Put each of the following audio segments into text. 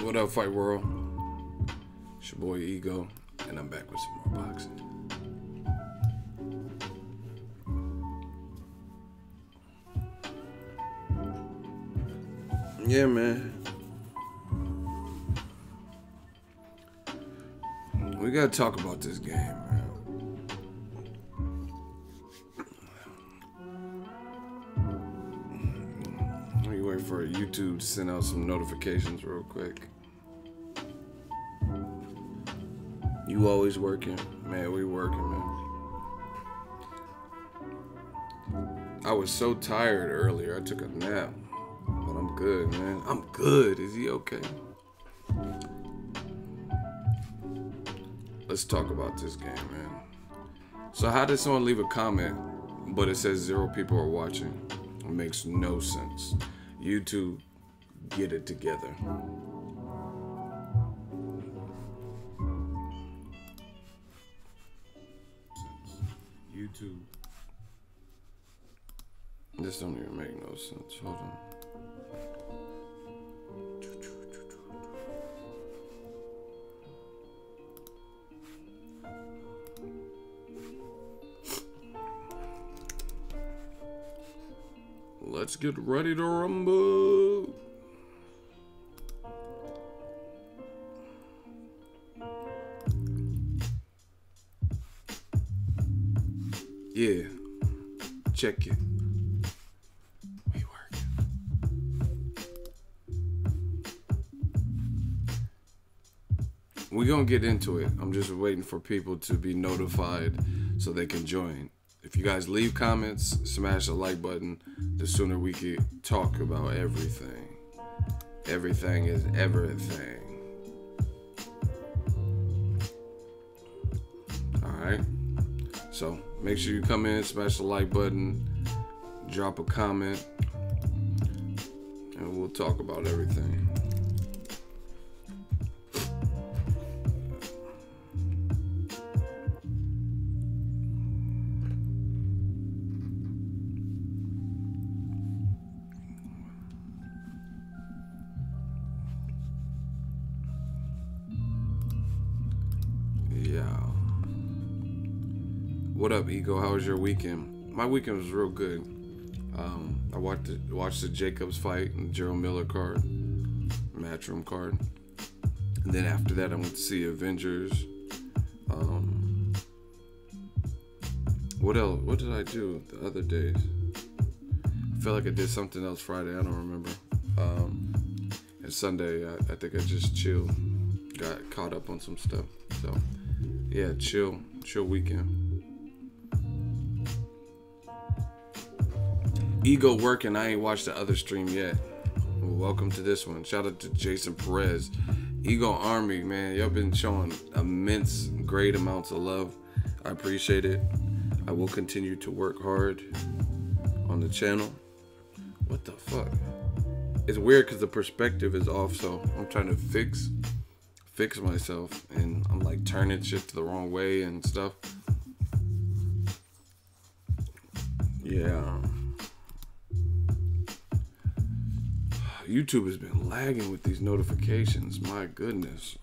What up, Fight World? It's your boy Ego, and I'm back with some more boxing. Yeah, man. We gotta talk about this game, man. Let me wait for YouTube to send out some notifications real quick. You always working? Man, we working, man. I was so tired earlier. I took a nap. But I'm good, man. I'm good. Is he okay? Let's talk about this game, man. So how did someone leave a comment, but it says 0 people are watching? It makes no sense. YouTube, get it together. YouTube. This don't even make no sense. Hold on. Let's get ready to rumble. Yeah, check it. We working. We're gonna get into it. I'm just waiting for people to be notified so they can join. If you guys leave comments, smash the like button, the sooner we can talk about everything. Everything is everything. Alright? So, make sure you come in, smash the like button, drop a comment, and we'll talk about everything. What up, Ego? How was your weekend? My weekend was real good. I watched the Jacobs fight and the Gerald Miller card, Matchroom card. And then after that, I went to see Avengers. What else? What did I do the other days? I feel like I did something else Friday. I don't remember. And Sunday, I think I just chilled. Got caught up on some stuff. So, yeah, chill weekend. Ego working. I ain't watched the other stream yet. Well, welcome to this one. Shout out to Jason Perez. Ego Army, man. Y'all been showing immense, great amounts of love. I appreciate it. I will continue to work hard on the channel. What the fuck? It's weird because the perspective is off, so I'm trying to fix myself, and I'm like turning shit to the wrong way and stuff. Yeah. YouTube has been lagging with these notifications. My goodness.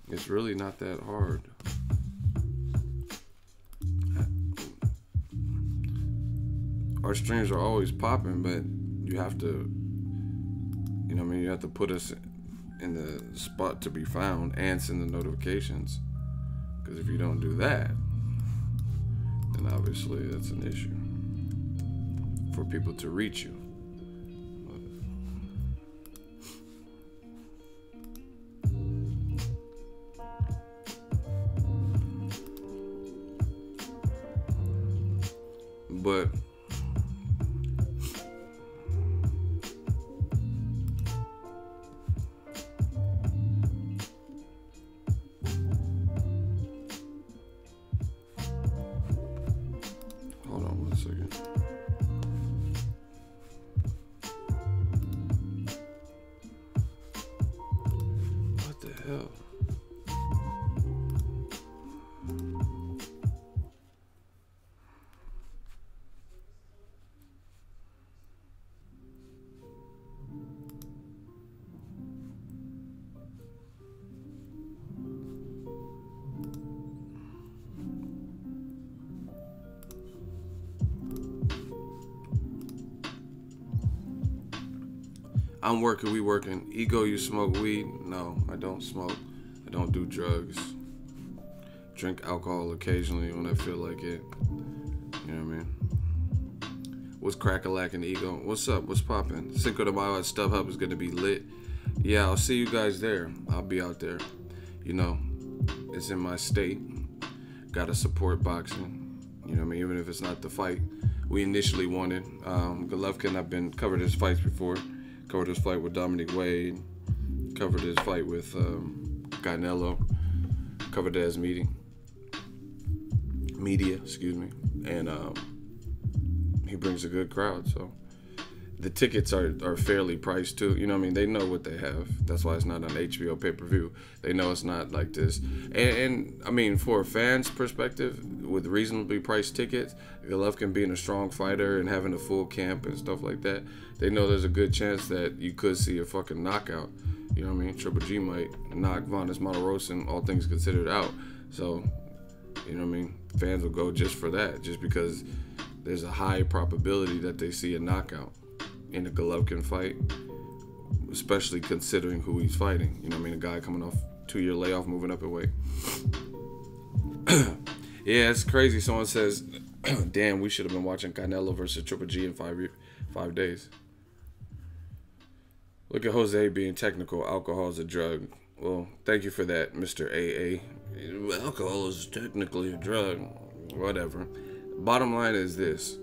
It's really not that hard. Our streams are always popping, but you have to, you know what I mean? You have to put us in the spot to be found and send the notifications. Because if you don't do that, then obviously that's an issue for people to reach you. But hold on one second. What the hell? I'm working, we working. Ego, you smoke weed? No, I don't smoke. I don't do drugs. Drink alcohol occasionally when I feel like it. You know what I mean? What's crack-a-lackin' Ego? What's up? What's poppin'? Cinco de Mayo at StubHub is gonna be lit. Yeah, I'll see you guys there. I'll be out there. You know, it's in my state. Gotta support boxing. You know what I mean? Even if it's not the fight we initially wanted. Golovkin, I've been covered his fights before. Covered his fight with Dominic Wade. Covered his fight with Canelo. Covered it as media, excuse me. And he brings a good crowd, so the tickets are fairly priced too. You know what I mean? They know what they have. That's why it's not on HBO pay-per-view. They know it's not like this. And I mean, for a fan's perspective, with reasonably priced tickets, Golovkin being a strong fighter and having a full camp and stuff like that, they know there's a good chance that you could see a fucking knockout. You know what I mean? Triple G might knock Vanes Martirosyan, all things considered, out. So, you know what I mean? Fans will go just for that, just because there's a high probability that they see a knockout in a Golovkin fight, especially considering who he's fighting. You know what I mean? A guy coming off 2-year layoff, moving up in weight. Yeah, it's crazy. Someone says, damn, we should have been watching Canelo versus Triple G in 5 days. Look at Jose being technical. Alcohol is a drug. Well, thank you for that, Mr. AA. Alcohol is technically a drug. Whatever. Bottom line is this.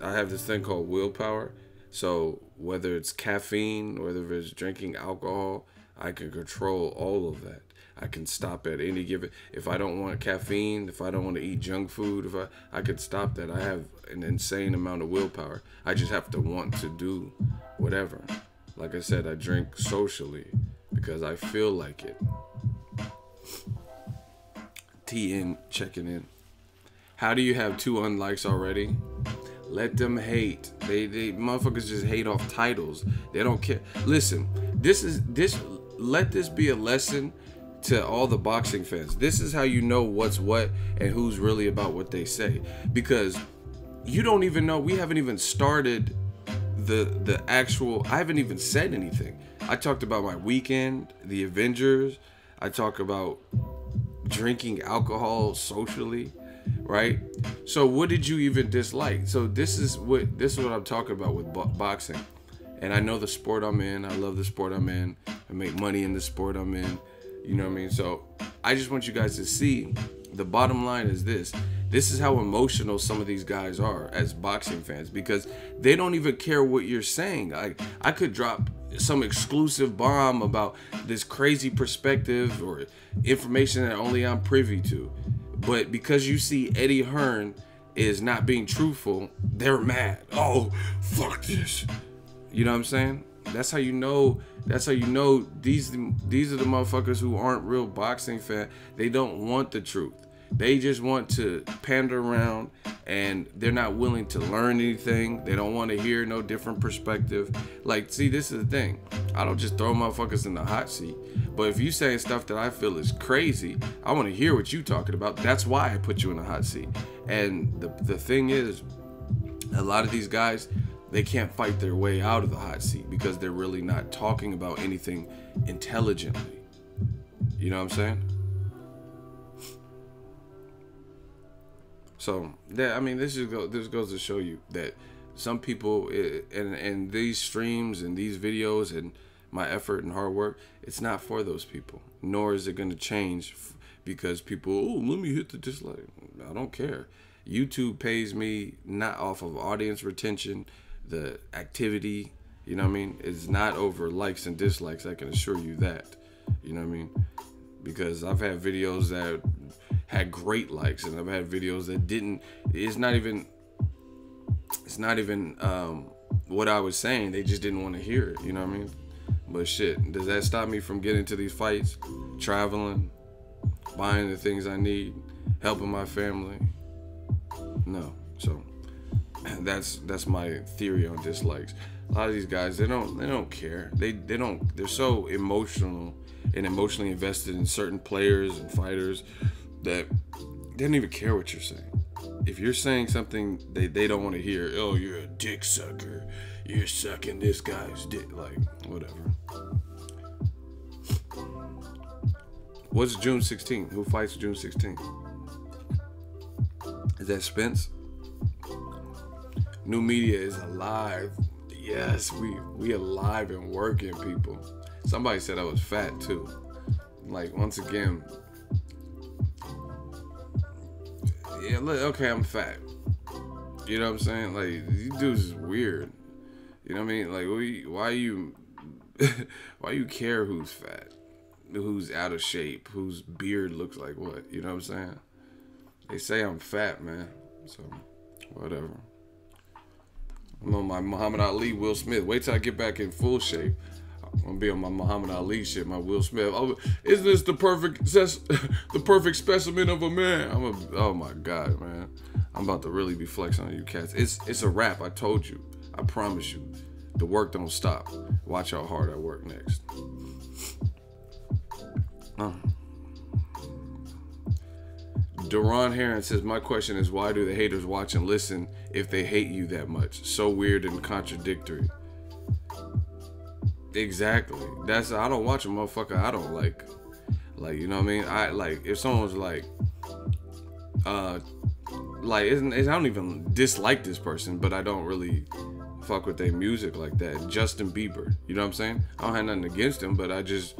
I have this thing called willpower. So whether it's caffeine, whether it's drinking alcohol, I can control all of that. I can stop at any given. If I don't want caffeine, if I don't want to eat junk food, if I could stop that. I have an insane amount of willpower. I just have to want to do whatever. Like I said, I drink socially because I feel like it. TN checking in. How do you have 2 unlikes already? Let them hate. They motherfuckers just hate off titles. They don't care. Listen, let this be a lesson to all the boxing fans. This is how you know what's what and who's really about what they say. Because you don't even know. We haven't even started the actual. I haven't even said anything. I talked about my weekend, the Avengers. I talk about drinking alcohol socially, right? So what did you even dislike? So this is what I'm talking about with boxing. And I know the sport I'm in. I love the sport I'm in. I make money in the sport I'm in. You know what I mean? So I just want you guys to see the bottom line is this. This is how emotional some of these guys are as boxing fans, because they don't even care what you're saying. Like, I could drop some exclusive bomb about this crazy perspective or information that only I'm privy to. But because you see Eddie Hearn is not being truthful, they're mad. Oh, fuck this. You know what I'm saying? That's how you know. That's how you know these are the motherfuckers who aren't real boxing fans. They don't want the truth. They just want to pander around, and they're not willing to learn anything. They don't want to hear no different perspective. Like, see, this is the thing. I don't just throw motherfuckers in the hot seat. But if you saying stuff that I feel is crazy, I want to hear what you talking about. That's why I put you in the hot seat. And the thing is, a lot of these guys, they can't fight their way out of the hot seat because they're really not talking about anything intelligently. You know what I'm saying? So, yeah, I mean, this goes to show you that some people, and these streams and these videos and my effort and hard work, it's not for those people. Nor is it going to change because people, oh, let me hit the dislike. I don't care. YouTube pays me not off of audience retention, the activity, you know what I mean? It's not over likes and dislikes, I can assure you that. You know what I mean? Because I've had videos that had great likes, and I've had videos that didn't. It's not even what I was saying. They just didn't want to hear it. You know what I mean? But shit, does that stop me from getting to these fights, traveling, buying the things I need, helping my family? No. So that's my theory on dislikes. A lot of these guys, they don't care. They're so emotional and emotionally invested in certain players and fighters that they don't even care what you're saying. If you're saying something they don't want to hear, oh, you're a dick sucker, you're sucking this guy's dick. Like, whatever. What's June 16th? Who fights June 16th? Is that Spence? New media is alive. Yes, we alive and working, people. Somebody said I was fat too. Like, once again, yeah, look, okay, I'm fat. You know what I'm saying? Like, these dudes is weird. You know what I mean? Like, why you care who's fat, who's out of shape, whose beard looks like what? You know what I'm saying? They say I'm fat, man. So, whatever. I'm on my Muhammad Ali, Will Smith. Wait till I get back in full shape. I'm gonna be on my Muhammad Ali shit, my Will Smith. Oh, isn't this the perfect specimen of a man? Oh my God, man. I'm about to really be flexing on you cats. It's a wrap. I told you. I promise you. The work don't stop. Watch how hard I work next. Deron Hearn says, my question is, why do the haters watch and listen if they hate you that much? So weird and contradictory. Exactly. I don't watch a motherfucker I don't like. Like, you know what I mean? I like, if someone's like I don't even dislike this person, but I don't really fuck with their music like that. Justin Bieber, you know what I'm saying? I don't have nothing against him, but I just,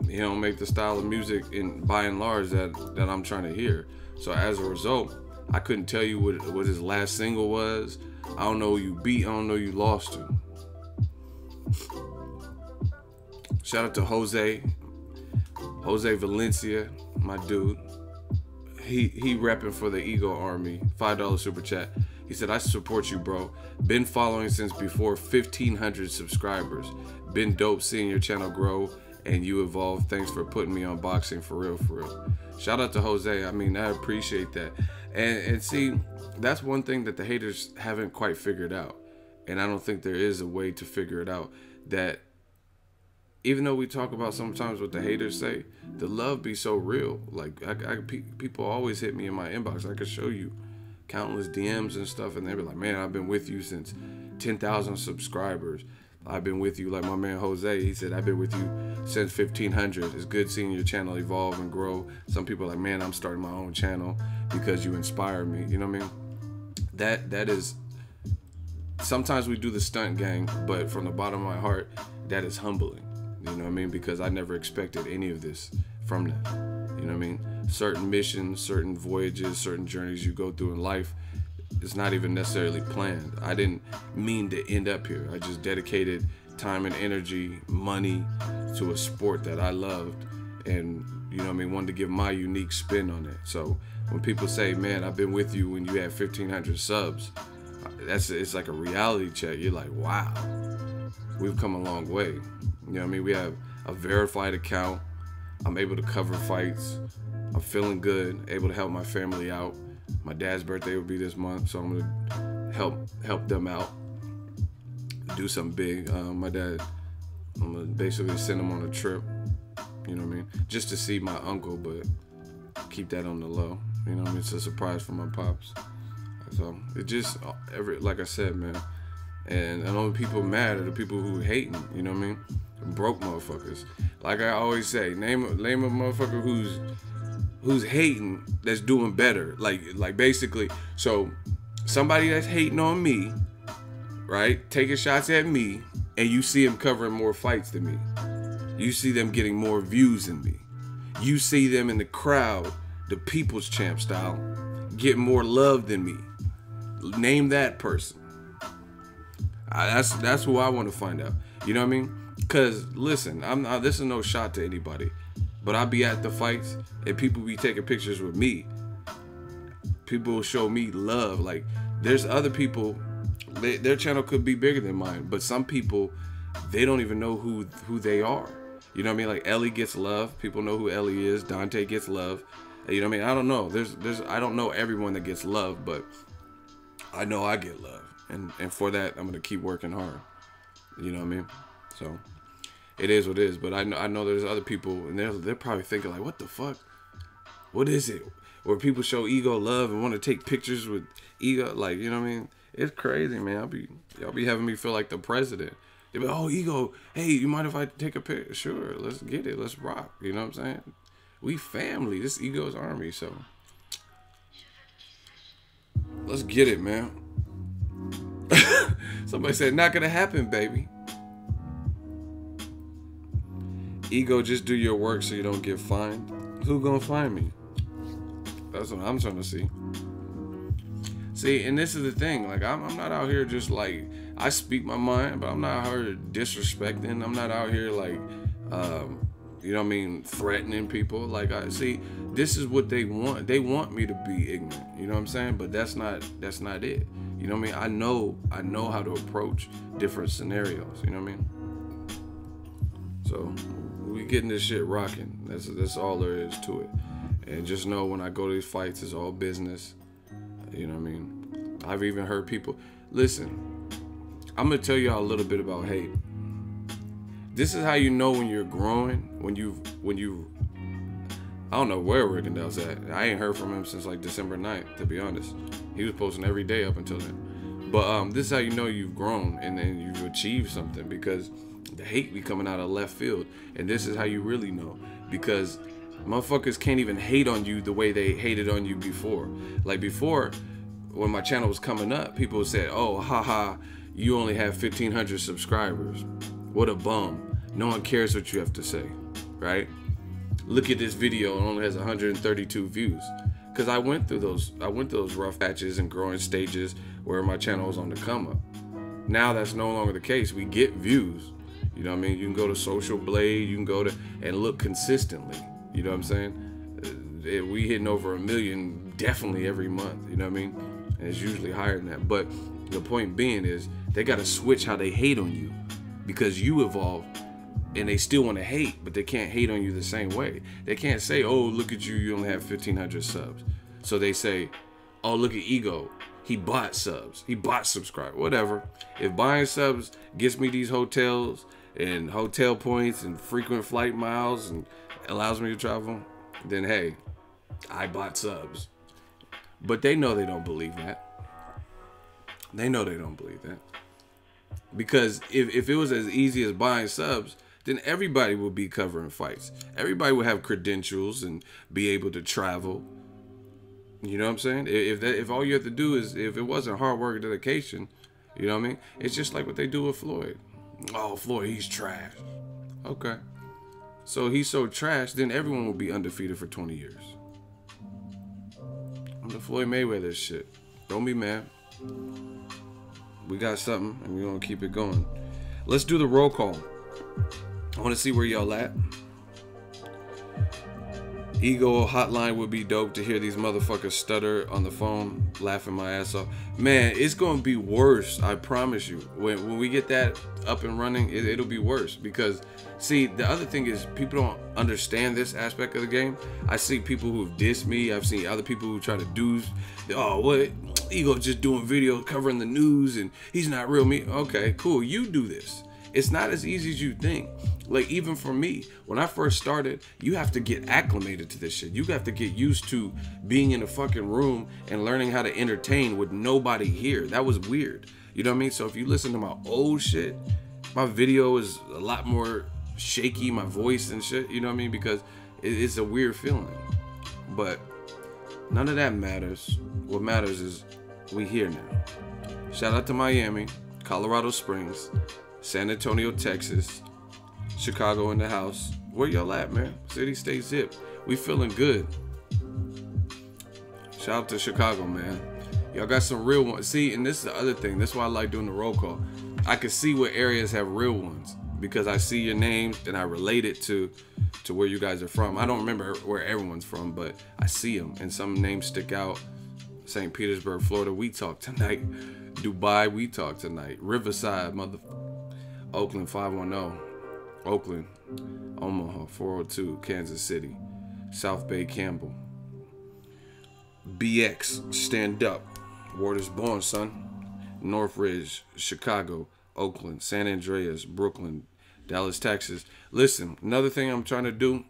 he don't make the style of music in by and large that I'm trying to hear. So as a result, I couldn't tell you what his last single was. I don't know who you beat. I don't know who you lost to. Shout out to Jose Valencia, my dude. He repping for the Ego Army. $5 super chat. He said, I support you, bro. Been following since before 1,500 subscribers. Been dope seeing your channel grow and you evolve. Thanks for putting me on boxing, for real, for real. Shout out to Jose. I mean, I appreciate that. And see, that's one thing that the haters haven't quite figured out. And I don't think there is a way to figure it out. That even though we talk about sometimes what the haters say, the love be so real. Like, people always hit me in my inbox. I could show you countless DMs and stuff, and they be like, man, I've been with you since 10,000 subscribers. I've been with you, like my man Jose, he said, I've been with you since 1,500. It's good seeing your channel evolve and grow. Some people are like, man, I'm starting my own channel because you inspire me. You know what I mean? That is, sometimes we do the stunt gang, but from the bottom of my heart, that is humbling. You know what I mean? Because I never expected any of this from that. You know what I mean? Certain missions, certain voyages, certain journeys you go through in life, it's not even necessarily planned. I didn't mean to end up here. I just dedicated time and energy, money to a sport that I loved, and, you know what I mean, wanted to give my unique spin on it. So when people say, man, I've been with you when you had 1,500 subs, it's like a reality check. You're like, wow, we've come a long way. You know what I mean? We have a verified account. I'm able to cover fights. I'm feeling good, able to help my family out. My dad's birthday will be this month, so I'm gonna help them out, do something big. My dad, I'm gonna basically send him on a trip. You know what I mean? Just to see my uncle, but keep that on the low. You know what I mean? It's a surprise for my pops. So it just like I said, man. And I know people mad are the people who hating. You know what I mean? Broke motherfuckers. Like I always say, name a motherfucker who's hating that's doing better. Like basically, so somebody that's hating on me, right? Taking shots at me, and you see them covering more fights than me. You see them getting more views than me. You see them in the crowd, the people's champ style, get more love than me. Name that person. That's who I want to find out. You know what I mean? Cause listen, this is no shot to anybody, but I be at the fights and people be taking pictures with me. People will show me love. Like, there's other people, their channel could be bigger than mine, but some people, they don't even know who they are. You know what I mean? Like, Ellie gets love. People know who Ellie is. Dante gets love. You know what I mean? I don't know. I don't know everyone that gets love, but I know I get love, and for that I'm gonna keep working hard. You know what I mean? So it is what it is. But I know there's other people, and they're probably thinking like, what the fuck? What is it? Where people show Ego love and want to take pictures with Ego, like, you know what I mean? It's crazy, man. Y'all be having me feel like the president. They be like, oh, Ego, hey, you mind if I take a picture? Sure, let's get it. Let's rock. You know what I'm saying? We family. This Ego's army, so let's get it, man. Somebody said, not gonna happen, baby. Ego, just do your work so you don't get fined. Who gonna find me? That's what I'm trying to see. See, and this is the thing. Like, I'm not out here just like, I speak my mind, but I'm not out here disrespecting. I'm not out here like, you know what I mean, threatening people. Like, I see, this is what they want. They want me to be ignorant. You know what I'm saying? But that's not it. You know what I mean? I know how to approach different scenarios. You know what I mean? So we getting this shit rocking. That's all there is to it. And just know when I go to these fights, it's all business. You know what I mean? I've even heard people. Listen, I'm gonna tell y'all a little bit about hate. This is how you know when you're growing. When you. I don't know where Rickendale's at. I ain't heard from him since like December 9th, to be honest. He was posting every day up until then. But this is how you know you've grown and then you've achieved something, because the hate be coming out of left field. And this is how you really know, because motherfuckers can't even hate on you the way they hated on you before. Like before, when my channel was coming up, people said, oh, haha, you only have 1,500 subscribers. What a bum. No one cares what you have to say, right? Look at this video, it only has 132 views. Because I went through those rough patches and growing stages where my channel was on the come up. Now that's no longer the case. We get views. You know what I mean? You can go to Social Blade, you can go to and look consistently. You know what I'm saying? We hitting over 1 million definitely every month. You know what I mean? And it's usually higher than that. But the point being is they got to switch how they hate on you, because you evolve. And they still want to hate, but they can't hate on you the same way. They can't say, oh, look at you, you only have 1,500 subs. So they say, oh, look at Ego, he bought subs, he bought subscribers, whatever. If buying subs gets me these hotels and hotel points and frequent flight miles and allows me to travel, then hey, I bought subs. But they know they don't believe that. They know they don't believe that. Because if it was as easy as buying subs, then everybody would be covering fights. Everybody would have credentials and be able to travel. You know what I'm saying? If all you have to do is, if it wasn't hard work and dedication, you know what I mean? It's just like what they do with Floyd. Oh, Floyd, he's trash. Okay. So he's so trash, then everyone will be undefeated for 20 years. I'm the Floyd Mayweather shit. Don't be mad. We got something, and we're going to keep it going. Let's do the roll call. I want to see where y'all at. Ego hotline would be dope to hear these motherfuckers stutter on the phone, laughing my ass off. Man, it's going to be worse, I promise you. When we get that up and running, it'll be worse. Because, see, the other thing is people don't understand this aspect of the game. I see people who've dissed me. I've seen other people who try to do, oh, what? Ego just doing videos covering the news and he's not real me. Okay, cool. You do this. It's not as easy as you think. Like, even for me, when I first started, you have to get acclimated to this shit. You have to get used to being in a fucking room and learning how to entertain with nobody here. That was weird. You know what I mean? So if you listen to my old shit, my video is a lot more shaky, my voice and shit. You know what I mean? Because it's a weird feeling. But none of that matters. What matters is we here now. Shout out to Miami, Colorado Springs, San Antonio, Texas, Chicago in the house. Where y'all at, man? City, state, zip. We feeling good. Shout out to Chicago, man. Y'all got some real ones. See, and this is the other thing. That's why I like doing the roll call. I can see what areas have real ones because I see your names and I relate it to where you guys are from. I don't remember where everyone's from, but I see them and some names stick out. St. Petersburg, Florida, we talk tonight. Dubois, we talk tonight. Riverside, Oakland, 510. Oakland, Omaha, 402, Kansas City, South Bay, Campbell, BX, stand up, word is born, son, Northridge, Chicago, Oakland, San Andreas, Brooklyn, Dallas, Texas. Listen, another thing I'm trying to do,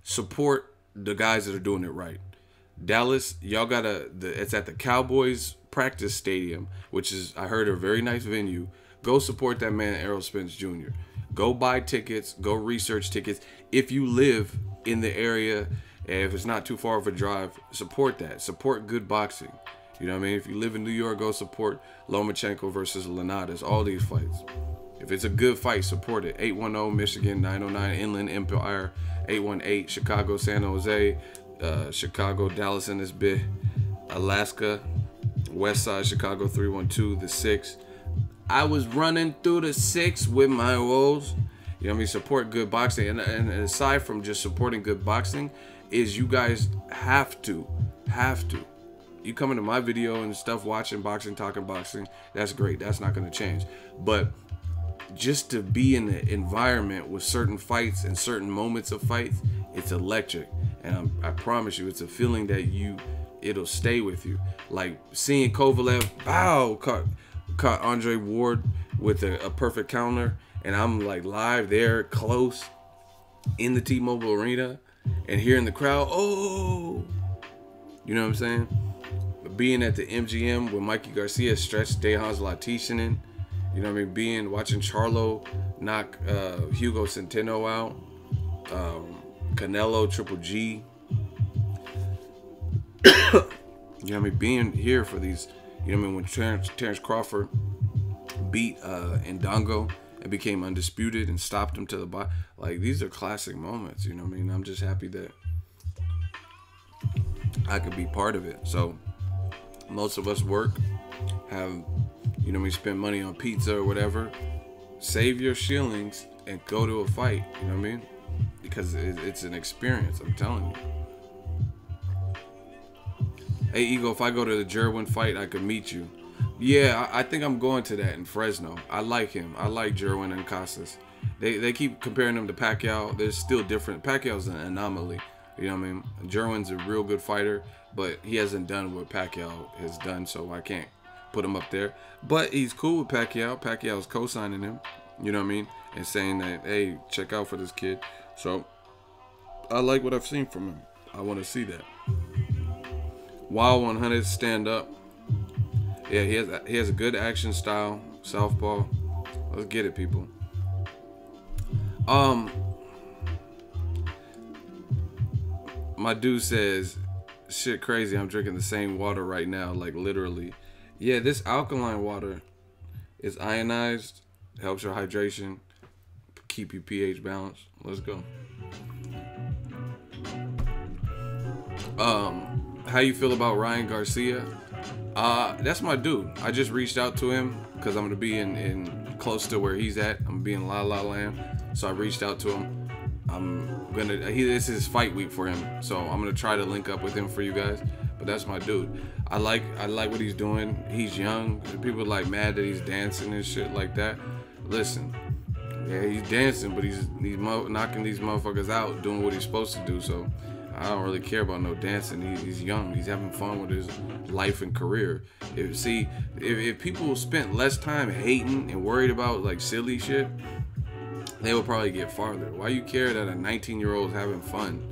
support the guys that are doing it right. Dallas, y'all gotta, it's at the Cowboys practice stadium, which is, I heard, a very nice venue. Go support that man, Errol Spence Jr. Go buy tickets. Go research tickets. If you live in the area, and if it's not too far of a drive, support that. Support good boxing. You know what I mean? If you live in New York, go support Lomachenko versus Linares. All these fights. If it's a good fight, support it. 810 Michigan, 909 Inland Empire, 818 Chicago, San Jose, Chicago, Dallas in this bit, Alaska, West Side, Chicago, 312, the 6. I was running through the 6 with my woes. You know what I mean? Support good boxing. And aside from just supporting good boxing, is you guys have to. You come into my video and stuff, watching boxing, talking boxing, that's great. That's not going to change. But just to be in the environment with certain fights and certain moments of fights, it's electric. And I promise you, it's a feeling that it'll stay with you. Like seeing Kovalev, caught Andre Ward with a perfect counter, and I'm like live there, close, in the T-Mobile Arena, and hearing the crowd, oh, you know what I'm saying? Being at the MGM with Mikey Garcia stretched Dejan's Latishanen, you know what I mean? Watching Charlo knock Hugo Centeno out, Canelo, Triple G. You know what I mean? Being here for these, you know what I mean? When Terrence Crawford beat Ndongo and became undisputed and stopped him to the bottom. Like, these are classic moments, you know what I mean? I'm just happy that I could be part of it. So most of us work, have, you know, we spend money on pizza or whatever. Save your shillings and go to a fight, you know what I mean? Because it's an experience, I'm telling you. Hey, Ego, if I go to the Jerwin fight, I could meet you. Yeah, I think I'm going to that in Fresno. I like him. I like Jerwin and Casas. They keep comparing him to Pacquiao. They're still different. Pacquiao's an anomaly. You know what I mean? Jerwin's a real good fighter, but he hasn't done what Pacquiao has done, so I can't put him up there. But he's cool with Pacquiao. Pacquiao's co-signing him, you know what I mean? And saying that, hey, check out for this kid. So I like what I've seen from him. I want to see that. Wild 100, stand up. Yeah, he has a good action style, southpaw. Let's get it, people. My dude says, shit crazy, I'm drinking the same water right now, like literally. Yeah, this alkaline water is ionized, helps your hydration, keep your pH balanced. Let's go. How you feel about Ryan Garcia? That's my dude. I just reached out to him because I'm gonna be in close to where he's at. I'm gonna be in La La Land, so I reached out to him. This is fight week for him, so I'm gonna try to link up with him for you guys. But that's my dude. I like what he's doing. He's young. People are like mad that he's dancing and shit like that. Listen, yeah, he's dancing, but he's knocking these motherfuckers out, doing what he's supposed to do. So I don't really care about no dancing. He's young. He's having fun with his life and career. If people spent less time hating and worried about like silly shit, they will probably get farther. Why you care that a 19-year-old is having fun?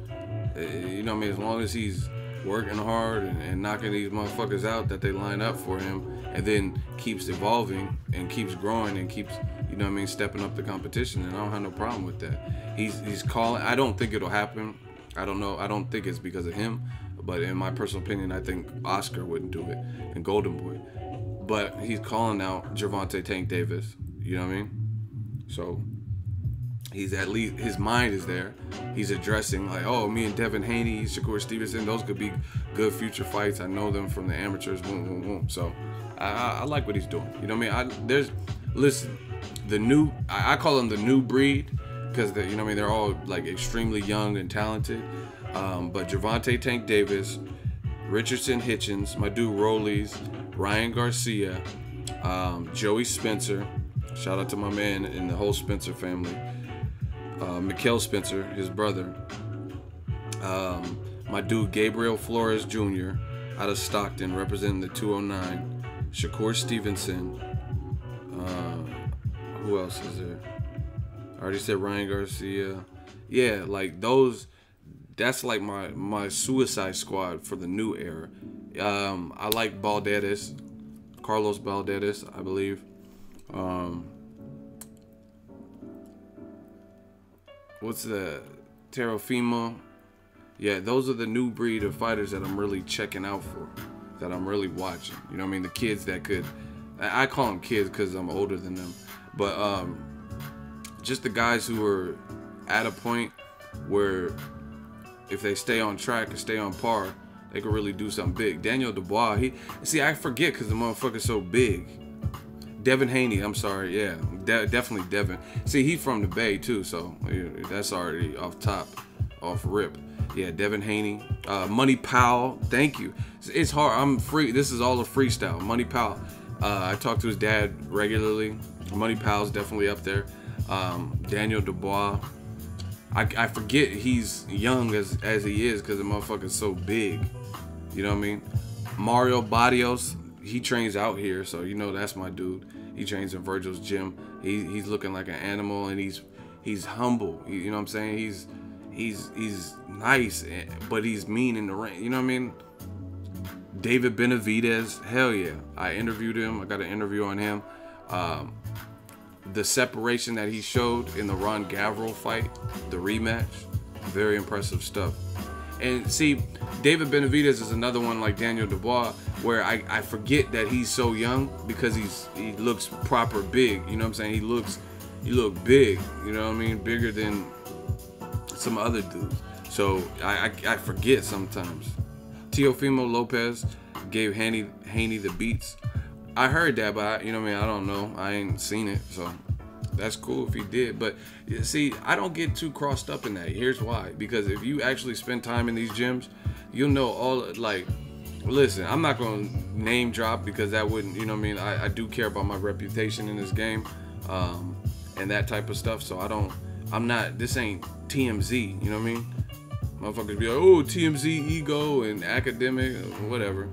You know what I mean? As long as he's working hard and knocking these motherfuckers out that they line up for him, and then keeps evolving and keeps growing and keeps, you know what I mean, stepping up the competition, and I don't have no problem with that. He's calling. I don't think it'll happen. I don't know. I don't think it's because of him, but in my personal opinion, I think Oscar wouldn't do it and Golden Boy. But he's calling out Gervonta Tank Davis. You know what I mean? So he's at least, his mind is there. He's addressing like, oh, me and Devin Haney, Shakur Stevenson, those could be good future fights. I know them from the amateurs. Boom, boom, boom. So I like what he's doing. You know what I mean? Listen, the new, I call them the new breed. Because, you know what I mean, they're all like extremely young and talented. But Gervonta Tank Davis, Richardson Hitchens, my dude Rollies, Ryan Garcia, Joey Spencer, shout out to my man and the whole Spencer family, Mikkel Spencer, his brother, my dude Gabriel Flores Jr. out of Stockton representing the 209, Shakur Stevenson, who else is there? I already said Ryan Garcia. Yeah, like those, that's like my Suicide Squad for the new era. I like Balderas. Carlos Valdez, I believe. What's the Terofimo? Yeah, those are the new breed of fighters that I'm really checking out for, that I'm really watching. You know what I mean? The kids that could, I call them kids because I'm older than them, but just the guys who are at a point where if they stay on track and stay on par, they could really do something big. Daniel Dubois, I forget because the motherfucker's so big. Devin Haney, I'm sorry, yeah, definitely Devin. See, he from the Bay too, so that's already off rip. Yeah, Devin Haney, Money Powell, thank you. It's hard, I'm free, this is all a freestyle. Money Powell, I talk to his dad regularly. Money Powell's definitely up there. Daniel Dubois, I forget he's young as he is because the motherfucker's so big. You know what I mean? Mario Barrios, he trains out here, so you know that's my dude. He trains in Virgil's gym. He's looking like an animal, and he's humble. You know what I'm saying? He's nice, but he's mean in the ring. You know what I mean? David Benavidez, hell yeah. I interviewed him. I got an interview on him. The separation that he showed in the Ron Gavril fight, the rematch, very impressive stuff. And see, David Benavidez is another one like Daniel Dubois, where I forget that he's so young because he looks proper big. You know what I'm saying? He look big. You know what I mean? Bigger than some other dudes. So I forget sometimes. Teofimo Lopez gave Haney the beats. I heard that, but you know what I mean? I don't know. I ain't seen it, so that's cool if he did. But see, I don't get too crossed up in that. Here's why. Because if you actually spend time in these gyms, you'll know all, like, listen, I'm not going to name drop because that wouldn't, you know what I mean? I do care about my reputation in this game and that type of stuff. So this ain't TMZ, you know what I mean? Motherfuckers be like, oh, TMZ ego and academic, whatever.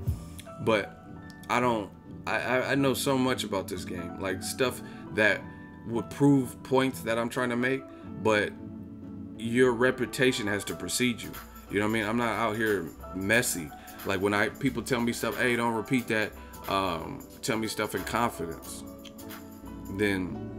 But I know so much about this game, like stuff that would prove points that I'm trying to make, but your reputation has to precede you. You know what I mean? I'm not out here messy. Like when people tell me stuff, hey, don't repeat that. Tell me stuff in confidence. Then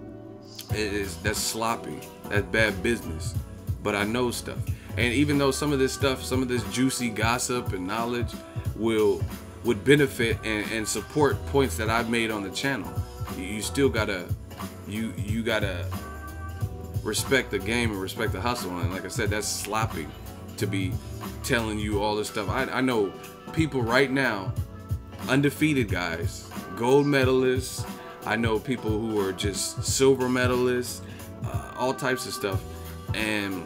that's sloppy. That's bad business. But I know stuff, and even though some of this stuff, some of this juicy gossip and knowledge would benefit and support points that I've made on the channel, you still gotta you gotta respect the game and respect the hustle. And like I said, that's sloppy to be telling you all this stuff. I know people right now, undefeated guys, gold medalists. I know people who are just silver medalists, all types of stuff, and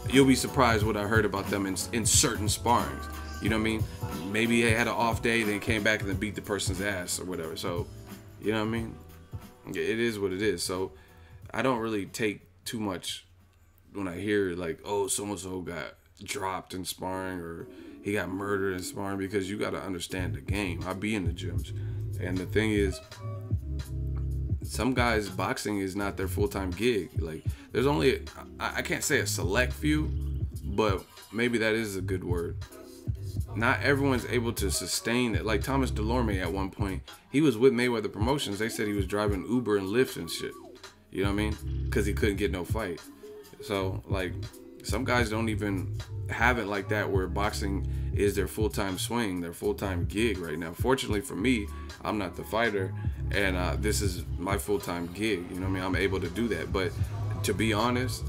you'll be surprised what I heard about them in certain sparrings. You know what I mean? Maybe they had an off day, then came back and then beat the person's ass or whatever. So, you know what I mean? It is what it is. So, I don't really take too much when I hear like, oh, so-and-so got dropped in sparring or he got murdered in sparring, because you got to understand the game. I be in the gyms. And the thing is, some guys, boxing is not their full-time gig. Like, there's only, I can't say a select few, but maybe that is a good word. Not everyone's able to sustain it. Like Thomas Delorme at one point, he was with Mayweather Promotions. They said he was driving Uber and Lyft and shit. You know what I mean? Because he couldn't get no fight. So, like, some guys don't even have it like that, where boxing is their full-time swing, their full-time gig right now. Fortunately for me, I'm not the fighter, and this is my full-time gig. You know what I mean? I'm able to do that. But to be honest,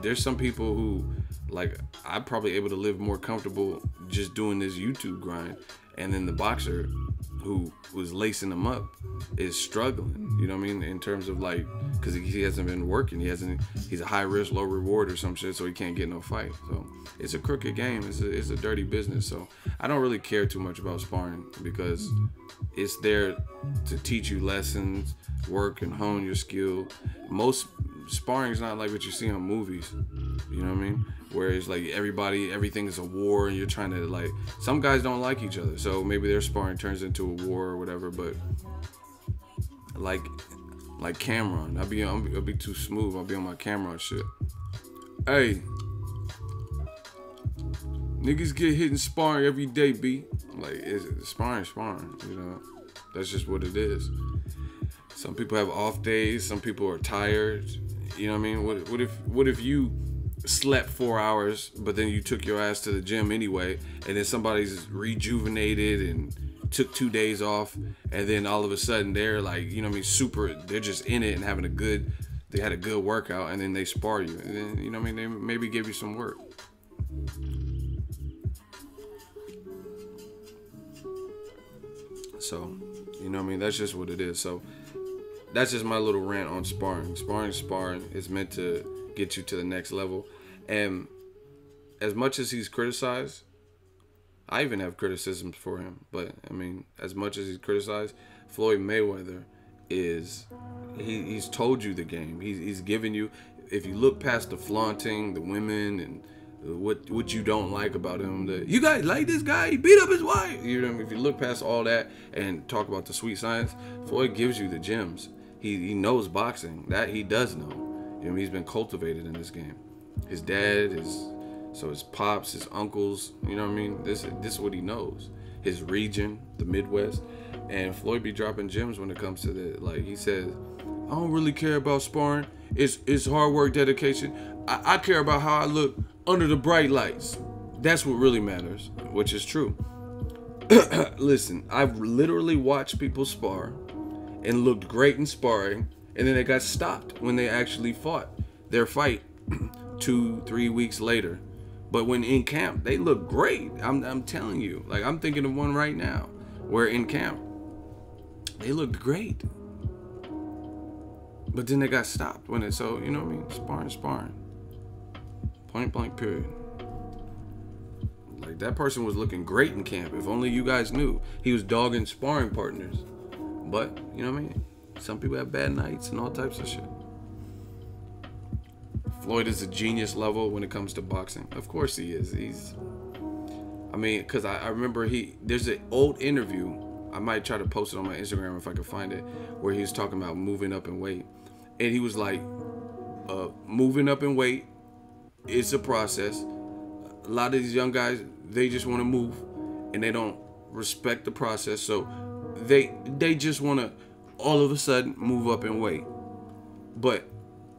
there's some people who, like, I'm probably able to live more comfortable just doing this YouTube grind, and then the boxer who was lacing them up is struggling, you know what I mean, in terms of, like, because he hasn't been working, he's a high risk, low reward or some shit, so he can't get no fight. So it's a crooked game, it's a dirty business. So I don't really care too much about sparring, because it's there to teach you lessons, work and hone your skill. Most sparring is not like what you see on movies, you know what I mean, where it's like everything is a war and you're trying to, like, some guys don't like each other, so maybe their sparring turns into a war or whatever. But like Cameron, I'll be too smooth. I'll be on my Cameron shit. Hey, Niggas get hit in sparring every day, B. Like, it's sparring, you know. That's just what it is. Some people have off days. Some people are tired. You know what I mean? What if you slept 4 hours, but then you took your ass to the gym anyway, and then somebody's rejuvenated and took 2 days off, and then all of a sudden they're like, you know what I mean, super, they're just in it and having they had a good workout, and then they spar you, and then, you know what I mean, they maybe give you some work. So, you know what I mean, that's just what it is. So that's just my little rant on sparring. Sparring is meant to get you to the next level. And as much as he's criticized, I even have criticisms for him, but I mean, as much as he's criticized, Floyd Mayweather he's told you the game. He's given you, if you look past the flaunting, the women, and what you don't like about him, you guys like this guy, he beat up his wife. You know what I mean? If you look past all that and talk about the sweet science, Floyd gives you the gems. He knows boxing. That he does know. You know, he's been cultivated in this game. His dad, his pops, his uncles, you know what I mean? This is what he knows. His region, the Midwest. And Floyd be dropping gems when it comes to that. Like he says, I don't really care about sparring. It's hard work, dedication. I care about how I look under the bright lights. That's what really matters, which is true. Listen, I've literally watched people spar and looked great in sparring, and then they got stopped when they actually fought their fight 2-3 weeks later. But when in camp, they look great. I'm telling you. Like, I'm thinking of one right now where in camp they looked great, but then they got stopped when it. So you know what I mean? Sparring. Point blank period. Like, that person was looking great in camp. If only you guys knew. He was dogging sparring partners. But, you know what I mean? Some people have bad nights and all types of shit. Floyd is a genius level when it comes to boxing. Of course he is. I mean, because I remember there's an old interview. I might try to post it on my Instagram if I can find it, where he was talking about moving up in weight. And he was like, moving up in weight, it's a process. A lot of these young guys, they just want to move and they don't respect the process. So they just want to all of a sudden move up in weight. But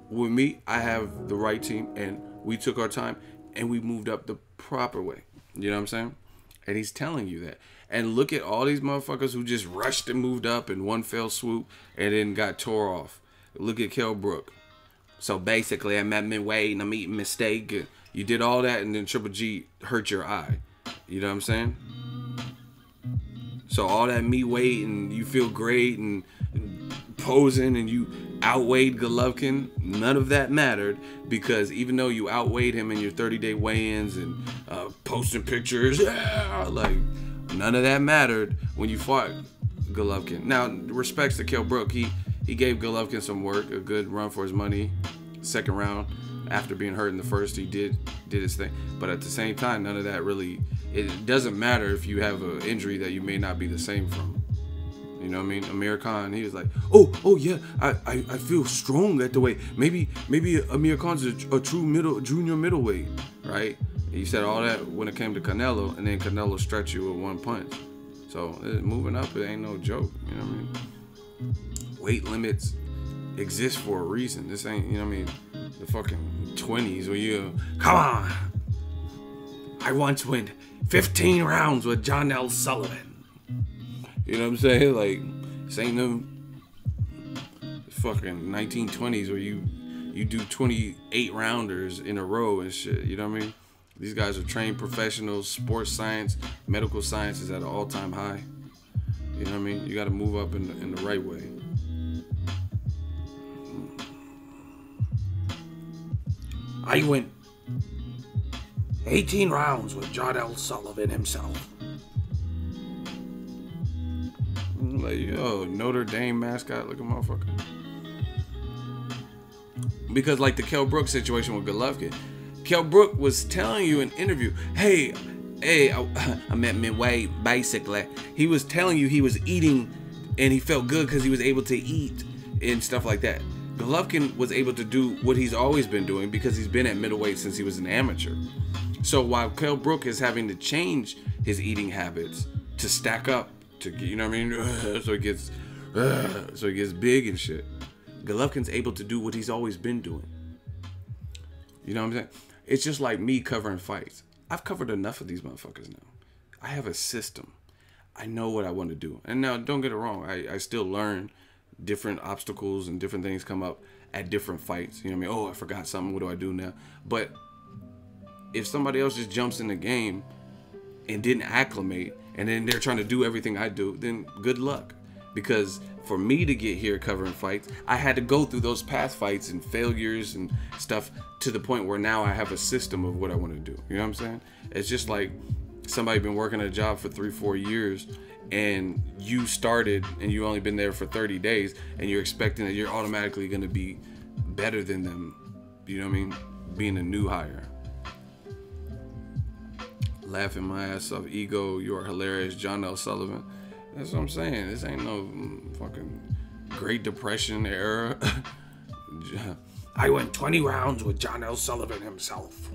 with me, I have the right team, and we took our time and we moved up the proper way. You know what I'm saying? And he's telling you that. And look at all these motherfuckers who just rushed and moved up in one fell swoop and then got tore off. Look at Kell Brook. So basically, I'm at midweight and I'm eating mistake. You did all that, and then Triple G hurt your eye. You know what I'm saying? So all that me weight and you feel great and posing and you outweighed Golovkin, none of that mattered, because even though you outweighed him in your 30-day weigh-ins and posting pictures, like, none of that mattered when you fought Golovkin. Now, respects to Kell Brook, he gave Golovkin some work, a good run for his money. Second round, after being hurt in the first, he did his thing. But at the same time, none of that really, it doesn't matter if you have an injury that you may not be the same from. You know what I mean? Amir Khan, he was like, oh yeah, I feel strong at the weight. Maybe Amir Khan's a true junior middleweight, right? He said all that when it came to Canelo, and then Canelo stretched you with one punch. So moving up, it ain't no joke. You know what I mean? Weight limits exist for a reason. This ain't, you know what I mean, the fucking 20s where you, come on. I once went 15 rounds with John L. Sullivan. You know what I'm saying? Like, this ain't no fucking 1920s where you do 28 rounders in a row and shit. You know what I mean? These guys are trained professionals. Sports science, medical science is at an all-time high. You know what I mean? You got to move up in the right way. I went 18 rounds with John L. Sullivan himself. Like, yo, Notre Dame mascot looking motherfucker. Because like the Kell Brook situation with Golovkin, Kell Brook was telling you in an interview, hey, I'm at midway, basically. He was telling you he was eating and he felt good because he was able to eat and stuff like that. Golovkin was able to do what he's always been doing because he's been at middleweight since he was an amateur. So while Kell Brook is having to change his eating habits to stack up, to, you know what I mean, so he gets big and shit, Golovkin's able to do what he's always been doing. You know what I'm saying? It's just like me covering fights. I've covered enough of these motherfuckers now. I have a system. I know what I want to do. And now, don't get it wrong. I still learn different obstacles and different things come up at different fights. You know what I mean? Oh, I forgot something. What do I do now? But if somebody else just jumps in the game and didn't acclimate, and then they're trying to do everything I do, then good luck. Because for me to get here covering fights, I had to go through those past fights and failures and stuff to the point where now I have a system of what I want to do. You know what I'm saying? It's just like somebody been working a job for 3-4 years, and you started and you only been there for 30 days, and you're expecting that you're automatically going to be better than them. You know what I mean? Being a new hire. Laughing my ass off. Ego, you are hilarious. John L. Sullivan. That's what I'm saying. This ain't no fucking Great Depression era. I went 20 rounds with John L. Sullivan himself.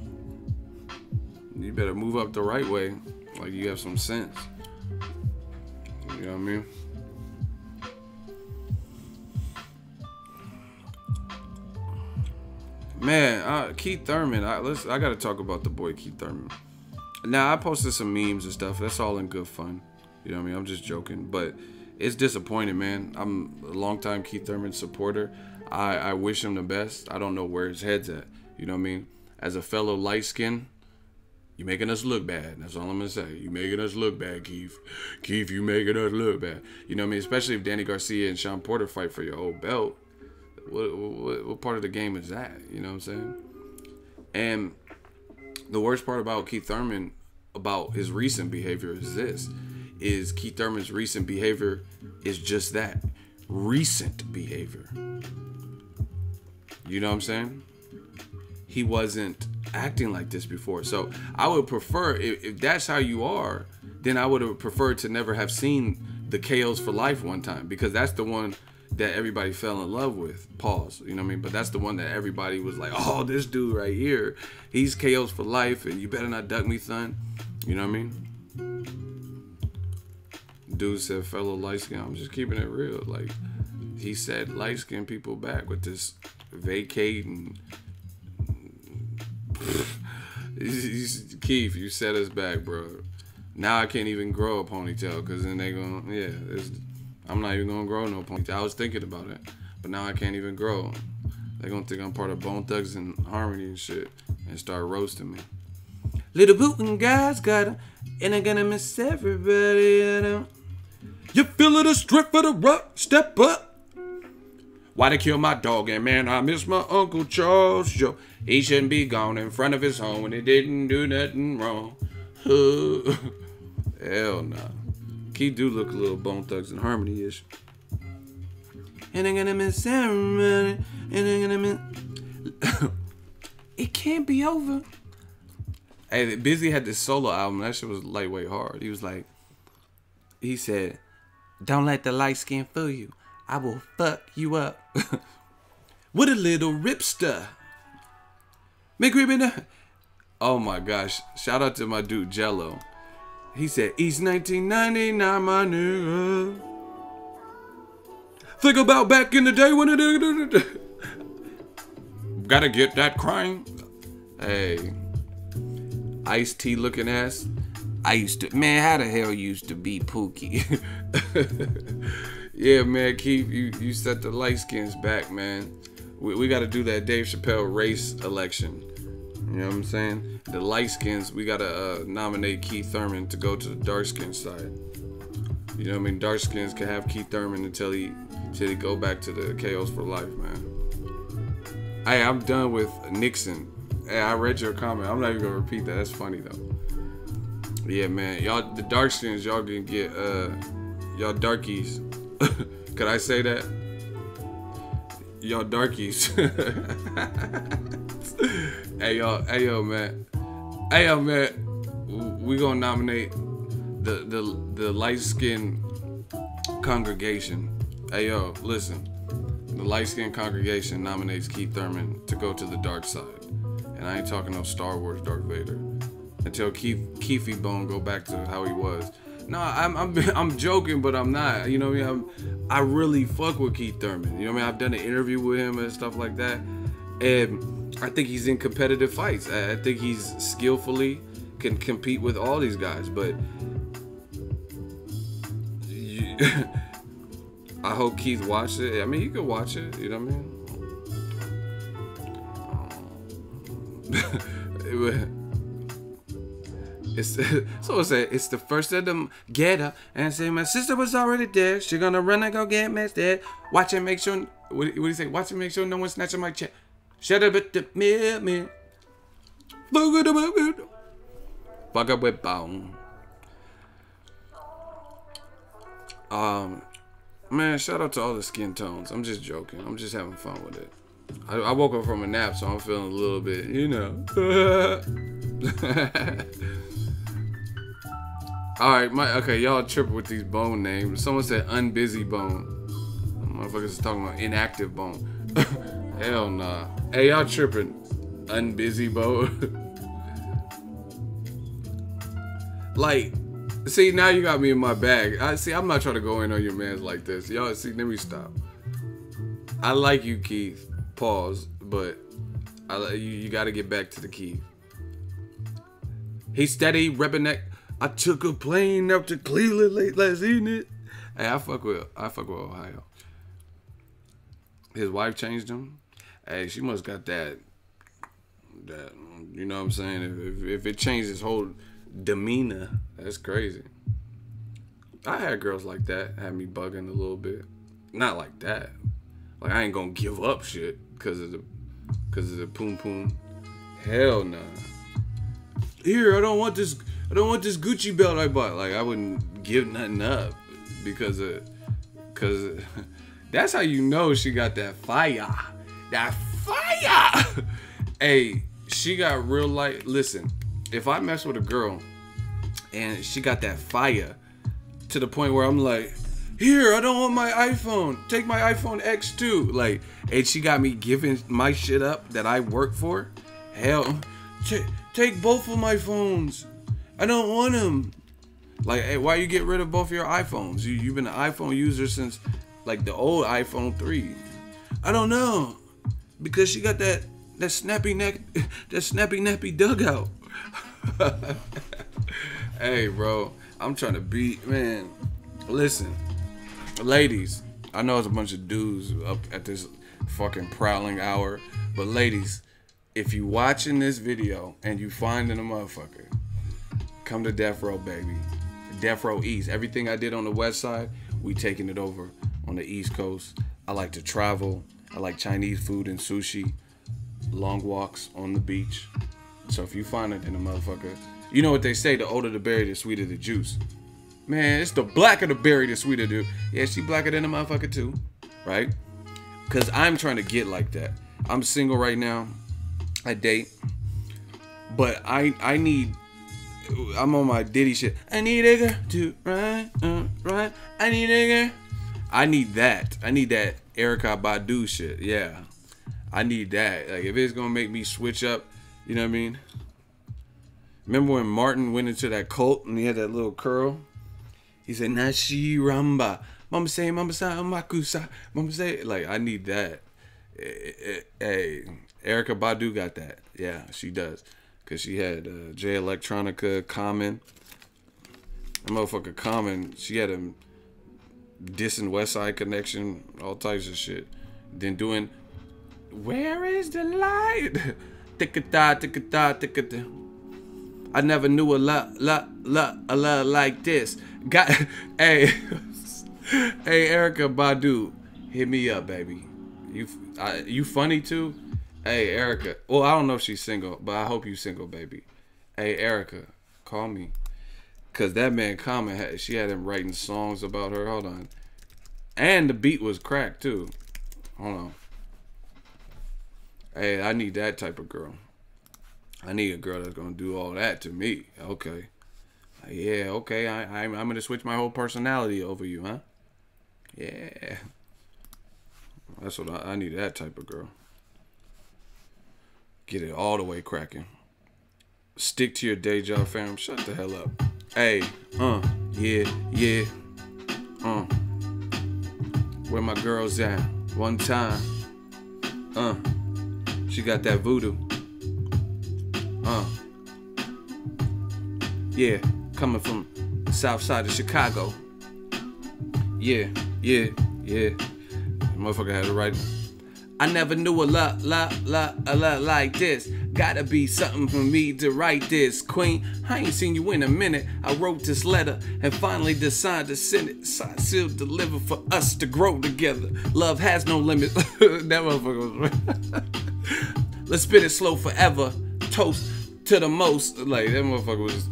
You better move up the right way, like you have some sense. You know what I mean? Man, Keith Thurman. I gotta talk about the boy Keith Thurman. Now, I posted some memes and stuff. That's all in good fun. You know what I mean? I'm just joking. But it's disappointing, man. I'm a longtime Keith Thurman supporter. I wish him the best. I don't know where his head's at. You know what I mean? As a fellow light skin, you making us look bad. That's all I'm going to say. You making us look bad, Keith. Keith, you making us look bad. You know what I mean? Especially if Danny Garcia and Sean Porter fight for your old belt. What part of the game is that? You know what I'm saying? And the worst part about Keith Thurman, about his recent behavior, is this. Is Keith Thurman's recent behavior is just that. Recent behavior. You know what I'm saying? He wasn't acting like this before. So I would prefer, if that's how you are, then I would have preferred to never have seen the KOs for Life one time, because that's the one that everybody fell in love with. Pause. You know what I mean? But that's the one that everybody was like, oh, this dude right here, he's KOs for life, and you better not duck me, son. You know what I mean? Dude said fellow light skin. I'm just keeping it real. Like, he said light skin people back with this vacating. Keith, you set us back, bro. Now I can't even grow a ponytail, because then they gonna, I'm not even gonna grow no ponytail. I was thinking about it, but now I can't even grow. They're gonna think I'm part of Bone Thugs and Harmony and shit, and start roasting me. Little bootin' guys got him, and I'm gonna miss everybody, you know. You feelin' the strength of the rock, step up. Why they kill my dog? And man, I miss my Uncle Charles Joe. He shouldn't be gone in front of his home when he didn't do nothing wrong. Hell nah. Keith do look a little Bone Thugs and Harmony-ish. And I'm gonna miss everybody. And I'm gonna miss... It can't be over. Hey, Busy had this solo album. That shit was lightweight hard. He was like... He said... Don't let the light skin fool you. I will fuck you up. With a little ripster. Oh my gosh. Shout out to my dude Jello. He said, East 1999, my nigga. Think about back in the day when it... Gotta get that crime. Hey. Ice-T looking ass. I used to... Man, how the hell you used to be Pookie? Yeah, man, Keith, you set the light skins back, man. We got to do that Dave Chappelle race election. You know what I'm saying? The light skins, we got to nominate Keith Thurman to go to the dark skin side. You know what I mean? Dark skins can have Keith Thurman until he go back to the KOs for Life, man. Hey, I'm done with Nixon. Hey, I read your comment. I'm not even going to repeat that. That's funny, though. Yeah, man. Y'all, the dark skins, y'all can get, y'all darkies. Could I say that? Y'all darkies. Hey yo, man. We gonna nominate the light skin congregation. Hey yo, listen. The light skin congregation nominates Keith Thurman to go to the dark side. And I ain't talking no Star Wars Darth Vader. until Keefy Bone go back to how he was. No, I'm joking, but I'm not. You know what I mean? I really fuck with Keith Thurman. You know what I mean? I've done an interview with him and stuff like that, and I think he's in competitive fights. I think he's skillfully can compete with all these guys, but I hope Keith watched it. I mean, you could watch it. You know what I mean? So it's the first of them get up and say my sister was already there. She gonna run and go get messed dead. Watch and make sure. What do you say? Watch and make sure no one snatching my check. Shut up at the me. Fuck up with bone. Man, shout out to all the skin tones. I'm just joking. I'm just having fun with it. I woke up from a nap, so I'm feeling a little bit, you know. All right, okay, y'all tripping with these bone names. Someone said unbusy bone. Motherfuckers is talking about inactive bone. Hell nah. Hey, y'all tripping. Unbusy bone. Like, see, now you got me in my bag. I'm not trying to go in on your mans like this. Y'all, see, let me stop. I like you, Keith. Pause, but you got to get back to the Keith. He steady repping that. I took a plane up to Cleveland late last evening. Hey, I fuck with Ohio. His wife changed him. Hey, she must got that. You know what I'm saying? If it changed his whole demeanor, that's crazy. I had girls like that, had me bugging a little bit. Not like that. Like, I ain't gonna give up shit because of the poom poom. Hell nah. Here, I don't want this Gucci belt I bought. Like, I wouldn't give nothing up because that's how you know she got that fire. That fire. Hey, she got real light. Listen, if I mess with a girl and she got that fire to the point where I'm like, here, I don't want my iPhone. Take my iPhone X2. Like, and she got me giving my shit up that I work for. Hell, take both of my phones. I don't want them. Like, hey, why you get rid of both of your iPhones? You've been an iPhone user since, like, the old iPhone 3. I don't know. Because she got that snappy nappy dugout. Hey, bro. I'm trying to beat, man. Listen. Ladies, I know it's a bunch of dudes up at this fucking prowling hour, but ladies, if you watching this video and you finding a motherfucker, come to Death Row, baby. Death Row East. Everything I did on the west side, we taking it over on the East Coast. I like to travel. I like Chinese food and sushi. Long walks on the beach. So if you find it in a motherfucker, you know what they say, the older the berry, the sweeter the juice. Man, it's the blacker the berry, the sweeter the... Yeah, she blacker than a motherfucker too, right? Because I'm trying to get like that. I'm single right now. I date. But I need... I'm on my Diddy shit. I need a girl to run. I need a girl. I need that. I need that Erykah Badu shit. Yeah. I need that. Like, if it's going to make me switch up, you know what I mean? Remember when Martin went into that cult and he had that little curl? He said, Nashi Ramba. Mama say, Makusa. Mama say, like, I need that. Hey, Erykah Badu got that. Yeah, she does. Because she had J Electronica, Common. That motherfucker Common, she had him dissing West Side Connection, all types of shit. Then doing, where is the light? Tick-a-ta, tick-a-ta, tick-a-ta. I never knew a lot like this. Got, hey, hey, Erykah Badu, hit me up, baby. You funny too? Hey, Erykah. Well, I don't know if she's single, but I hope you single, baby. Hey, Erykah, call me. Cause that man Common, she had him writing songs about her. Hold on. And the beat was cracked too. Hold on. Hey, I need that type of girl. I need a girl that's gonna do all that to me. Okay. Yeah, okay. I'm gonna switch my whole personality over you, huh? Yeah. That's what I need, that type of girl. Get it all the way cracking. Stick to your day job, fam. Shut the hell up. Hey, yeah. Where my girls at? One time. She got that voodoo. Yeah, coming from the south side of Chicago. Yeah. Motherfucker had it right. I never knew a lot like this. Gotta be something for me to write this. Queen, I ain't seen you in a minute. I wrote this letter and finally decided to send it. Signed, sealed, delivered for us to grow together. Love has no limits. That motherfucker was right. Let's spit it slow forever. Toast to the most. Like, that motherfucker was...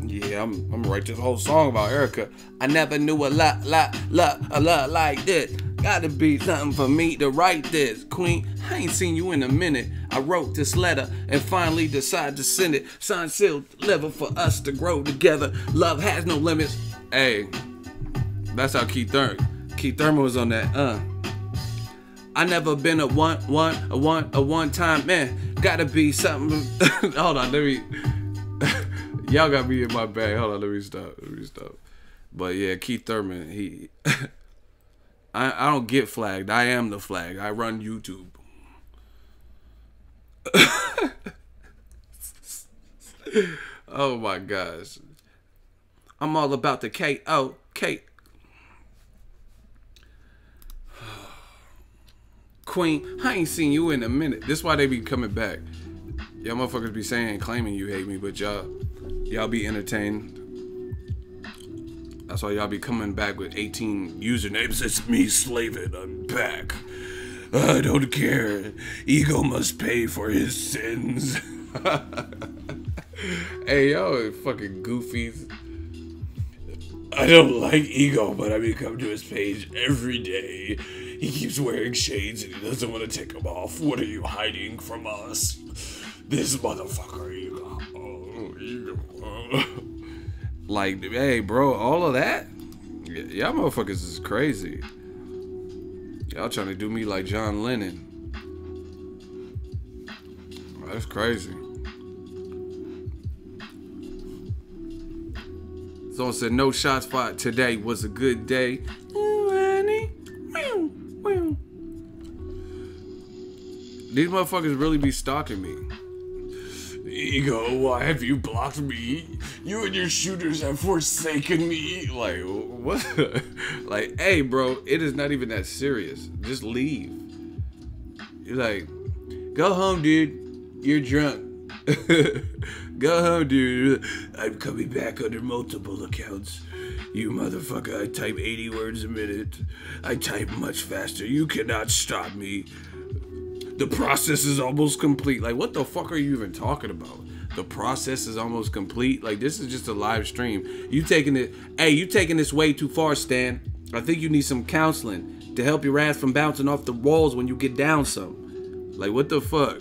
Yeah, I'm gonna write this whole song about Erykah. I never knew a lot like this. Gotta be something for me to write this. Queen, I ain't seen you in a minute. I wrote this letter and finally decided to send it. Signed, sealed, delivered for us to grow together. Love has no limits. Hey, that's how Keith Thurman was on that. I never been a one time man. Gotta be something. Hold on, let me. Y'all got me in my bag. Hold on, let me stop. But yeah, Keith Thurman, he. I don't get flagged. I am the flag. I run YouTube. Oh my gosh. I'm all about the K.O. Queen, I ain't seen you in a minute. This is why they be coming back. Y'all motherfuckers be saying, claiming you hate me, but y'all be entertained. That's why y'all be coming back with 18 usernames. It's me, Slavin. I'm back. I don't care. Ego must pay for his sins. Hey, y'all fucking goofies. I don't like Ego, but I come to his page every day. He keeps wearing shades and he doesn't want to take them off. What are you hiding from us? This motherfucker, Ego. Oh, Ego. Like, hey, bro, all of that? Y'all motherfuckers is crazy. Y'all trying to do me like John Lennon. That's crazy. Someone said, no shots fired. Today was a good day. These motherfuckers really be stalking me. Ego, why have you blocked me? You and your shooters have forsaken me. Like, what? Like, hey, bro, it is not even that serious. Just leave. You're like, go home, dude. You're drunk. Go home, dude. I'm coming back under multiple accounts. You motherfucker, I type 80 words a minute. I type much faster. You cannot stop me. The process is almost complete. Like, what the fuck are you even talking about? The process is almost complete. Like, this is just a live stream. You taking it, hey, you taking this way too far, Stan. I think you need some counseling to help your ass from bouncing off the walls when you get down some. Like, what the fuck?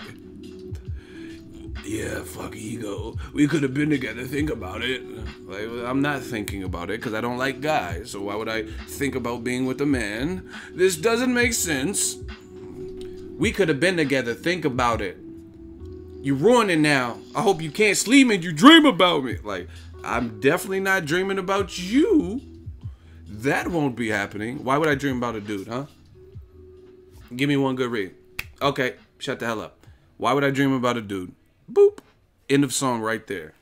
Yeah, fuck Ego. We could have been together. Think about it. Like, I'm not thinking about it because I don't like guys. So why would I think about being with a man? This doesn't make sense. We could have been together. Think about it. You ruined it now. I hope you can't sleep and you dream about me. Like, I'm definitely not dreaming about you. That won't be happening. Why would I dream about a dude, huh? Give me one good read. Okay, shut the hell up. Why would I dream about a dude? Boop. End of song right there.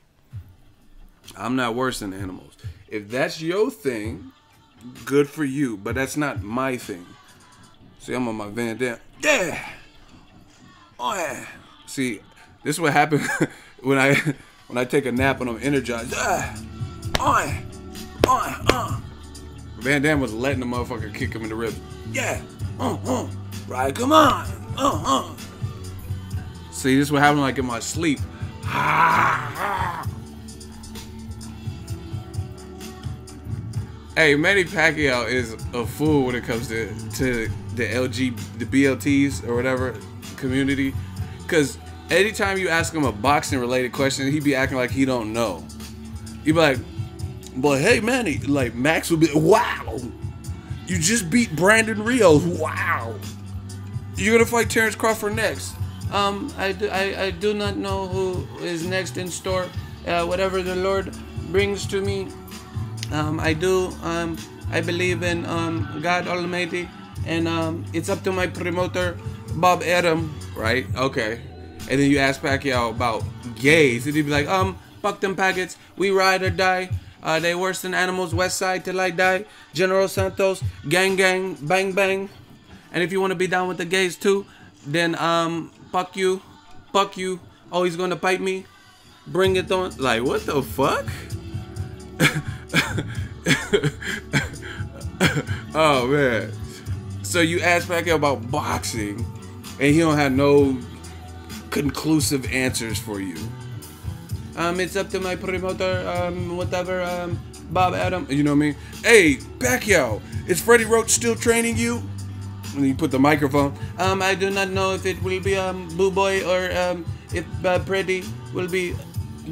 I'm not worse than animals. If that's your thing, good for you. But that's not my thing. See, I'm on my Van Damme. Yeah. Oh yeah. See, this is what happens when I take a nap and I'm energized. Van Damme was letting the motherfucker kick him in the ribs. Yeah. Right, come on. See, this is what happens like in my sleep. Hey, Manny Pacquiao is a fool when it comes to the the BLTs or whatever community, because anytime you ask him a boxing related question, he be acting like he don't know. He be like, but hey Manny, like Max would be, wow, you just beat Brandon Rios, wow. You're gonna fight Terrence Crawford next. I do not know who is next in store. Whatever the Lord brings to me, I do. I believe in God Almighty, and it's up to my promoter, Bob Adam. Right? Okay. And then you ask Pacquiao about gays, and he'd be like, fuck them packets. We ride or die. They worse than animals. West Side till I die. General Santos, gang gang, bang bang. And if you want to be down with the gays too, then fuck you. Oh, he's gonna bite me. Bring it on. Like, what the fuck? Oh man. So you ask Pacquiao about boxing, and he don't have no conclusive answers for you. It's up to my promoter, Bob Adam. You know what I mean? Hey, Pacquiao, is Freddie Roach still training you? And you put the microphone. I do not know if it will be Dubois or if Freddie will be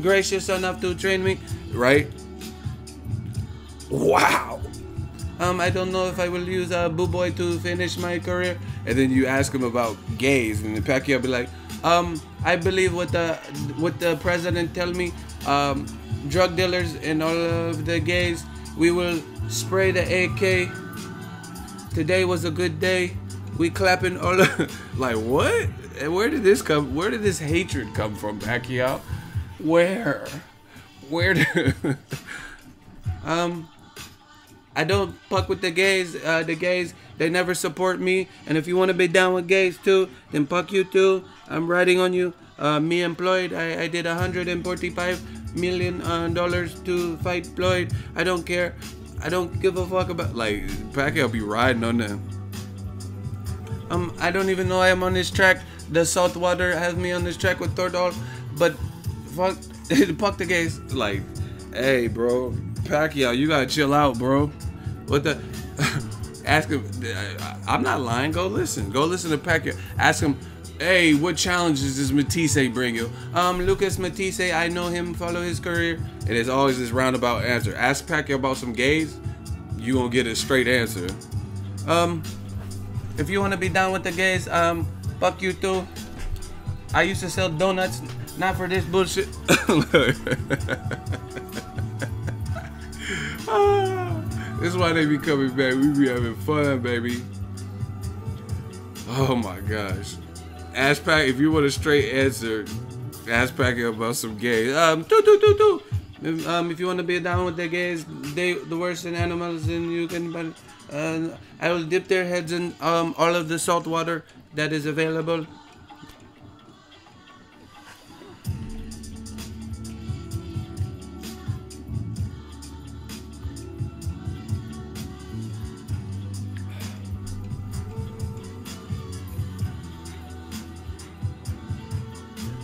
gracious enough to train me. Right? Wow. I don't know if I will use Dubois to finish my career. And then you ask him about gays, and then Pacquiao be like, I believe what the president tell me. Drug dealers and all of the gays, we will spray the AK. Today was a good day. We clapping all of like what? And where did this come? Where did this hatred come from, Pacquiao? Where did I don't fuck with the gays. The gays, they never support me. And if you want to be down with gays too, then fuck you too. I'm riding on you. Me and Floyd, I did $145 million to fight Floyd. I don't care. I don't give a fuck about. like Pacquiao be riding on them? I don't even know I am on this track. The salt water has me on this track with Thurman, but fuck the gays. Like, hey, bro, Pacquiao, you gotta chill out, bro. What the? Ask him. I'm not lying. Go listen to Pacquiao. Ask him, hey, what challenges does Matisse bring you? Lucas Matisse, I know him, follow his career. And it's always this roundabout answer. Ask Pacquiao about some gays, you gonna get a straight answer. If you want to be down with the gays, fuck you too. I used to sell donuts, not for this bullshit. This is why they be coming back. We be having fun, baby. Oh my gosh. Ask Pac if you want a straight answer. Ask Pacquiao about some gays. If you want to be down with the gays, they the worst in animals, and you can. I will dip their heads in all of the salt water that is available.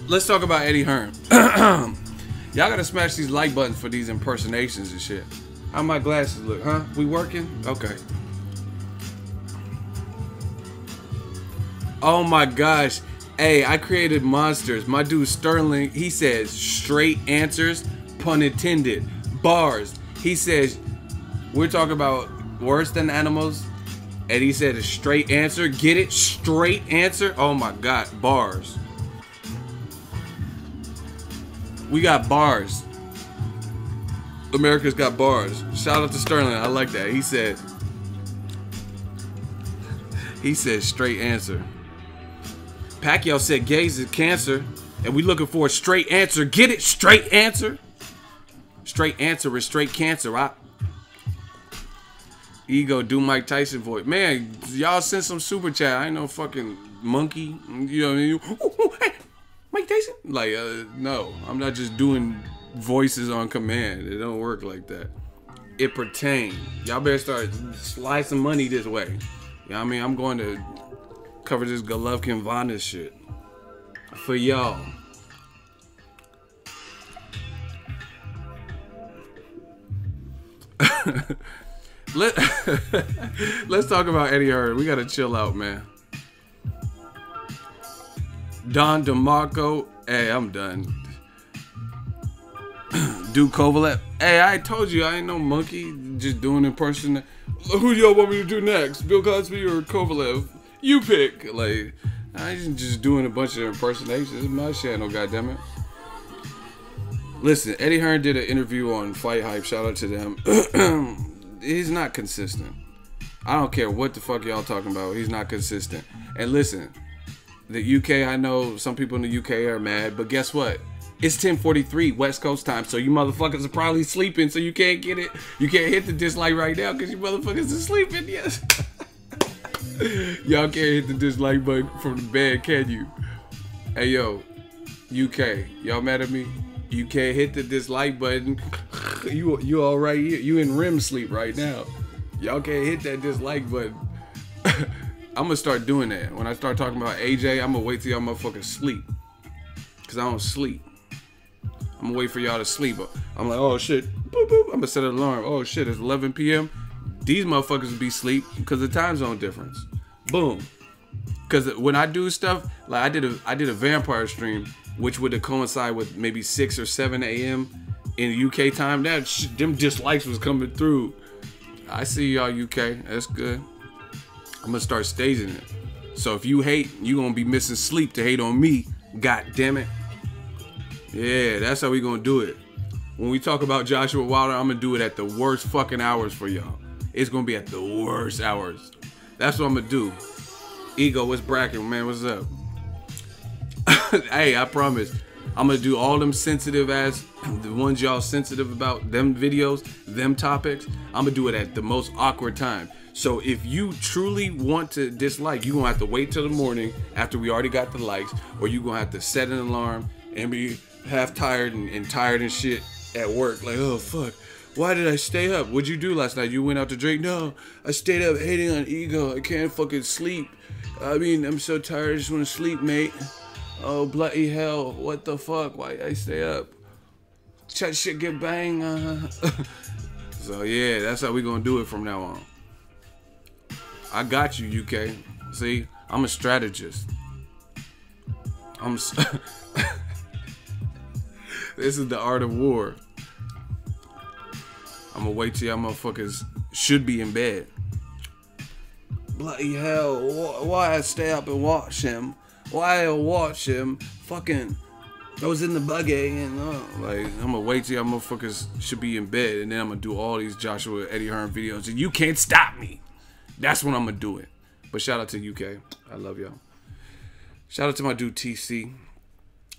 Let's talk about Eddie Hearn. Y'all gotta smash these like buttons for these impersonations and shit. How my glasses look, huh? We working? Okay. Oh my gosh. Hey, I created monsters. My dude Sterling, he says straight answers, pun intended. Bars. He says, we're talking about worse than animals. And he said a straight answer. Get it? Straight answer. Oh my God. Bars. We got bars. America's got bars. Shout out to Sterling. I like that. He said straight answer. Pacquiao said gays is cancer, and we looking for a straight answer. Get it? Straight answer. Straight answer is straight cancer. Ego do Mike Tyson voice. Man, y'all send some super chat. I ain't no fucking monkey. You know what I mean? Ooh, hey, Mike Tyson? Like, no. I'm not just doing voices on command. It don't work like that. It pertains. Y'all better start slide some money this way. You know what I mean? I'm going to cover this Golovkin Vanis shit for y'all. Let's talk about Eddie Hearn. We gotta chill out, man. Don DeMarco. Hey, I'm done. Dude Kovalev. Hey, I told you I ain't no monkey. Just doing impersonation. Who y'all want me to do next? Bill Cosby or Kovalev? You pick. Like, I ain't just doing a bunch of impersonations. It's my channel, goddammit. Listen, Eddie Hearn did an interview on Fight Hype. Shout out to them. He's not consistent. I don't care what the fuck y'all talking about. He's not consistent. And listen, the UK, I know some people in the UK are mad, but guess what? It's 10:43 West Coast time, so you motherfuckers are probably sleeping, so you can't get it. You can't hit the dislike right now because you motherfuckers are sleeping. Yes. Y'all can't hit the dislike button from the bed, can you? Hey, yo, UK, y'all mad at me? You can't hit the dislike button. You all right here. You in REM sleep right now. Y'all can't hit that dislike button. I'm gonna start doing that. When I start talking about AJ, I'm gonna wait till y'all motherfuckers sleep. Cause I don't sleep. I'm gonna wait for y'all to sleep. I'm like, oh shit. Boop, boop. I'm gonna set an alarm. Oh shit, it's 11 p.m. These motherfuckers will be asleep because of the time zone difference. Boom. Cause when I do stuff, like I did a vampire stream, which would coincide with maybe 6 or 7 a.m. in UK time. Them dislikes was coming through. I see y'all UK. That's good. I'm gonna start staging it. So if you hate, you gonna be missing sleep to hate on me. God damn it. Yeah, that's how we gonna do it. When we talk about Joshua Wilder, I'm gonna do it at the worst fucking hours for y'all. It's gonna be at the worst hours. That's what I'm gonna do. Ego, what's bracking, man? What's up? Hey, I promise. I'm gonna do all them sensitive ass, the ones y'all sensitive about, them videos, them topics. I'm gonna do it at the most awkward time. So if you truly want to dislike, you're gonna have to wait till the morning after we already got the likes, or you're gonna have to set an alarm and be half tired and tired and shit at work. Like, oh fuck, why did I stay up? What'd you do last night? You went out to drink? No, I stayed up hating on Ego. I can't fucking sleep. I mean, I'm so tired, I just wanna sleep, mate. Oh, bloody hell, what the fuck? Why I stay up? Chat shit get bang. So yeah, that's how we gonna do it from now on. I got you, UK. See, I'm a strategist. This is the art of war. I'm gonna wait till y'all motherfuckers should be in bed. Bloody hell, why I stay up and watch him? Why I watch him? Fucking, I was in the buggy and like, I'm gonna wait till y'all motherfuckers should be in bed, and then I'm gonna do all these Joshua Eddie Hearn videos, and you can't stop me. That's when I'm gonna do it. But shout out to UK. I love y'all. Shout out to my dude TC.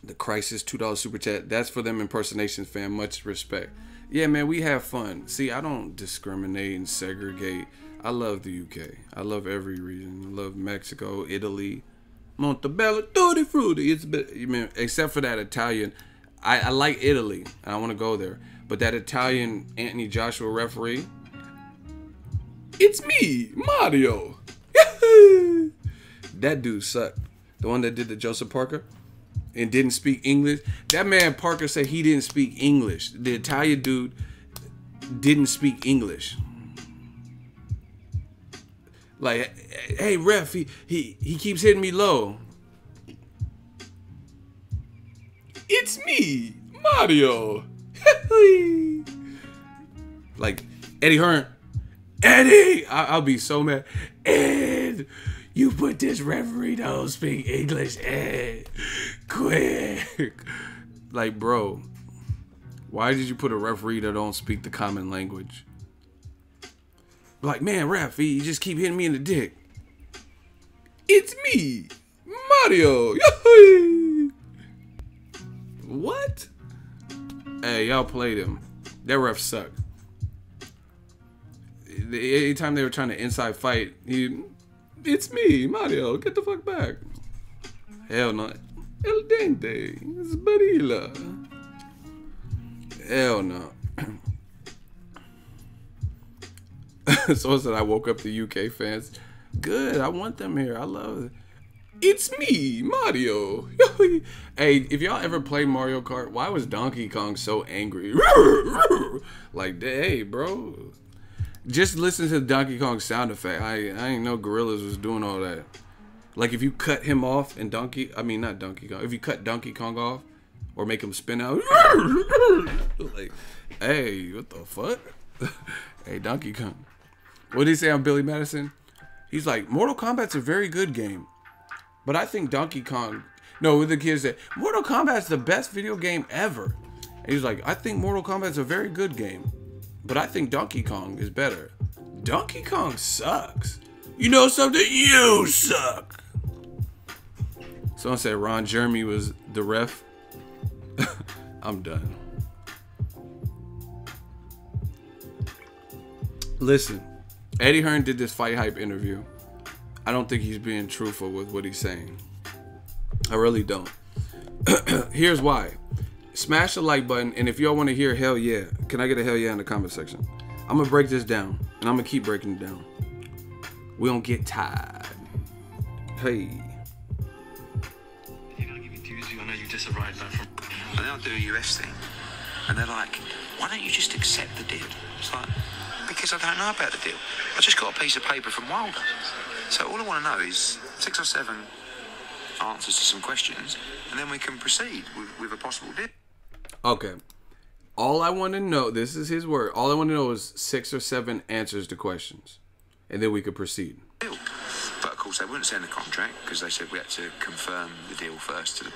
The Crisis $2 super chat. That's for them impersonations, fam. Much respect. Yeah, man, we have fun. See, I don't discriminate and segregate. I love the UK. I love every region. I love Mexico, Italy, Montebello, Tutti Frutti. It's except for that Italian. I like Italy. I want to go there. But that Italian Anthony Joshua referee, it's me, Mario. That dude sucked. The one that did the Joseph Parker and didn't speak English. That man Parker said he didn't speak English. The Italian dude didn't speak English. Like, hey ref, he keeps hitting me low. It's me, Mario. Like Eddie Hearn. Eddie, I'll be so mad. Ed, you put this referee don't speak English. Ed, quick. Like, bro, why did you put a referee that don't speak the common language? Like, man, ref, you just keep hitting me in the dick. It's me, Mario. What? Hey, y'all played him. That ref sucked. Anytime they were trying to inside fight, it's me, Mario. Get the fuck back. Hell no. El Dente. It's Barilla. Hell no. So I said I woke up the UK fans. Good, I want them here. I love it. It's me, Mario. Hey, if y'all ever played Mario Kart, why was Donkey Kong so angry? Like, hey, bro. Just listen to the Donkey Kong sound effect. I didn't know Gorillas was doing all that. Like, if you cut him off and not Donkey Kong. If you cut Donkey Kong off or make him spin out. Like, hey, what the fuck? Hey, Donkey Kong. What did he say on Billy Madison? He's like, Mortal Kombat's a very good game. But I think Donkey Kong. No, with the kids said Mortal Kombat's the best video game ever. And he was like, I think Mortal Kombat's a very good game, but I think Donkey Kong is better. Donkey Kong sucks. You know something? You suck. Someone said Ron Jeremy was the ref. I'm done. Listen, Eddie Hearn did this Fight Hype interview. I don't think he's being truthful with what he's saying. I really don't. Here's why. Smash the like button, and if y'all want to hear hell yeah, can I get a hell yeah in the comment section? I'm going to break this down, and I'm going to keep breaking it down. We don't get tired. Hey. You're going to give interviews, I know you just arrived back from... And they'll do a US thing, and they're like, why don't you just accept the deal? It's like, because I don't know about the deal. I just got a piece of paper from Wilder. So all I want to know is 6 or 7 answers to some questions, and then we can proceed with a possible deal. Okay. All I want to know, this is his word, all I want to know is 6 or 7 answers to questions, and then we could proceed. But of course they wouldn't send the contract because they said we had to confirm the deal first to the...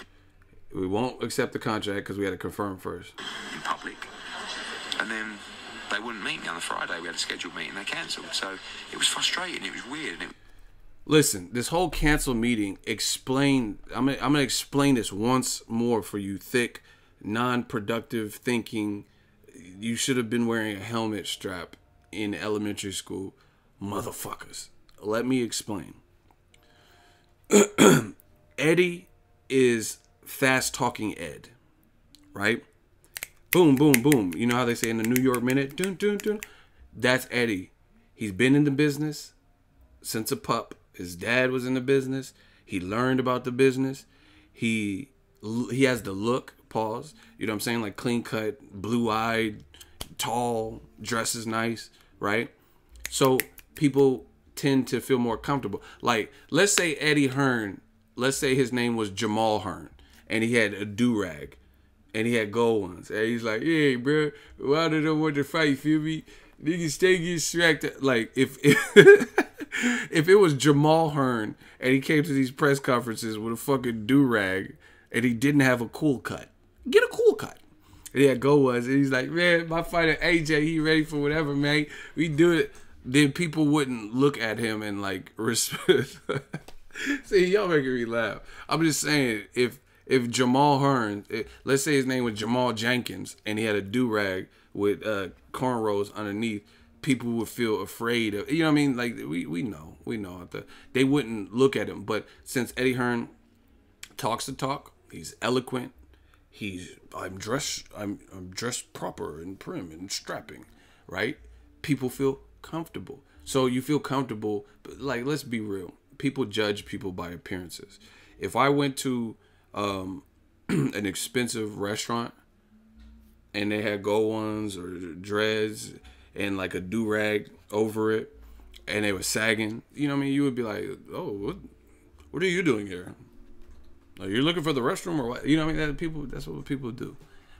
We won't accept the contract because we had to confirm first. In public. And then they wouldn't meet me on the Friday. We had a scheduled meeting, they cancelled. So it was frustrating, it was weird. Listen, this whole cancel meeting, I'm gonna explain this once more for you thick, non-productive thinking. You should have been wearing a helmet strap in elementary school, motherfuckers. Let me explain. Eddie is fast talking Ed, right? Boom, boom, boom. You know how they say in the New York Minute? Dun, dun, dun. That's Eddie. He's been in the business since a pup. His dad was in the business. He learned about the business. He has the look, pause. You know what I'm saying? Like clean cut, blue-eyed, tall, dresses nice, right? So people tend to feel more comfortable. Like, let's say Eddie Hearn, let's say his name was Jamal Hearn, and he had a do-rag, and he had gold ones. And he's like, hey, bro, why do they want to fight, feel me? Niggas stay get distracted. Like, if if it was Jamal Hearn and he came to these press conferences with a fucking do-rag and he didn't have a cool cut, get a cool cut. And he had gold ones, and he's like, man, my fighter AJ, he ready for whatever, man. We do it. Then people wouldn't look at him and like respect. See, y'all making me laugh. I'm just saying, if Jamal Hearn, let's say his name was Jamal Jenkins, and he had a do-rag with cornrows underneath, people would feel afraid of, you know what I mean? Like, we know. They wouldn't look at him. But since Eddie Hearn talks the talk, he's eloquent, I'm dressed proper and prim and strapping, right? People feel comfortable. So you feel comfortable, but like, let's be real. People judge people by appearances. If I went to an expensive restaurant and they had gold ones or dreads and like a do-rag over it and they were sagging, you know what I mean? You would be like, oh, what are you doing here? Like, you're looking for the restroom or what? You know what I mean? That's what people do.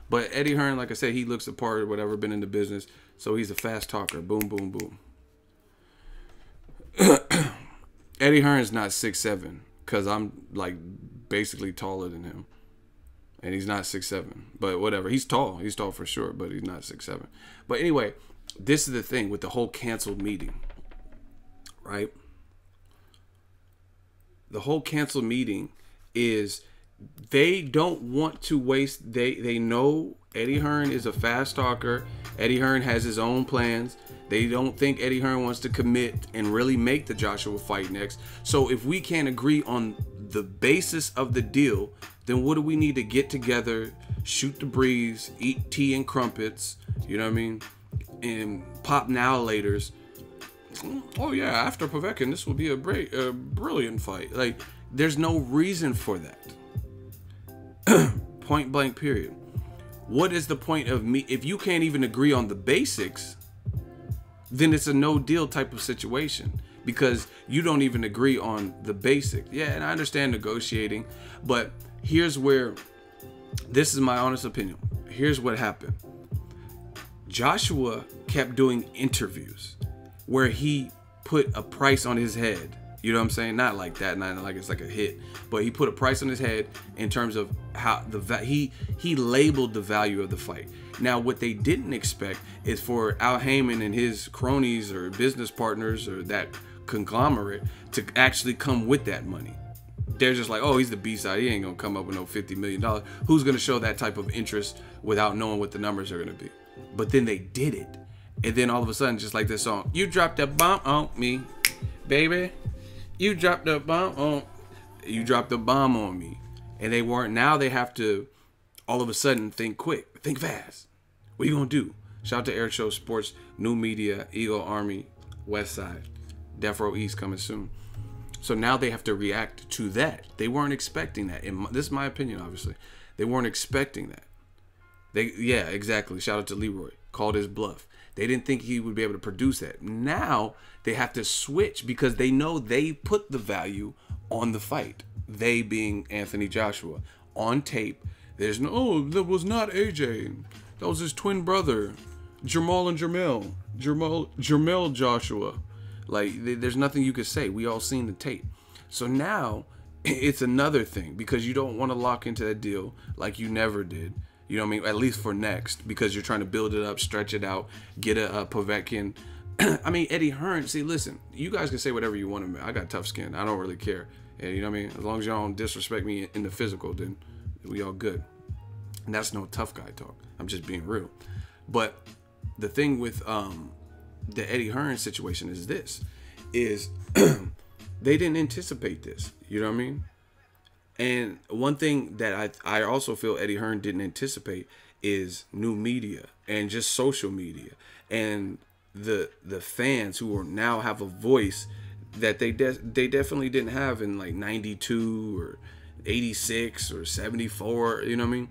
But Eddie Hearn, like I said, he looks the part or whatever, been in the business. So he's a fast talker. Boom, boom, boom. Eddie Hearn's not 6'7", because I'm like basically taller than him. And he's not 6'7". But whatever. He's tall. He's tall for sure, but he's not 6'7". But anyway, this is the thing with the whole canceled meeting. Right? The whole canceled meeting is they don't want to waste. They know Eddie Hearn is a fast talker. Eddie Hearn has his own plans. They don't think Eddie Hearn wants to commit and really make the Joshua fight next. So if we can't agree on the basis of the deal, then what do we need to get together, shoot the breeze, eat tea and crumpets, you know what I mean, and pop now laters. Oh yeah, after Povetkin, this will be a brilliant fight. Like, there's no reason for that. Point blank period. What is the point of me if you can't even agree on the basics? Then it's a no deal type of situation because you don't even agree on the basics. Yeah, and I understand negotiating, but here's where, this is my honest opinion. Here's what happened. Joshua kept doing interviews where he put a price on his head. You know what I'm saying? Not like that, not like it's like a hit, but he put a price on his head in terms of how he labeled the value of the fight. Now, what they didn't expect is for Al Heyman and his cronies or business partners or that conglomerate to actually come with that money. They're just like, oh, he's the B-side. He ain't gonna come up with no $50 million. Who's gonna show that type of interest without knowing what the numbers are gonna be? But then they did it, and then all of a sudden, just like this song, you dropped a bomb on me, baby. You dropped a bomb on me. And they weren't. Now they have to all of a sudden think quick, think fast. What are you gonna do? Shout out to Air Show Sports, New Media, Eagle Army, West Side, Death Row East coming soon. So now they have to react to that. They weren't expecting that. This is my opinion, obviously. They weren't expecting that. Yeah, exactly. Shout out to Leroy. Called his bluff. They didn't think he would be able to produce that. Now they have to switch because they know they put the value on the fight. They being Anthony Joshua. On tape, there's no, oh, that was not AJ. That was his twin brother. Jamal and Jermel. Jermel Joshua. Like, there's nothing you could say. We all seen the tape. So now it's another thing because you don't want to lock into that deal like you never did. You know what I mean? At least for next, because you're trying to build it up, stretch it out, get a Povetkin. I mean, Eddie Hearn. See, listen, you guys can say whatever you want to me. I got tough skin. I don't really care. And you know what I mean? As long as y'all don't disrespect me in the physical, then we all good. And that's no tough guy talk. I'm just being real. But the thing with the Eddie Hearn situation is this, is they didn't anticipate this. You know what I mean? And one thing that I also feel Eddie Hearn didn't anticipate is new media and just social media and the fans who are now have a voice that they definitely didn't have in like 92 or 86 or 74, you know what I mean?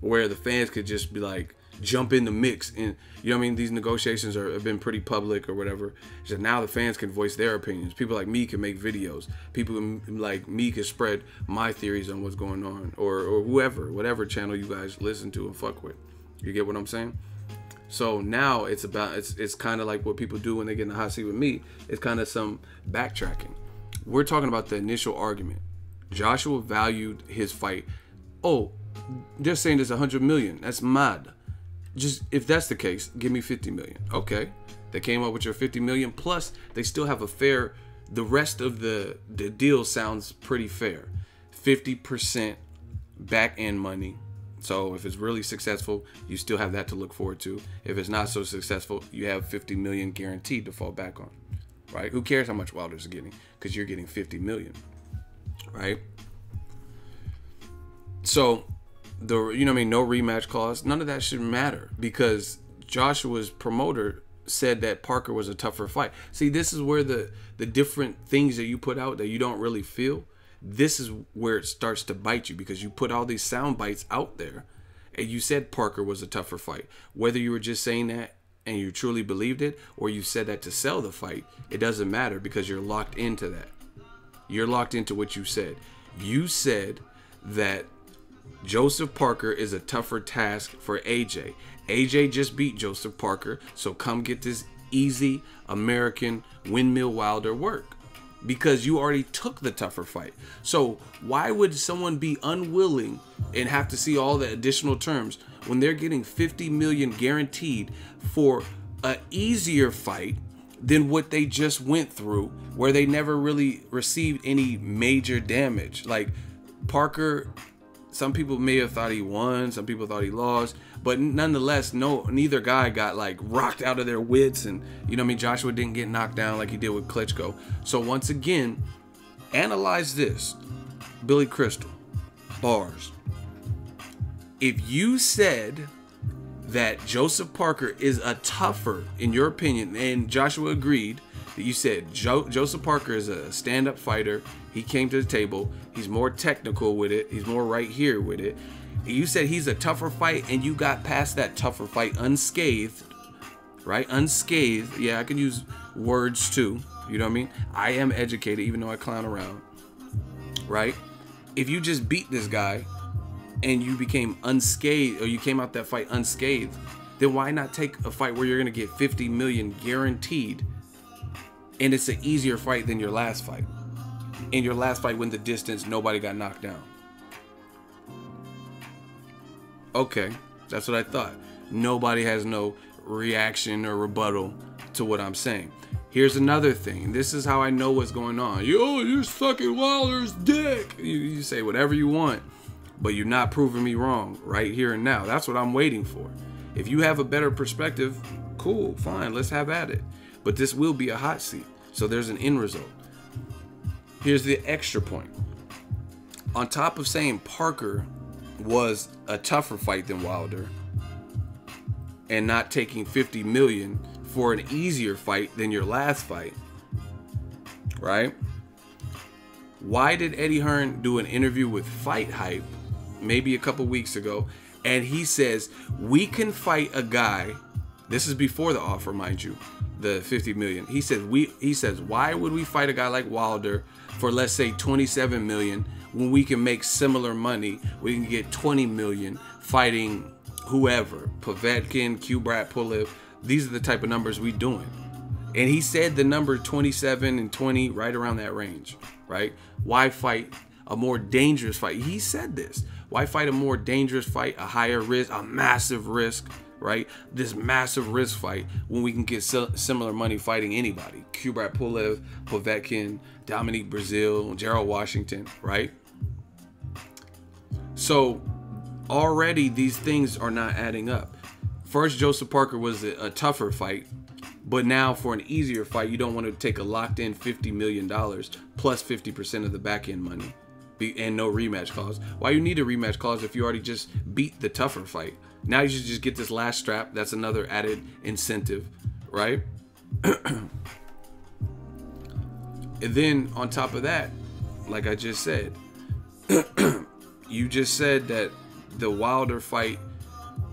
Where the fans could just be like, jump in the mix, and you know what I mean, these negotiations have been pretty public or whatever, so now the fans can voice their opinions. People like me can make videos, people like me can spread my theories on what's going on, or whatever channel you guys listen to and fuck with. You get what I'm saying? So now it's about, it's kind of like what people do when they get in the hot seat with me. It's kind of some backtracking. We're talking about the initial argument. Joshua valued his fight. Oh, they're saying there's 100 million. That's mad. Just, if that's the case, give me 50 million. Okay. They came up with your 50 million, plus they still have a fair, the rest of the deal sounds pretty fair. 50% back end money. So if it's really successful, you still have that to look forward to. If it's not so successful, you have 50 million guaranteed to fall back on. Right? Who cares how much Wilder's getting? Because you're getting 50 million. Right? So you know what I mean, no rematch clause, none of that should matter because Joshua's promoter said that Parker was a tougher fight. See, this is where the different things that you put out that you don't really feel, this is where it starts to bite you, because you put all these sound bites out there and you said Parker was a tougher fight. Whether you were just saying that and you truly believed it, or you said that to sell the fight, it doesn't matter because you're locked into that. You're locked into what you said. You said that Joseph Parker is a tougher task for AJ. AJ just beat Joseph Parker, so come get this easy American windmill Wilder work, because you already took the tougher fight. So why would someone be unwilling and have to see all the additional terms when they're getting 50 million guaranteed for an easier fight than what they just went through, where they never really received any major damage? Like Parker, some people may have thought he won, some people thought he lost, but nonetheless, neither guy got like rocked out of their wits, and you know what I mean, Joshua didn't get knocked down like he did with Klitschko. So once again, analyze this. Billy Crystal, bars. If you said that Joseph Parker is a tougher, in your opinion, and Joshua agreed, that you said Joseph Parker is a stand-up fighter, he came to the table, he's more technical with it, he's more right here with it. You said he's a tougher fight, and you got past that tougher fight unscathed, right? Unscathed. Yeah, I can use words too. You know what I mean? I am educated, even though I clown around, right? If you just beat this guy and you became unscathed, or you came out that fight unscathed, then why not take a fight where you're going to get 50 million guaranteed, and it's an easier fight than your last fight? in your last fight went the distance, nobody got knocked down. Okay, that's what I thought. Nobody has no reaction or rebuttal to what I'm saying. Here's another thing. This is how I know what's going on. You're sucking Wilder's dick. You say whatever you want, but you're not proving me wrong right here and now. That's what I'm waiting for. If you have a better perspective, cool, fine, let's have at it. But this will be a hot seat, so there's an end result. Here's the extra point. On top of saying Parker was a tougher fight than Wilder and not taking 50 million for an easier fight than your last fight, right? Why did Eddie Hearn do an interview with Fight Hype maybe a couple weeks ago, and he says we can fight a guy, this is before the offer, mind you, the 50 million. He says why would we fight a guy like Wilder for, let's say, 27 million when we can make similar money? We can get 20 million fighting whoever, Povetkin, Kubrat Pulev. These are the type of numbers we doing. And he said the number 27 and 20, right around that range, right? Why fight a more dangerous fight? He said this. Why fight a more dangerous fight, a higher risk, a massive risk, right? This massive risk fight when we can get similar money fighting anybody. Kubrat Pulev, Povetkin, Dominique Brazil, Gerald Washington, right? So already these things are not adding up. First, Joseph Parker was a tougher fight, but now for an easier fight, you don't want to take a locked-in $50 million plus 50% of the back-end money and no rematch clause. Why you need a rematch clause if you already just beat the tougher fight? Now you should just get this last strap. That's another added incentive, right? And then on top of that, like I just said, you just said that the Wilder fight,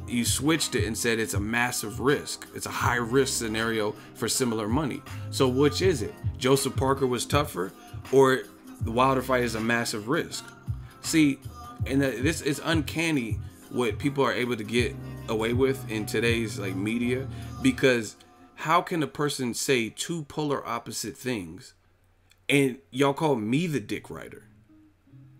you switched it and said it's a massive risk. It's a high risk scenario for similar money. So which is it? Joseph Parker was tougher, or the Wilder fight is a massive risk? See, and this is uncanny what people are able to get away with in today's like media, because how can a person say two polar opposite things and y'all call me the dick rider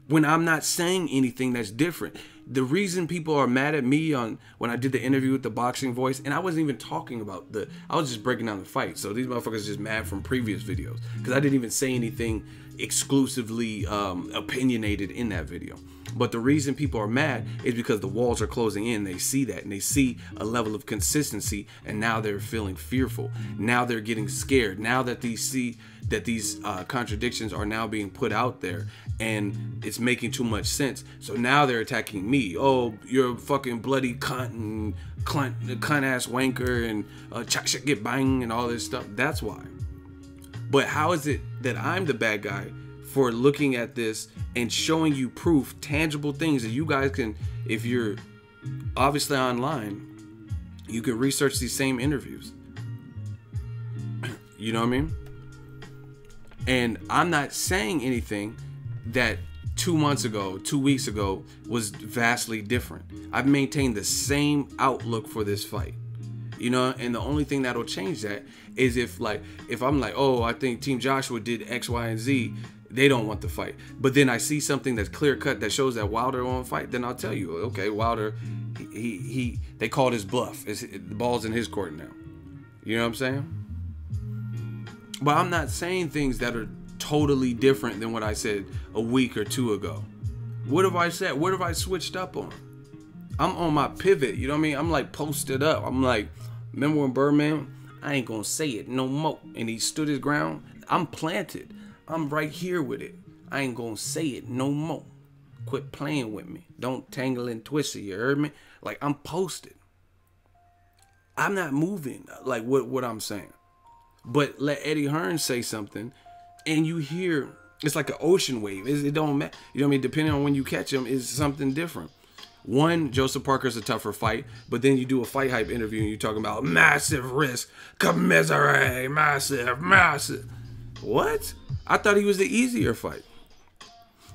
when I'm not saying anything that's different? The reason people are mad at me on when I did the interview with the Boxing Voice, and I wasn't even talking about I was just breaking down the fight. So these motherfuckers are just mad from previous videos because I didn't even say anything exclusively opinionated in that video. But the reason people are mad is because the walls are closing in. They see that, and they see a level of consistency, and now they're feeling fearful. Now they're getting scared. Now that they see that these contradictions are now being put out there, and it's making too much sense. So now they're attacking me. Oh, you're a fucking bloody cunt and cunt ass wanker and chak chak get bang and all this stuff. That's why. But how is it that I'm the bad guy for looking at this and showing you proof, tangible things that you guys can, if you're obviously online, you can research these same interviews. You know what I mean? And I'm not saying anything that 2 months ago, 2 weeks ago was vastly different. I've maintained the same outlook for this fight. You know, and the only thing that'll change that is if I'm like, oh, I think Team Joshua did X, Y, and Z, they don't want the fight. But then I see something that's clear cut that shows that Wilder won't fight, then I'll tell you, okay, Wilder, they called his bluff. The ball's in his court now. You know what I'm saying? But I'm not saying things that are totally different than what I said a week or two ago. What have I said? What have I switched up on? I'm on my pivot, you know what I mean? I'm like posted up. I'm like, remember when Birdman, I ain't gonna say it no more, and he stood his ground? I'm planted. I'm right here with it. I ain't gonna say it no more. Quit playing with me. Don't tangle and twist it, you heard me? Like, I'm posted. I'm not moving like what I'm saying. But let Eddie Hearn say something, and you hear, it's like an ocean wave. It don't matter. You know what I mean? Depending on when you catch him, is something different. One, Joseph Parker's a tougher fight, but then you do a Fight Hype interview and you're talking about massive risk, commiserate, massive. What? I thought he was the easier fight.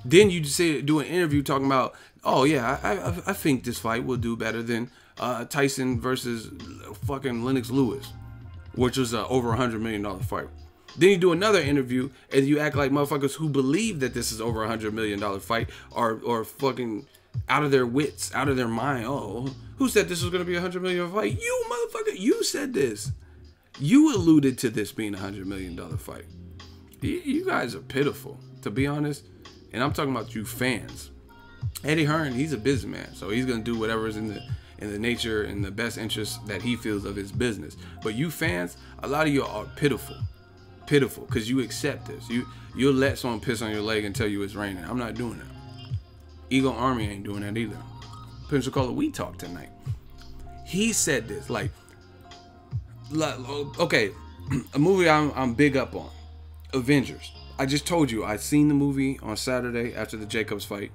Then you do an interview talking about, oh yeah, I think this fight will do better than Tyson versus fucking Lennox Lewis, which was a over $100 million fight. Then you do another interview and you act like motherfuckers who believe that this is over $100 million fight are fucking out of their wits, out of their mind. Oh, who said this was going to be a $100 million fight? You motherfucker, you said this. You alluded to this being a $100 million fight. You guys are pitiful, to be honest. And I'm talking about you fans. Eddie Hearn, he's a businessman, so he's going to do whatever's in the nature and the best interest that he feels of his business. But you fans, a lot of you are pitiful. Pitiful, because you accept this. You'll let someone piss on your leg and tell you it's raining. I'm not doing that. Ego Army ain't doing that either. Pensacola, we talked tonight. He said this, like okay, a movie I'm big up on, Avengers. I just told you I seen the movie on Saturday after the Jacobs fight.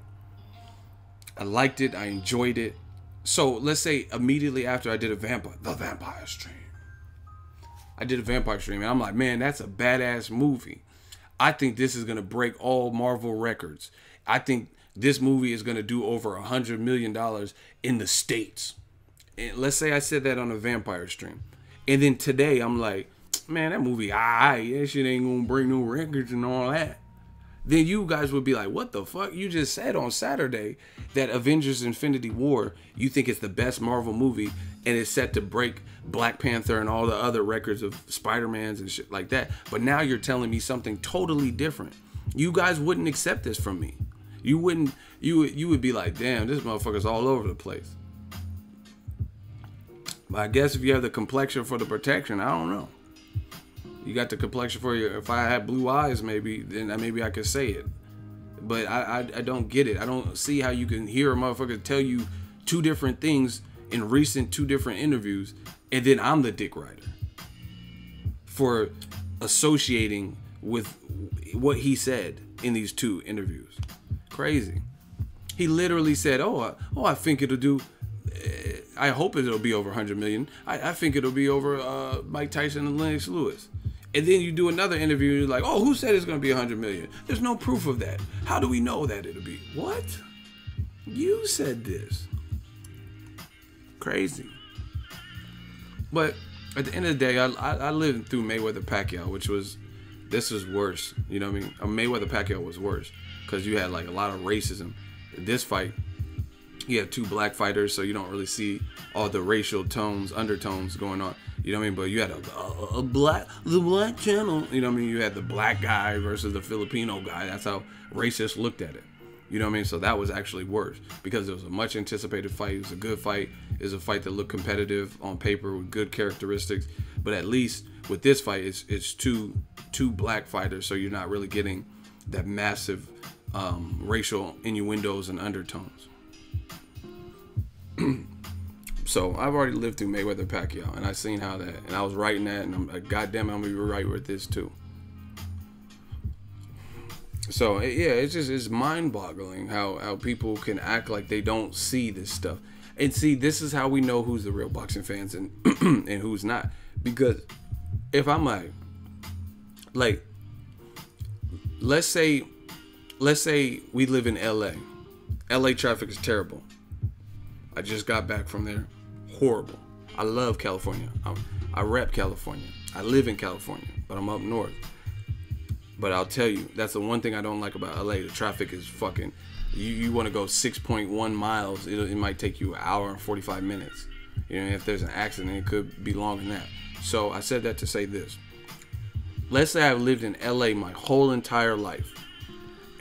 I liked it. I enjoyed it. So let's say immediately after I did the vampire stream. I did a vampire stream and I'm like, man, that's a badass movie. I think this is going to break all Marvel records. I think this movie is going to do over $100 million in the States. And let's say I said that on a vampire stream. And then today I'm like, man, that movie, that shit ain't going to break no records and all that. Then you guys would be like, what the fuck? You just said on Saturday that Avengers Infinity War, you think it's the best Marvel movie and it's set to break Black Panther and all the other records of Spider-Mans and shit like that. But now you're telling me something totally different. You guys wouldn't accept this from me. You wouldn't, you would be like, damn, this motherfucker's all over the place. But I guess if you have the complexion for the protection, I don't know. You got the complexion for you. If I had blue eyes, then maybe I could say it. But I don't get it. I don't see how you can hear a motherfucker tell you two different things in recent two different interviews, and then I'm the dick rider for associating with what he said in these two interviews. Crazy. He literally said, I think it'll do. I hope it'll be over 100 million. I think it'll be over Mike Tyson and Lennox Lewis. And then you do another interview and you're like, oh, who said it's going to be 100 million? There's no proof of that. How do we know that it'll be? What? You said this. Crazy. But at the end of the day, I lived through Mayweather Pacquiao, this was worse. You know what I mean? Mayweather Pacquiao was worse because you had like a lot of racism. This fight, you have two black fighters, so you don't really see all the racial undertones going on. You know what I mean? But you had the black channel. You know what I mean? You had the black guy versus the Filipino guy. That's how racists looked at it. You know what I mean? So that was actually worse because it was a much anticipated fight. It was a good fight. It was a fight that looked competitive on paper with good characteristics. But at least with this fight, it's two black fighters, so you're not really getting that massive racial innuendos and undertones. So I've already lived through Mayweather Pacquiao, and I seen how that, and I was writing that, and I'm like, goddamn, I'm gonna be right with this too. So yeah, it's mind-boggling how people can act like they don't see this stuff. And see, this is how we know who's the real boxing fans and and who's not. Because if I'm like let's say we live in LA. LA traffic is terrible. I just got back from there. Horrible. I love California. I rep California. I live in California, but I'm up north. But I'll tell you, that's the one thing I don't like about LA. The traffic is fucking. You want to go 6.1 miles, it might take you an hour and 45 minutes. You know, if there's an accident, it could be longer than that. So I said that to say this. Let's say I've lived in LA my whole entire life,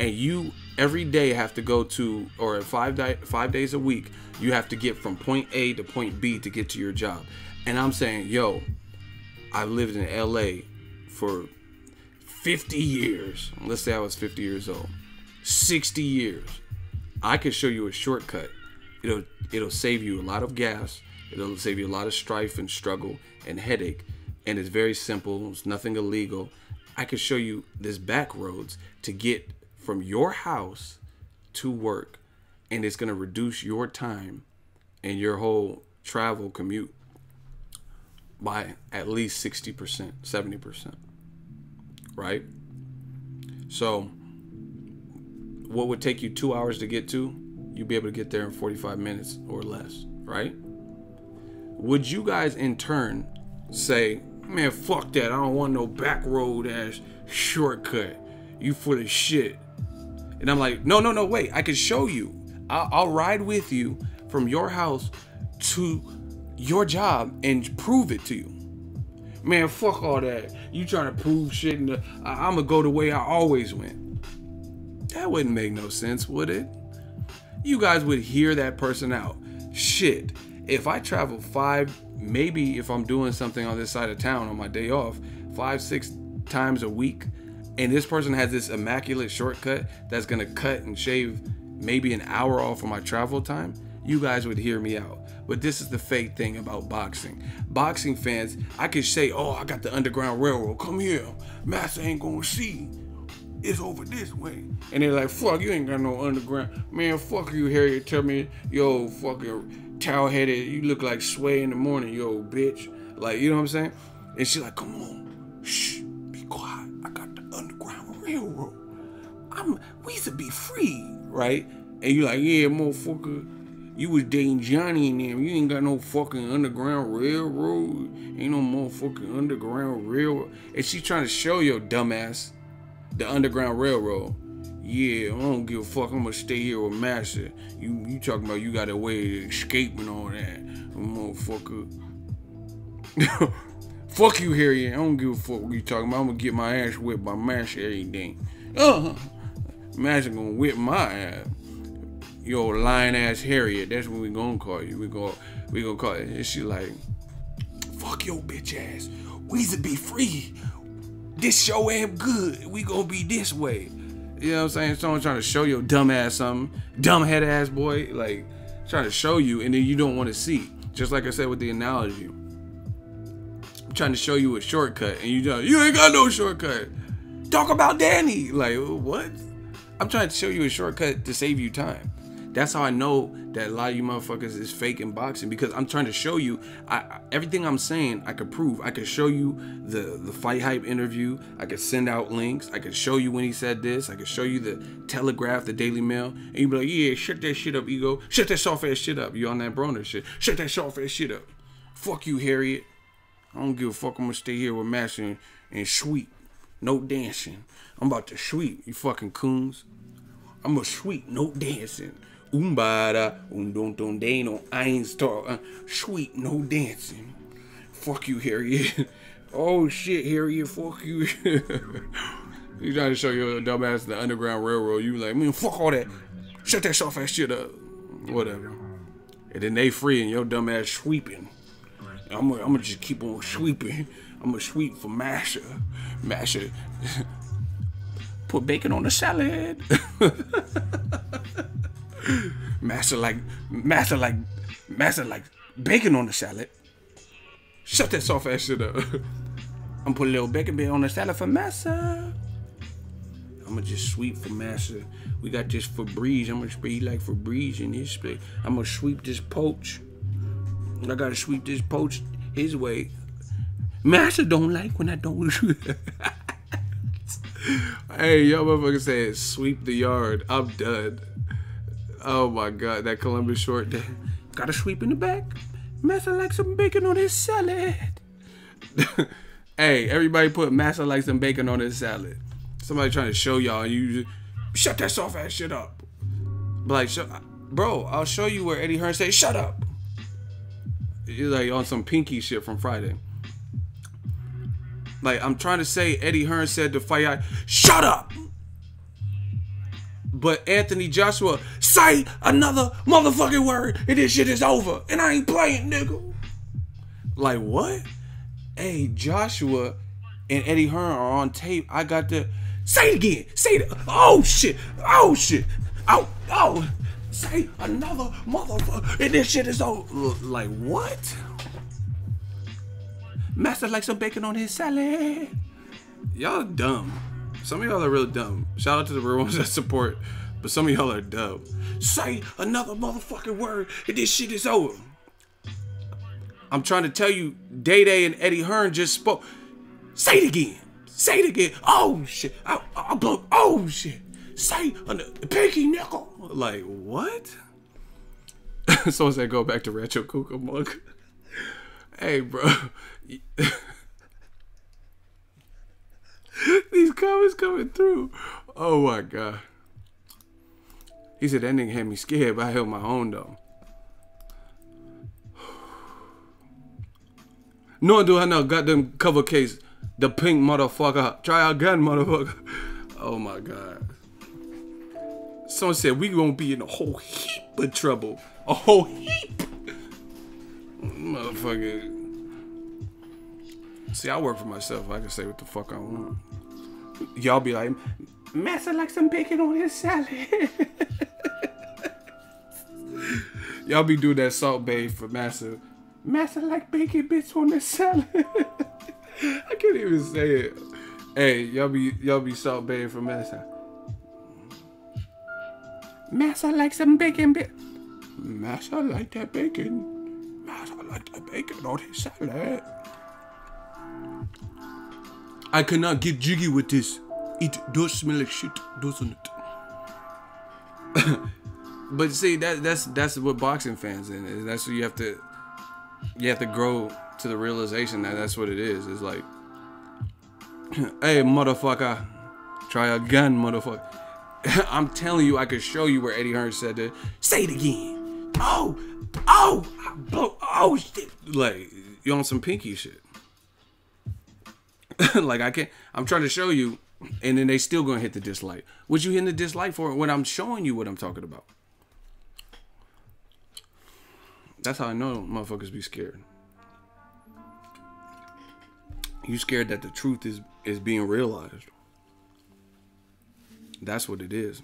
and you every day have to go to, or 5 days a week, you have to get from point A to point B to get to your job. And I'm saying, yo, I lived in LA for 50 years. Let's say I was 50 years old. 60 years. I could show you a shortcut. It'll save you a lot of gas. It'll save you a lot of strife and struggle and headache. And it's very simple. It's nothing illegal. I could show you this back roads to get from your house to work. And it's going to reduce your time and your whole travel commute by at least 60%, 70%. Right? So what would take you 2 hours to get to, you'll be able to get there in 45 minutes or less, right? Would you guys in turn say, Man, fuck that. I don't want no back road ass shortcut. You full of shit. And I'm like, no, wait. I can show you. I'll ride with you from your house to your job and prove it to you. Man, fuck all that. You trying to prove shit, and I'm gonna go the way I always went. That wouldn't make no sense, would it? You guys would hear that person out. Shit, if I travel maybe if I'm doing something on this side of town on my day off, 5-6 times a week, and this person has this immaculate shortcut that's gonna cut and shave maybe an hour off of my travel time, you guys would hear me out. But this is the fake thing about boxing. Boxing fans, I could say, oh, I got the Underground Railroad. Come here. Master ain't gonna see. It's over this way. And they're like, fuck, you ain't got no underground. Man, fuck you, Harriet. Tell me, yo, fucking towel-headed. You look like Sway in the morning, yo, bitch. Like, you know what I'm saying? And she's like, come on. Shh, be quiet. I got the Underground Railroad. We used to be free, right? And you're like, yeah, motherfucker. You was dating Johnny and them. You ain't got no fucking Underground Railroad. Ain't no motherfucking Underground Railroad. And she trying to show your dumbass the Underground Railroad. Yeah, I don't give a fuck. I'm gonna stay here with Master. You talking about you got a way to escape and all that. Motherfucker. Fuck you, Harriet. I don't give a fuck what you talking about. I'm gonna get my ass whipped by Master every day. Master gonna whip my ass. Yo, lying ass Harriet, that's what we gonna call you. We gonna call it. And she like, fuck your bitch ass. We to be free. This show ain't good. We gonna be this way. You know what I'm saying? Someone trying to show your dumb ass something, dumb head ass boy, like trying to show you, and then you don't want to see. Just like I said with the analogy, I'm trying to show you a shortcut, and you ain't got no shortcut. Talk about Danny. Like what? I'm trying to show you a shortcut to save you time. That's how I know that a lot of you motherfuckers is fake in boxing, because I'm trying to show you everything I'm saying. I could prove. I could show you the Fight Hype interview. I could send out links. I could show you when he said this. I could show you the Telegraph, the Daily Mail, and you be like, yeah, shut that shit up, ego. Shut that soft ass shit up. You on that Broner shit? Shut that soft ass shit up. Fuck you, Harriet. I don't give a fuck. I'm gonna stay here with Master and sweep. No dancing. I'm about to sweep. You fucking coons. I'm gonna sweep. No dancing. Umbada, deno, einstar, sweet, no dancing. Fuck you, Harriet. Oh shit, Harriet, fuck you. You trying to show your dumbass the Underground Railroad. You like, man, fuck all that. Shut that soft ass shit up. Whatever. And then they free and your dumbass sweeping. I'm gonna just keep on sweeping. I'm gonna sweep for Masha. Masha. Put bacon on the salad. Master like bacon on the salad. Shut that soft ass shit up. I'm put a little bacon bit on the salad for Master. I'ma just sweep for Master. We got this Febreze. I'm gonna spray like Febreze in this place. I'm gonna sweep this poach. I gotta sweep this poach his way. Master don't like when I don't. Hey, y'all motherfucker said sweep the yard. I'm done. Oh my god, that Columbus short day. Gotta sweep in the back. Master like some bacon on his salad. Hey, everybody put Master like some bacon on his salad. Somebody trying to show y'all, you just, shut that soft ass shit up. Like, bro, I'll show you where Eddie Hearn say, shut up. He's like on some Pinky shit from Friday. Like, I'm trying to say Eddie Hearn said to Fight, shut up. But Anthony Joshua, say another motherfucking word and this shit is over. And I ain't playing, nigga. Like, what? Hey, Joshua and Eddie Hearn are on tape. I got to say it again. Say it. Oh, shit. Oh, shit. Oh. Say another motherfucker and this shit is over. Like, what? Master like some bacon on his salad. Y'all dumb. Some of y'all are real dumb. Shout out to the real ones that support, but some of y'all are dumb. Say another motherfucking word and this shit is over. I'm trying to tell you, Day Day and Eddie Hearn just spoke. Say it again. Say it again. Oh shit. I blow. Oh shit. Say pinky nickel. Like what? Someone said go back to Retro Cucamonga. Hey bro. These comments coming through. Oh my god. He said that nigga had me scared, but I held my own though. No, do I know? Goddamn cover case. The pink motherfucker. Try again, motherfucker. Oh my god. Someone said we gonna be in a whole heap of trouble. A whole heap. Motherfucker. See, I work for myself. I can say what the fuck I want. Y'all be like, Massa like some bacon on his salad. Y'all be doing that Salt Bae for Massa. Massa like bacon bits on his salad. I can't even say it. Hey, y'all be Salt Bae for Massa. Massa like some bacon bit. Massa like that bacon. Massa like that bacon on his salad. I cannot get jiggy with this. It does smell like shit, doesn't it? But see, that's what boxing fans in. That's what you have to grow to the realization that that's what it is. It's like, hey, motherfucker, try again, motherfucker. I'm telling you, I could show you where Eddie Hearn said that. Say it again. Oh, shit. Like, you on some pinky shit. Like, I'm trying to show you, and then they still gonna hit the dislike. What you hitting the dislike for when I'm showing you what I'm talking about? That's how I know motherfuckers be scared. You scared that the truth is being realized. That's what it is.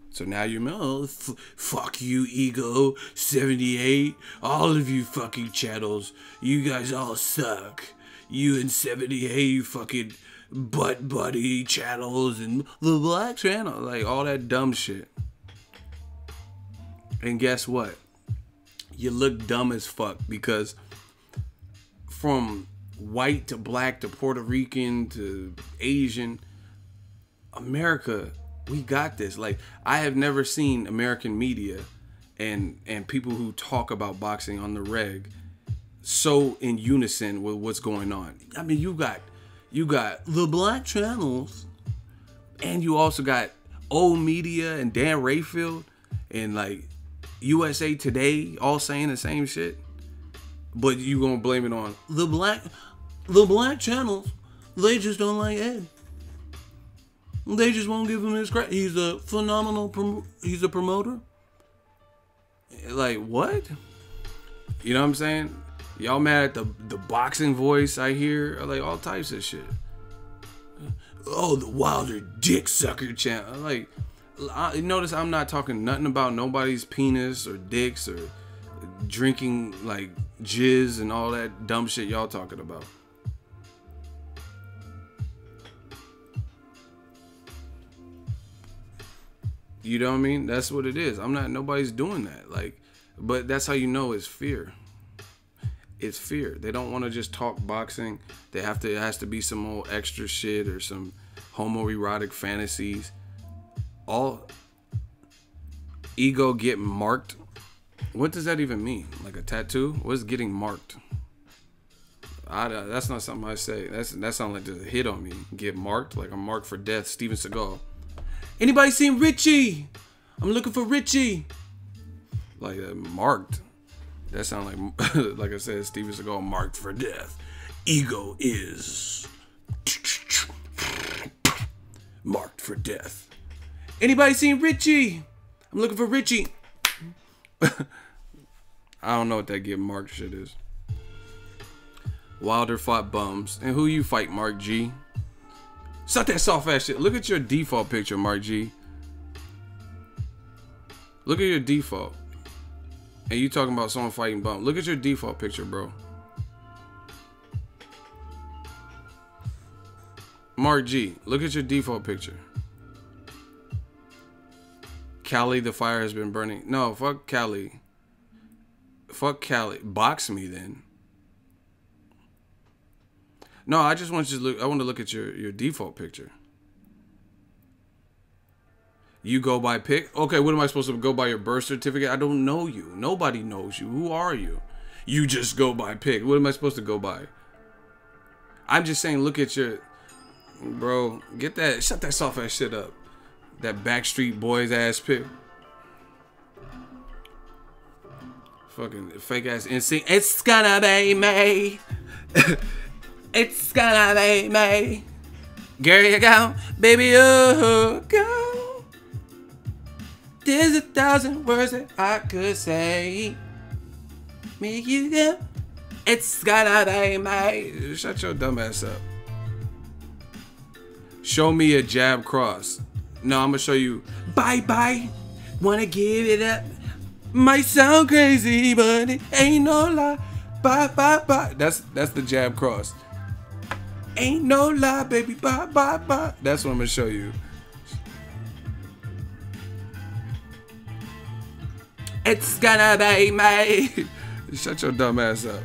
So now you know, fuck you, Ego, 78, all of you fucking channels, you guys all suck. You and 78, you fucking butt buddy channels and the black channel, like all that dumb shit. And guess what? You look dumb as fuck because from white to black to Puerto Rican to Asian, America, we got this. Like, I have never seen American media and people who talk about boxing on the reg so in unison with what's going on. I mean, you got the black channels, and you also got old media and Dan Rayfield and like USA Today all saying the same shit. But you gonna blame it on the black channels. They just don't like Ed. They just won't give him his credit. He's a phenomenal he's a promoter. Like, what? You know what I'm saying? Y'all mad at the boxing voice I hear? Like, all types of shit. Oh, the Wilder dick sucker channel. Like, notice I'm not talking nothing about nobody's penis or dicks or drinking like jizz and all that dumb shit y'all talking about. You know what I mean? That's what it is. Nobody's doing that. Like, but that's how you know it's fear. It's fear. They don't want to just talk boxing. It has to be some old extra shit or some homoerotic fantasies. All ego get marked. What does that even mean? Like a tattoo? What's getting marked? That's not something I say. That sounds like just a hit on me. Get marked? Like I'm marked for death. Steven Seagal. Anybody seen Richie? I'm looking for Richie. Like marked. That sounds like I said, Steven Seagal marked for death. Ego is marked for death. Anybody seen Richie? I'm looking for Richie. I don't know what that get marked shit is. Wilder fought bums. And who you fight, Mark G? Suck that soft ass shit. Look at your default picture, Mark G. Look at your default. And you talking about someone fighting bum. Look at your default picture, bro. Mark G, look at your default picture. Cali, the fire has been burning. No, fuck Cali. Fuck Cali. Box me then. No, I just want you to look. I want to look at your default picture. You go by pic? Okay, what am I supposed to go by your birth certificate? I don't know you. Nobody knows you. Who are you? You just go by pic. What am I supposed to go by? I'm just saying, look at your... Bro, shut that soft ass shit up. That Backstreet Boys ass pick. Fucking fake ass NSYNC. It's gonna be me. It's gonna be me. Girl, you go. Baby, you go. There's 1,000 words that I could say. Make you go. It's gonna be me. Shut your dumb ass up. Show me a jab cross. No, I'm gonna show you. Bye bye. Wanna give it up. Might sound crazy, but it ain't no lie. Bye bye bye. That's the jab cross. Ain't no lie, baby. Bye bye bye. That's what I'm gonna show you. It's gonna be me. Shut your dumb ass up.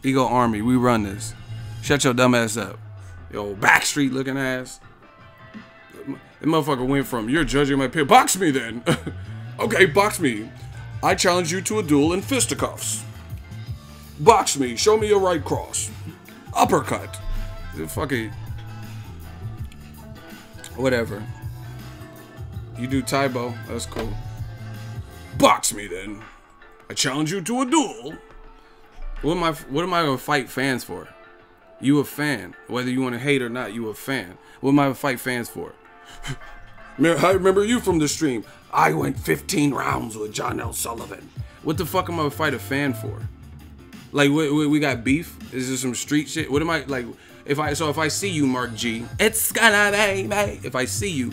Ego Army, we run this. Shut your dumb ass up. Yo, Backstreet looking ass. The motherfucker went from, you're judging my pick. Box me then. Okay, box me. I challenge you to a duel in fisticuffs. Box me. Show me your right cross. Uppercut. Fuck it. Whatever. You do Taibo. That's cool. Box me then. I challenge you to a duel. What am I gonna fight fans for? You a fan. Whether you want to hate or not, you a fan. What am I gonna fight fans for? I remember you from the stream. I went 15 rounds with John L. Sullivan. What the fuck am I gonna fight a fan for? Like, we got beef? Is there some street shit? What am I, like, if I see you, Mark G, it's gonna be me. If I see you,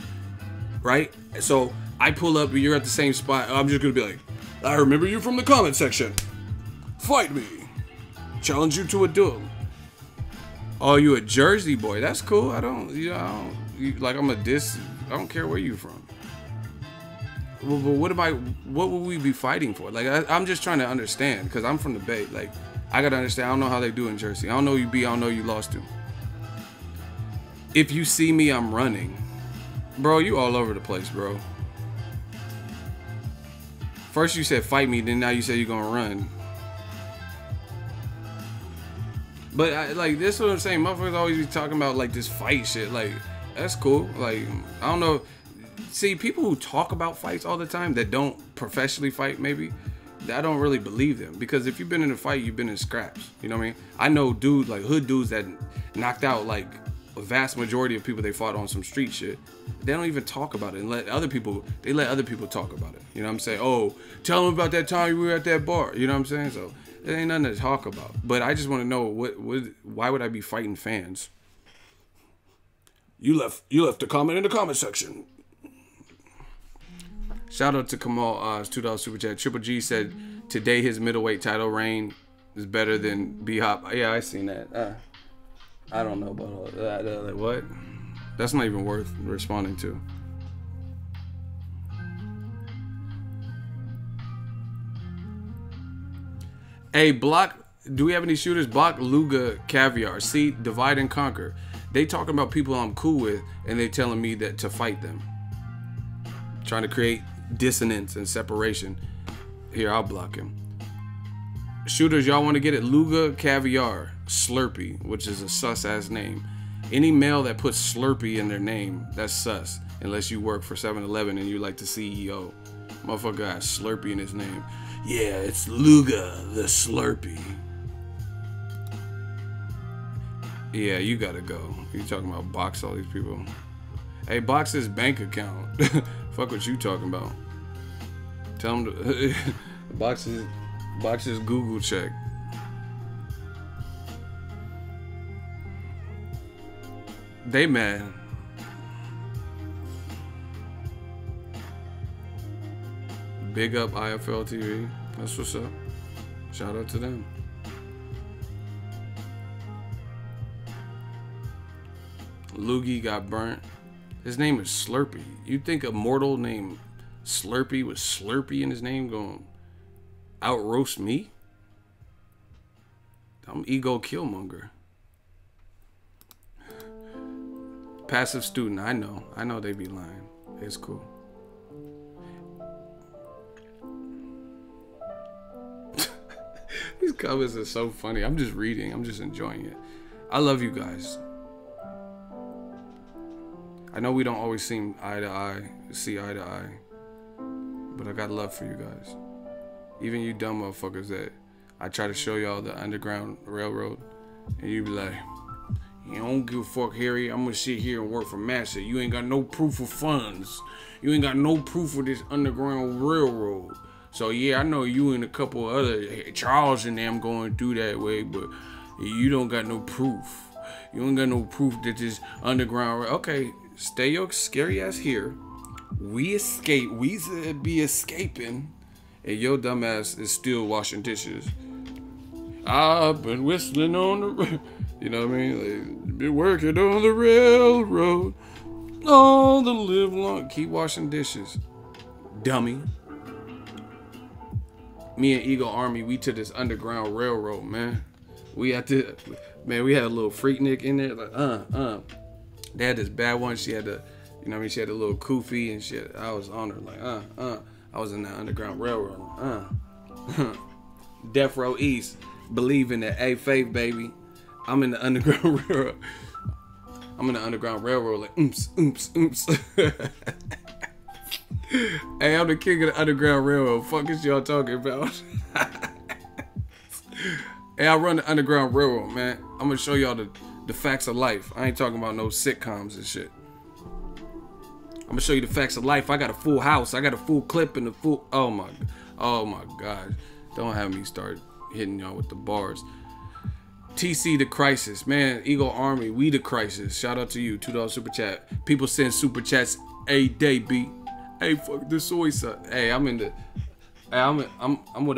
right? So I pull up, you're at the same spot. I'm just gonna be like, I remember you from the comment section. Fight me. Challenge you to a duel. Oh, you a Jersey boy? That's cool. I don't, like, I'm a diss. I don't care where you from. But what would we be fighting for? Like, I'm just trying to understand, because I'm from the Bay. Like, I gotta understand. I don't know how they do in Jersey. I don't know who you be. I don't know who you lost to. If you see me, I'm running. Bro, you all over the place, bro. First you said fight me, then now you say you're gonna run. But like, this is what I'm saying. Motherfuckers always be talking about like this fight shit. Like, that's cool. Like, I don't know. See, people who talk about fights all the time that don't professionally fight, maybe, I don't really believe them. Because if you've been in a fight, you've been in scraps. You know what I mean? I know dudes, like hood dudes that knocked out like a vast majority of people they fought on some street shit. They don't even talk about it and let other people talk about it. You know what I'm saying? Oh, tell them about that time we were at that bar. You know what I'm saying? So there ain't nothing to talk about. But I just want to know why would I be fighting fans? You left a comment in the comment section. Shout out to Kamal, $2 super chat. Triple G said today his middleweight title reign is better than B-Hop. Yeah, I seen that. I don't know about all that. Like, what? That's not even worth responding to. Hey, block. Do we have any shooters? Block Luga Caviar. See, divide and conquer. They talking about people I'm cool with, and they telling me that to fight them. Trying to create dissonance and separation. Here, I'll block him. Shooters, y'all want to get it? Luga Caviar Slurpee, which is a sus ass name. Any male that puts Slurpee in their name, that's sus. Unless you work for 7-Eleven and you like the CEO. Motherfucker got Slurpee in his name. Yeah, it's Luga the Slurpee. Yeah, you gotta go. You talking about Box all these people? Hey, Box his bank account. Fuck what you talking about. Tell him to Box his Google check. They mad. Big up IFL TV. That's what's up. Shout out to them. Loogie got burnt. His name is Slurpee. You'd think a mortal named Slurpee with Slurpee in his name gonna out roast me? I'm ego killmonger. Passive student. I know they be lying. It's cool. These comments are so funny. I'm just reading. I'm just enjoying it. I love you guys. I know we don't always see eye to eye, but I got love for you guys. Even you dumb motherfuckers that I try to show y'all the Underground Railroad, and you be like, you don't give a fuck, Harry. I'm gonna sit here and work for Massa. You ain't got no proof of funds. You ain't got no proof of this Underground Railroad. So yeah, I know you and a couple other Charles and them going through that way, but you don't got no proof. You ain't got no proof that this Underground. Okay, stay your scary ass here. We escape. We be escaping, and your dumb ass is still washing dishes. I've been whistling on the, you know what I mean? Like, been working on the railroad all the live long. Keep washing dishes, dummy. Me and Eagle Army, we to this Underground Railroad, man. We had to, man, we had a little Freaknik in there, like, They had this bad one. She had the, you know what I mean? She had a little kufi and shit. I was on her, like, I was in that Underground Railroad, Death Row East, believing that, hey, faith, baby. I'm in the Underground Railroad. I'm in the Underground Railroad, like, oomps, oomps, oomps. Hey, I'm the king of the Underground Railroad. Fuck is y'all talking about? Hey, I run the Underground Railroad, man. I'm gonna show y'all the facts of life. I ain't talking about no sitcoms and shit. I'm gonna show you the facts of life. I got a full house. I got a full clip and a full. Oh my God. Don't have me start hitting y'all with the bars. TC the crisis, man. Eagle Army, we the crisis. Shout out to you. $2 super chat. People send super chats a day, B. Hey, fuck this soy sauce. Hey, I'm with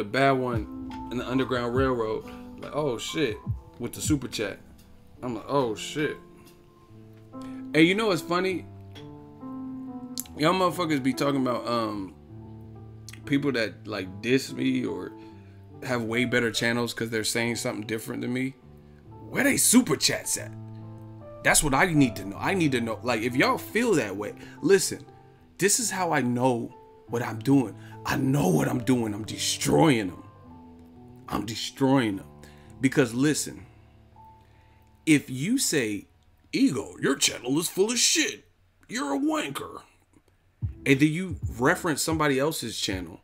a bad one in the Underground Railroad. Like, oh shit, with the super chat. I'm like, oh shit. Hey, you know what's funny? Y'all motherfuckers be talking about people that like diss me or have way better channels because they're saying something different than me. Where they super chats at? That's what I need to know. I need to know, like, if y'all feel that way, listen. This is how I know what I'm doing. I know what I'm doing. I'm destroying them. I'm destroying them. Because listen, if you say, Ego, your channel is full of shit. You're a wanker. And then you reference somebody else's channel.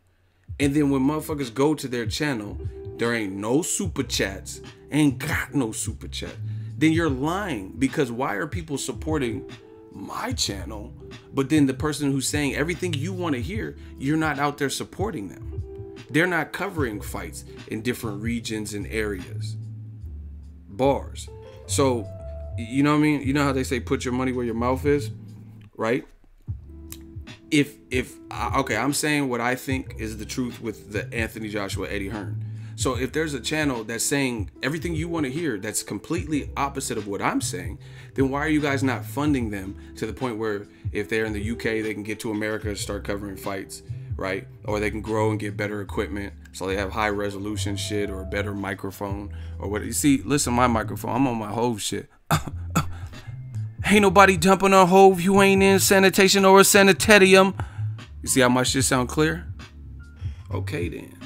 And then when motherfuckers go to their channel, there ain't no super chats. Ain't got no super chat. Then you're lying. Because why are people supporting my channel, but then the person who's saying everything you want to hear, you're not out there supporting them? They're not covering fights in different regions and areas. Bars. So, you know what I mean? You know how they say put your money where your mouth is, right? Okay, I'm saying what I think is the truth with the Anthony Joshua Eddie Hearn. So if there's a channel that's saying everything you want to hear that's completely opposite of what I'm saying, then why are you guys not funding them to the point where if they're in the UK, they can get to America and start covering fights, right? Or they can grow and get better equipment so they have high resolution shit or a better microphone or what. You see, listen, my microphone, I'm on my Hove shit. Ain't nobody jumping on Hove. You ain't in sanitation or a sanitarium. You see how my shit sound clear? Okay then.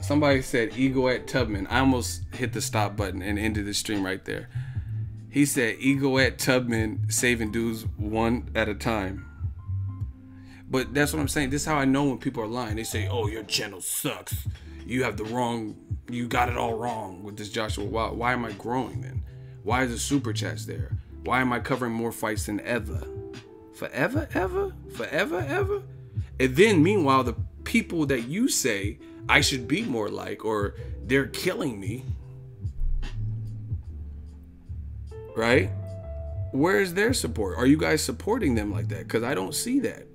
Somebody said Ego at Tubman. I almost hit the stop button and ended the stream right there. He said Ego at Tubman saving dudes one at a time. But that's what I'm saying. This is how I know when people are lying. They say, oh, your channel sucks. You have the wrong, you got it all wrong with this Joshua. Why am I growing then? Why is the super chats there? Why am I covering more fights than ever? Forever, ever? Forever, ever? And then meanwhile, the people that you say I should be more like, or they're killing me, right? Where is their support? Are you guys supporting them like that? Because I don't see that.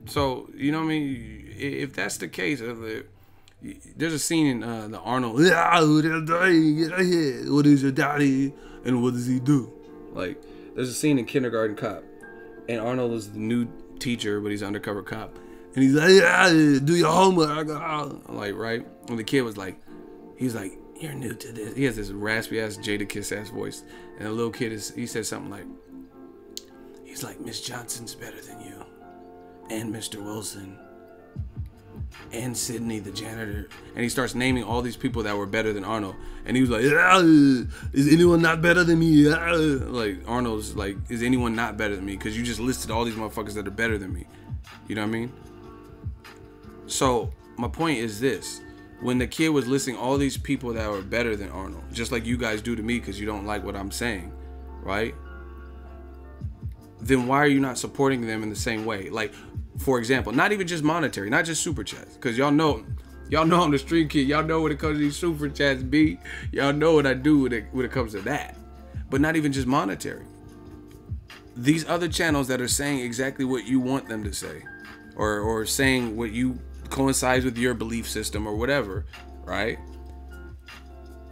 So, you know what I mean? If that's the case, there's a scene in the Arnold. What is your daddy? And what does he do? Like, there's a scene in Kindergarten Cop. And Arnold is the new teacher, but he's an undercover cop. And he's like, yeah, do your homework. Like, right? And the kid was like, he's like, you're new to this. He has this raspy ass, Jadakiss ass voice. And the little kid he said something like, he's like, Miss Johnson's better than you. And Mr. Wilson. and Sydney, the janitor. And he starts naming all these people that were better than Arnold. And he was like, is anyone not better than me? Like, Arnold's like, is anyone not better than me? Because you just listed all these motherfuckers that are better than me. You know what I mean? So, my point is this. When the kid was listing all these people that were better than Arnold, just like you guys do to me because you don't like what I'm saying, right? Then why are you not supporting them in the same way? Like, for example, not even just monetary, not just super chats, because y'all know I'm the street kid. Y'all know when it comes to these super chats, B. Y'all know what I do when it comes to that. But not even just monetary. These other channels that are saying exactly what you want them to say, or saying what you coincides with your belief system or whatever, right?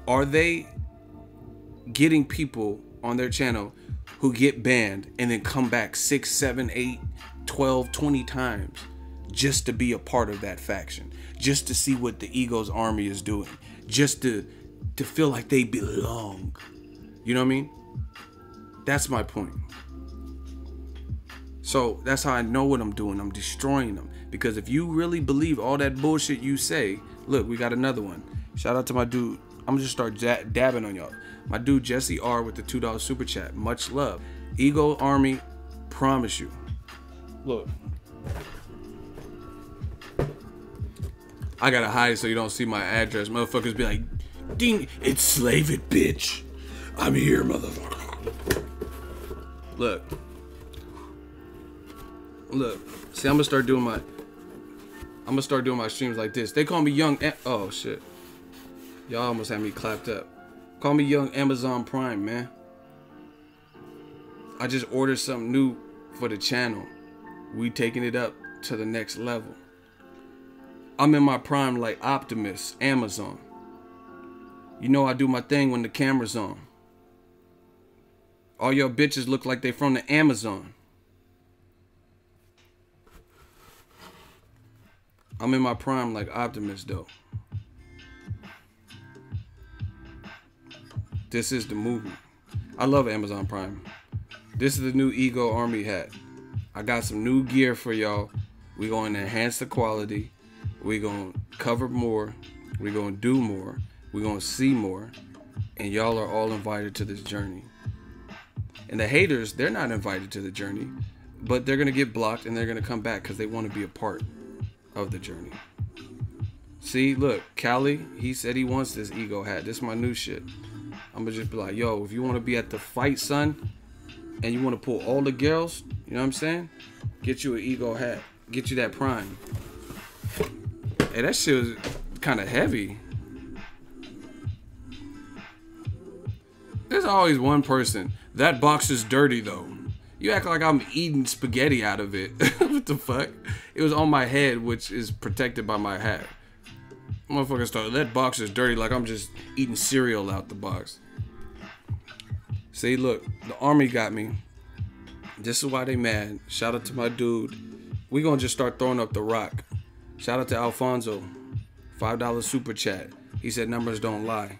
Are they getting people on their channel who get banned and then come back 6, 7, 8, 12, 20 times just to be a part of that faction, just to see what the Ego's army is doing, just to feel like they belong? You know what I mean? That's my point. So that's how I know what I'm doing. I'm destroying them. Because if you really believe all that bullshit you say, look, we got another one. Shout out to my dude. I'm gonna just start dabbing on y'all. My dude Jesse R with the $2 super chat. Much love. Ego Army, promise you. Look. I gotta hide so you don't see my address. Motherfuckers be like, ding, it's Slave It, bitch. I'm here, motherfucker. Look. See, I'm gonna start doing my streams like this. They call me oh shit. Y'all almost had me clapped up. Call me Young Amazon Prime, man. I just ordered something new for the channel. We taking it up to the next level. I'm in my prime like Optimus, Amazon. You know I do my thing when the camera's on. All your bitches look like they from the Amazon. I'm in my prime like Optimus, though. This is the movement. I love Amazon Prime. This is the new Ego Army hat. I got some new gear for y'all. We're going to enhance the quality. We're going to cover more. We're going to do more. We're going to see more. And y'all are all invited to this journey. And the haters, they're not invited to the journey. But they're going to get blocked and they're going to come back because they want to be a part of the journey. See, look, Callie, he said he wants this Ego hat. This is my new shit. I'm gonna just be like, yo, if you want to be at the fight, son, and you want to pull all the girls, you know what I'm saying? Get you an Ego hat. Get you that prime. Hey, that shit was kind of heavy. There's always one person. That box is dirty, though. You act like I'm eating spaghetti out of it. What the fuck? It was on my head, which is protected by my hat. Motherfucker started, that box is dirty, like I'm just eating cereal out the box. See, look, the army got me. This is why they mad. Shout out to my dude. We gonna just start throwing up the rock. Shout out to Alfonso. $5 super chat. He said numbers don't lie.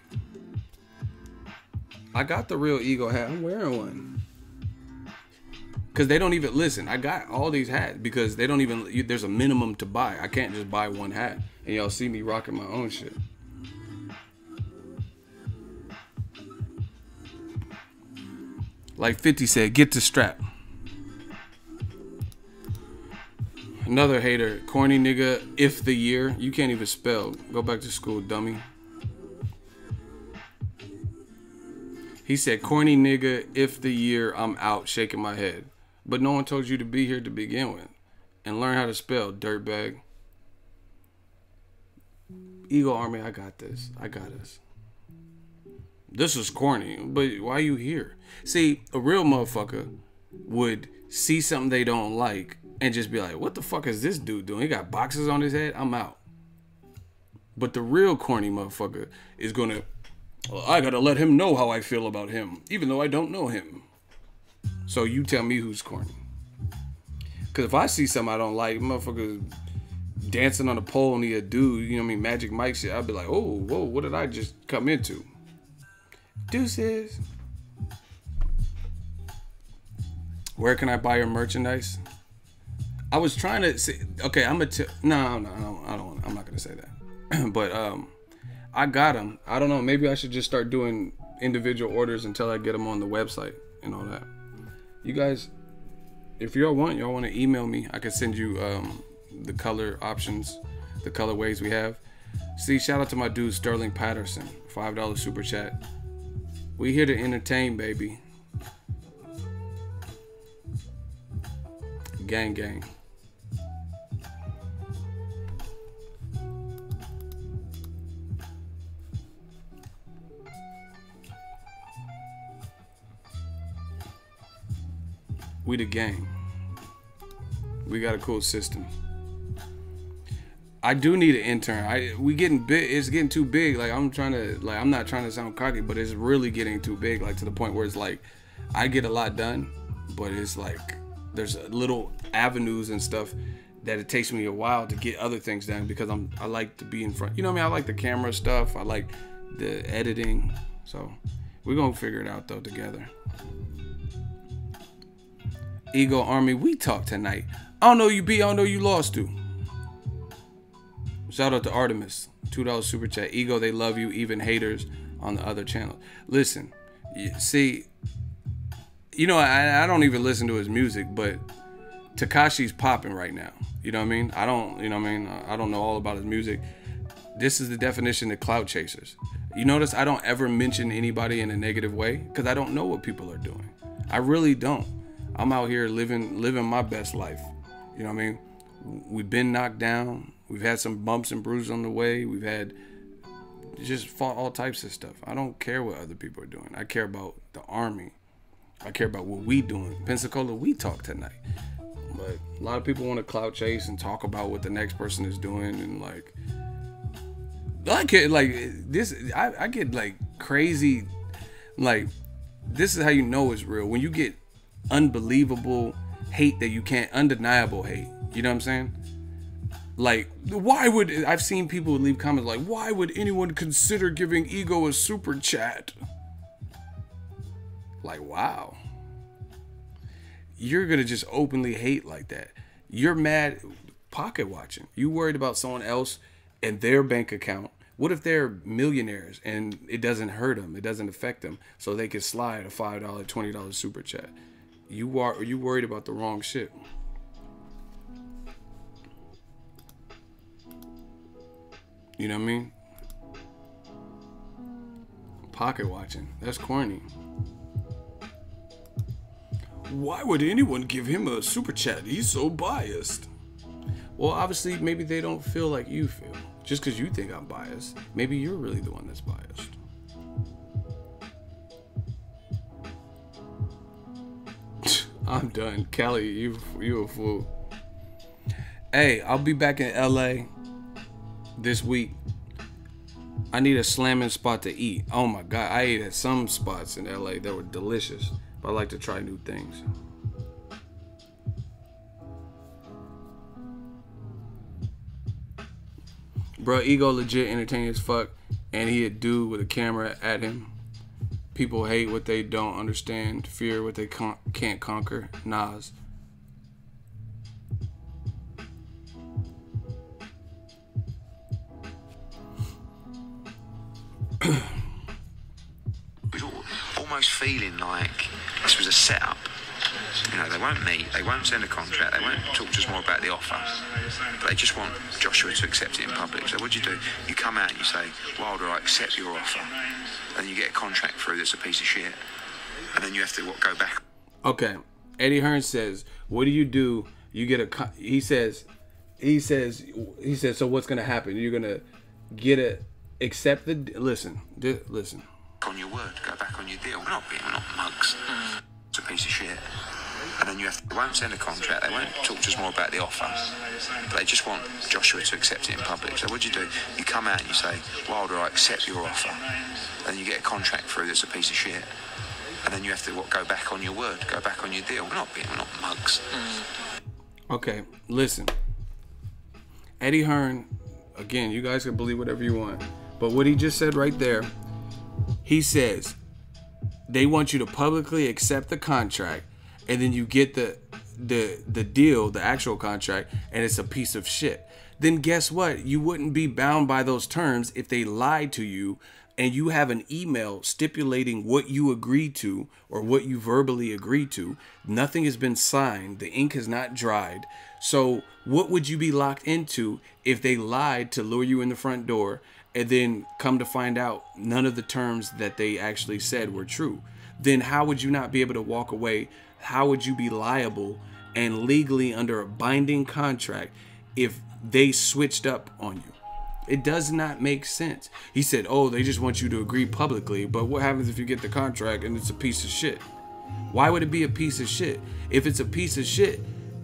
I got the real Ego hat. I'm wearing one. Because they don't even listen. I got all these hats because they don't even, there's a minimum to buy. I can't just buy one hat. And y'all see me rocking my own shit. Like 50 said, get the strap. Another hater, corny nigga, if the year. You can't even spell. Go back to school, dummy. He said, corny nigga, if the year, I'm out, shaking my head. But no one told you to be here to begin with. And learn how to spell, dirtbag. Ego Army, I got this. I got us. This is corny, but why you here? See, a real motherfucker would see something they don't like and just be like, what the fuck is this dude doing? He got boxes on his head? I'm out. But the real corny motherfucker is gonna, well, I gotta let him know how I feel about him, even though I don't know him. So you tell me who's corny. Because if I see something I don't like, motherfuckers dancing on a pole and he a dude, you know what I mean, Magic Mike shit, I'd be like, oh, whoa, what did I just come into? Deuces. Where can I buy your merchandise? I was trying to say, okay, I'm not gonna say that. But I got them. I don't know. Maybe I should just start doing individual orders until I get them on the website and all that. You guys, if y'all want to email me, I can send you the color options, the colorways we have. See, shout out to my dude Sterling Patterson, $5 super chat. We here to entertain, baby. Gang, gang. We the gang. We got a cool system. I do need an intern. We getting big. It's getting too big. Like I'm not trying to sound cocky, but it's really getting too big. Like to the point where it's like I get a lot done, but it's like there's little avenues and stuff that it takes me a while to get other things done because I like to be in front. You know what I mean? I like the camera stuff. I like the editing. So we're gonna figure it out though together. Ego Army, we talk tonight. I don't know you beat, I don't know you lost to. Shout out to Artemis, $2 super chat. Ego, they love you, even haters on the other channel. Listen, see, you know, I don't even listen to his music, but Tekashi's popping right now. You know what I mean? I don't know all about his music. This is the definition of clout chasers. You notice I don't ever mention anybody in a negative way because I don't know what people are doing. I really don't. I'm out here living my best life. You know what I mean? We've been knocked down. We've had some bumps and bruises on the way. We've had just fought all types of stuff. I don't care what other people are doing. I care about the Army. I care about what we doing. Pensacola, we talk tonight. But a lot of people want to clout chase and talk about what the next person is doing, and like I get like this. I get like crazy. Like this is how you know it's real when you get unbelievable hate that you can't, undeniable hate. You know what I'm saying? Like, why would, I've seen people leave comments like, why would anyone consider giving Ego a super chat? Like, wow. You're gonna just openly hate like that. You're mad, pocket watching. You worried about someone else and their bank account. What if they're millionaires and it doesn't hurt them, it doesn't affect them, so they can slide a $5, $20 super chat? You worried about the wrong shit. You know what I mean? Pocket watching. That's corny. Why would anyone give him a super chat? He's so biased. Well, obviously, maybe they don't feel like you feel. Just because you think I'm biased, maybe you're really the one that's biased. I'm done. Kelly, you a fool. Hey, I'll be back in LA this week. I need a slamming spot to eat. Oh my God, I ate at some spots in LA that were delicious, but I like to try new things. Bro, Ego legit entertaining as fuck, and he a dude with a camera at him. People hate what they don't understand, fear what they can't conquer. Nas. Almost feeling like this was a setup. You know, they won't meet, they won't send a contract, they won't talk to us more about the offer, but they just want Joshua to accept it in public. So what do? You come out and you say, Wilder, I accept your offer. And you get a contract through that's a piece of shit. And then you have to go back. Okay. Eddie Hearn says, what do? You get a, he says, so what's going to happen? You're going to accept the, listen. On your word, go back on your deal. We're not mugs. It's a piece of shit. And then they won't send a contract, they won't talk to us more about the offer, but they just want Joshua to accept it in public. So what do? You come out and you say, Wilder, I accept your offer. And you get a contract through that's a piece of shit. And then you have to go back on your word, go back on your deal. We're not mugs. Okay, listen. Eddie Hearn, again, you guys can believe whatever you want, but what he just said right there, he says they want you to publicly accept the contract, and then you get the deal, the actual contract, and it's a piece of shit, then guess what? You wouldn't be bound by those terms if they lied to you and you have an email stipulating what you agreed to or what you verbally agreed to. Nothing has been signed. The ink has not dried. So what would you be locked into if they lied to lure you in the front door and then come to find out none of the terms that they actually said were true? Then how would you not be able to walk away? How would you be liable and legally under a binding contract if they switched up on you? It does not make sense. He said, oh, they just want you to agree publicly. But what happens if you get the contract and it's a piece of shit? Why would it be a piece of shit? If it's a piece of shit,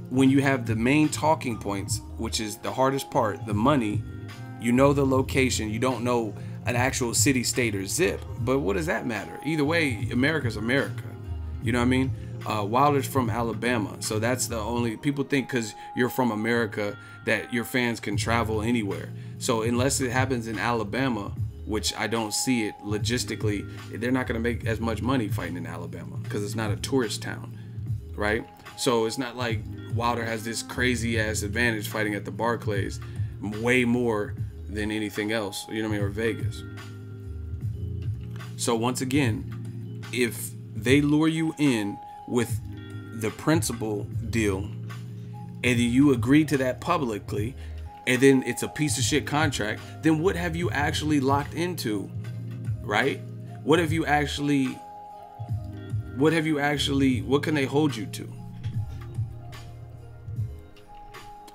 when you have the main talking points, which is the hardest part, the money, you know the location, you don't know an actual city, state, or zip. But what does that matter? Either way, America's America. You know what I mean? Wilder's from Alabama, so that's the only, people think because you're from America that your fans can travel anywhere. So unless it happens in Alabama, which I don't see it logistically, they're not going to make as much money fighting in Alabama because it's not a tourist town, right? So it's not like Wilder has this crazy ass advantage fighting at the Barclays, way more than anything else, you know what I mean, or Vegas. So once again, if they lure you in with the principal deal and you agree to that publicly and then it's a piece of shit contract, then what have you actually locked into, right? What have you actually, what can they hold you to?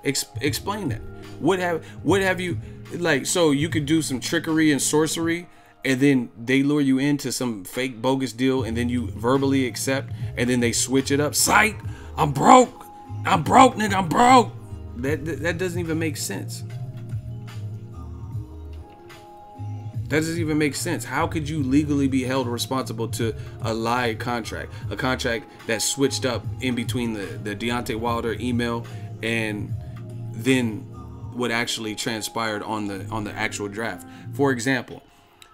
Explain that. What have you, like, so you could do some trickery and sorcery and then they lure you into some fake bogus deal and then you verbally accept and then they switch it up. Psych, I'm broke, nigga, I'm broke. That doesn't even make sense. That doesn't even make sense. How could you legally be held responsible to a lie contract? A contract that switched up in between the Deontay Wilder email and then what actually transpired on the actual draft. For example,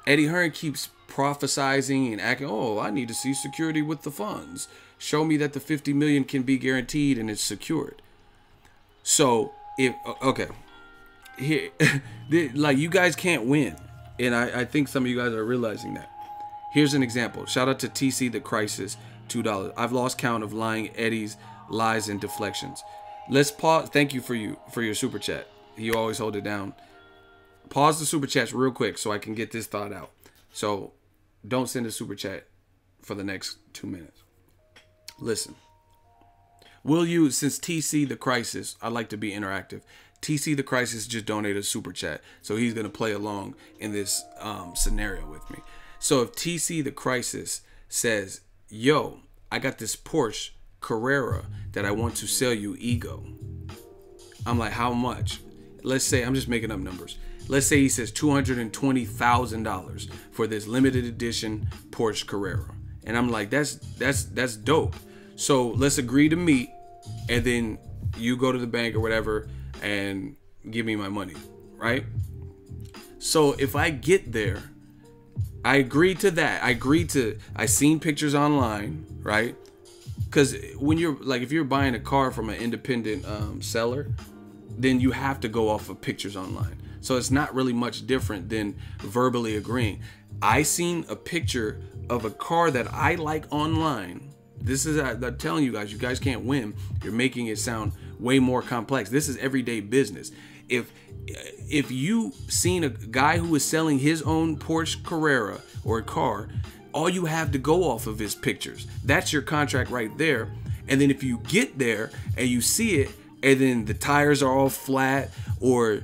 Eddie Hearn keeps prophesizing and acting, oh, I need to see security with the funds. Show me that the 50 million can be guaranteed and it's secured. So if, okay, here, like, you guys can't win. And I think some of you guys are realizing that. Here's an example. Shout out to TC The Crisis, $2. I've lost count of lying Eddie's lies and deflections. Let's pause. Thank you for your super chat. You always hold it down. Pause the super chats real quick so I can get this thought out. So don't send a super chat for the next 2 minutes. Listen. Will you, since TC The Crisis, I like to be interactive. TC The Crisis just donated a super chat, so he's going to play along in this scenario with me. So if TC The Crisis says, yo, I got this Porsche Carrera that I want to sell you, ego. I'm like, how much? Let's say, I'm just making up numbers. Let's say he says $220,000 for this limited edition Porsche Carrera. And I'm like, that's dope. So let's agree to meet, and then you go to the bank or whatever and give me my money, right? So if I get there, I agree to that. I seen pictures online, right? Because when you're like, if you're buying a car from an independent seller, then you have to go off of pictures online. So it's not really much different than verbally agreeing. I seen a picture of a car that I like online. This is, I'm telling you guys can't win. You're making it sound way more complex. This is everyday business. If you seen a guy who is selling his own Porsche Carrera or a car, all you have to go off of is pictures. That's your contract right there. And then if you get there and you see it, and then the tires are all flat, or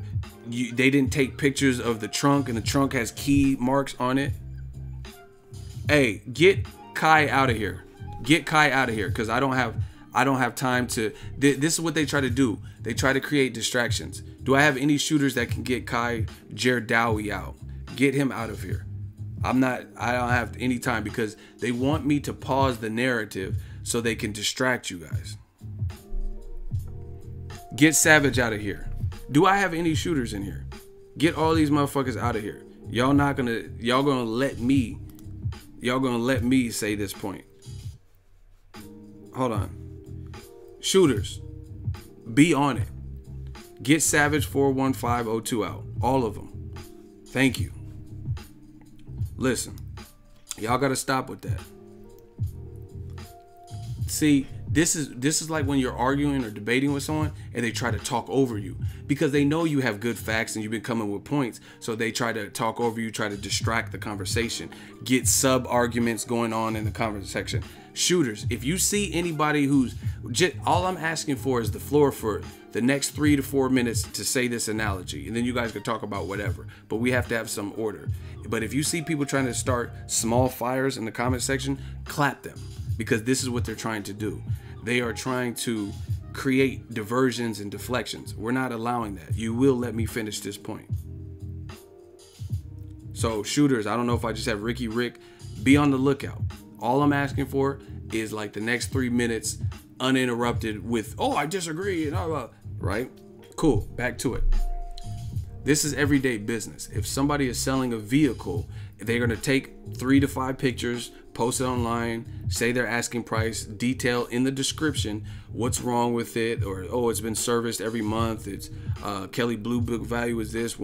they didn't take pictures of the trunk and the trunk has key marks on it, hey, get Kai out of here. Get Kai out of here, because I don't have time to. This is what they try to do. They try to create distractions. Do I have any shooters that can get Kai Jerdawi out? Get him out of here. I don't have any time, because they want me to pause the narrative so they can distract you guys. Get Savage out of here. Do I have any shooters in here? Get all these motherfuckers out of here. Y'all gonna let me say this point. Hold on. Shooters, be on it. Get Savage 41502 out. All of them. Thank you. Listen, y'all got to stop with that. See, this is like when you're arguing or debating with someone and they try to talk over you because they know you have good facts and you've been coming with points. So they try to talk over you, try to distract the conversation, get sub arguments going on in the conversation. Shooters, if you see anybody who's just, all I'm asking for is the floor for the next 3 to 4 minutes to say this analogy, and then you guys can talk about whatever, but we have to have some order. But if you see people trying to start small fires in the comment section, clap them, because this is what they're trying to do. They are trying to create diversions and deflections. We're not allowing that. You will let me finish this point. So shooters, I don't know if I just have Ricky Rick, be on the lookout. All I'm asking for is like the next 3 minutes uninterrupted with, oh, I disagree, and all, right? Cool, back to it. This is everyday business. If somebody is selling a vehicle, they're gonna take 3 to 5 pictures, post it online, say their asking price, detail in the description what's wrong with it, or oh, it's been serviced every month, it's Kelly Blue Book value is this,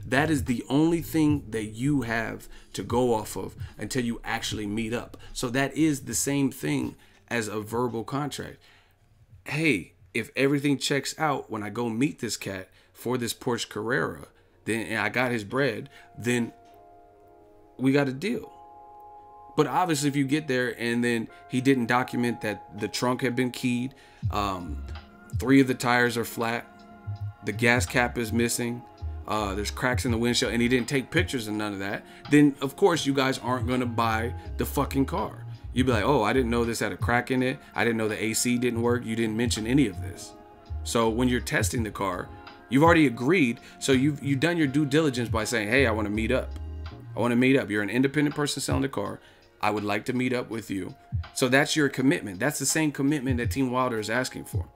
That is the only thing that you have to go off of until you actually meet up. So that is the same thing as a verbal contract. Hey, if everything checks out when I go meet this cat for this Porsche Carrera, then and I got his bread, then we got a deal. But obviously if you get there and then he didn't document that the trunk had been keyed, 3 of the tires are flat, the gas cap is missing, there's cracks in the windshield, and he didn't take pictures and none of that, then of course you guys aren't gonna buy the fucking car. You'd be like, oh, I didn't know this had a crack in it. I didn't know the AC didn't work. You didn't mention any of this. So when you're testing the car, you've already agreed. So you've done your due diligence by saying, hey, I want to meet up. I want to meet up. You're an independent person selling the car. I would like to meet up with you. So that's your commitment. That's the same commitment that Team Wilder is asking for.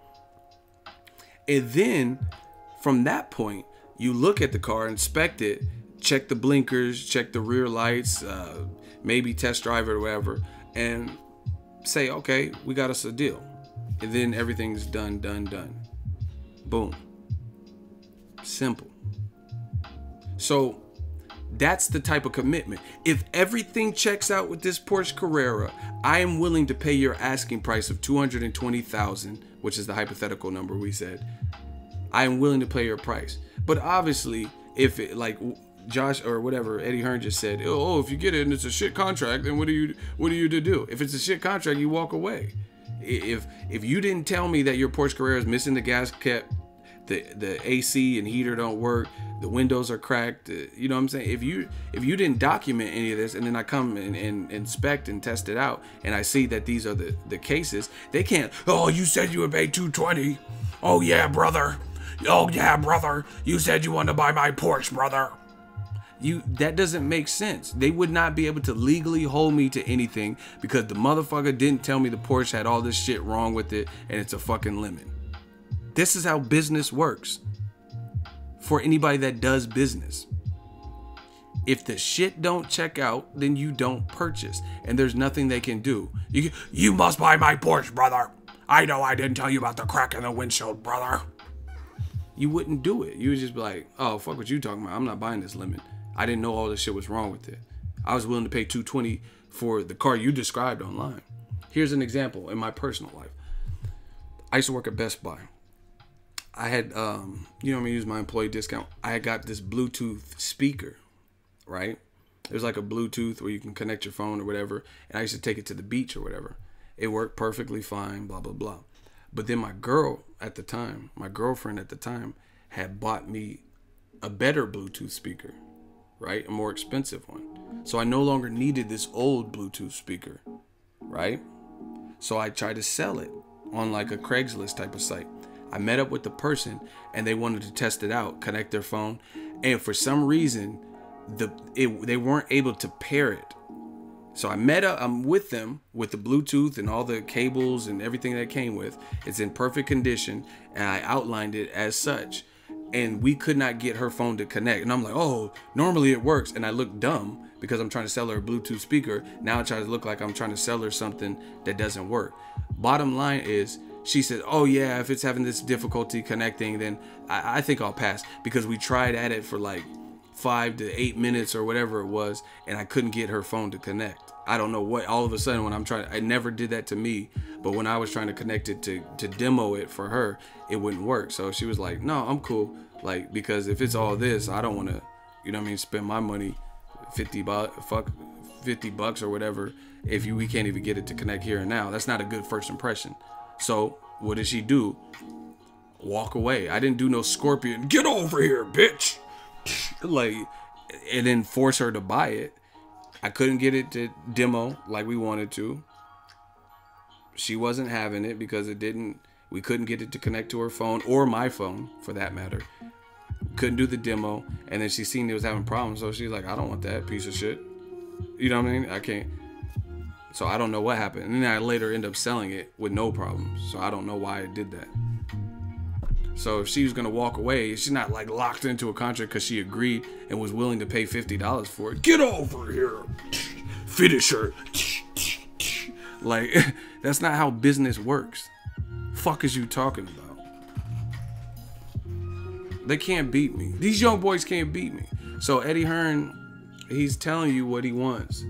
And then from that point, you look at the car, inspect it, check the blinkers, check the rear lights, maybe test drive it or whatever, and say, okay, we got us a deal. And then everything's done. Boom. Simple. So that's the type of commitment. If everything checks out with this Porsche Carrera, I am willing to pay your asking price of $220,000, which is the hypothetical number we said. I am willing to pay your price. But obviously, if it, like Josh or whatever Eddie Hearn just said, oh, if you get it and it's a shit contract, then what are you to do? If it's a shit contract, you walk away. If you didn't tell me that your Porsche Carrera is missing the gas cap, the AC and heater don't work, the windows are cracked, you know what I'm saying? If you didn't document any of this, and then I come and inspect and test it out, and I see that these are the cases, they can't, oh, you said you would pay $220. Oh yeah, brother. Oh yeah, brother. You said you wanted to buy my Porsche, brother. That doesn't make sense. They would not be able to legally hold me to anything because the motherfucker didn't tell me the Porsche had all this shit wrong with it and it's a fucking lemon. This is how business works for anybody that does business. If the shit don't check out, then you don't purchase, and there's nothing they can do. You must buy my Porsche, brother. I know I didn't tell you about the crack in the windshield, brother. You wouldn't do it. You would just be like, oh, fuck what you talking about. I'm not buying this lemon. I didn't know all this shit was wrong with it. I was willing to pay $220 for the car you described online. Here's an example in my personal life. I used to work at Best Buy. I had, I'm going to use my employee discount. I had got this Bluetooth speaker, right? It was like a Bluetooth where you can connect your phone or whatever. And I used to take it to the beach or whatever. It worked perfectly fine, blah, blah, blah. But then my girlfriend at the time, had bought me a better Bluetooth speaker, right? A more expensive one. So I no longer needed this old Bluetooth speaker, right? So I tried to sell it on like a Craigslist type of site. I met up with the person and they wanted to test it out, connect their phone. And for some reason, they weren't able to pair it. So I'm with them with the Bluetooth and all the cables and everything that came with. It's in perfect condition, and I outlined it as such. And we could not get her phone to connect. And I'm like, oh, normally it works. And I look dumb because I'm trying to sell her a Bluetooth speaker. Now I try to look like I'm trying to sell her something that doesn't work. Bottom line is, she said, oh yeah, if it's having this difficulty connecting, then I think I'll pass, because we tried at it for like 5 to 8 minutes or whatever it was, and I couldn't get her phone to connect. I don't know what, all of a sudden when I'm trying, I never did that to me, but when I was trying to connect it to demo it for her, it wouldn't work. So she was like, no, I'm cool. Like, because if it's all this, I don't want to, you know what I mean, spend my money, $50 or whatever, if we can't even get it to connect here and now. That's not a good first impression. So what did she do? Walk away. I didn't do no scorpion, get over here, bitch. Like, and then force her to buy it. I couldn't get it to demo like we wanted to. She wasn't having it because we couldn't get it to connect to her phone, or my phone for that matter. Couldn't do the demo. And then she seen it was having problems, so she's like, I don't want that piece of shit. You know what I mean? I can't. So I don't know what happened. And then I later end up selling it with no problems. So I don't know why I did that. So if she was going to walk away, she's not like locked into a contract because she agreed and was willing to pay $50 for it. Get over here. Finish her. Like, that's not how business works. Fuck is you talking about? They can't beat me. These young boys can't beat me. So Eddie Hearn, he's telling you what he wants.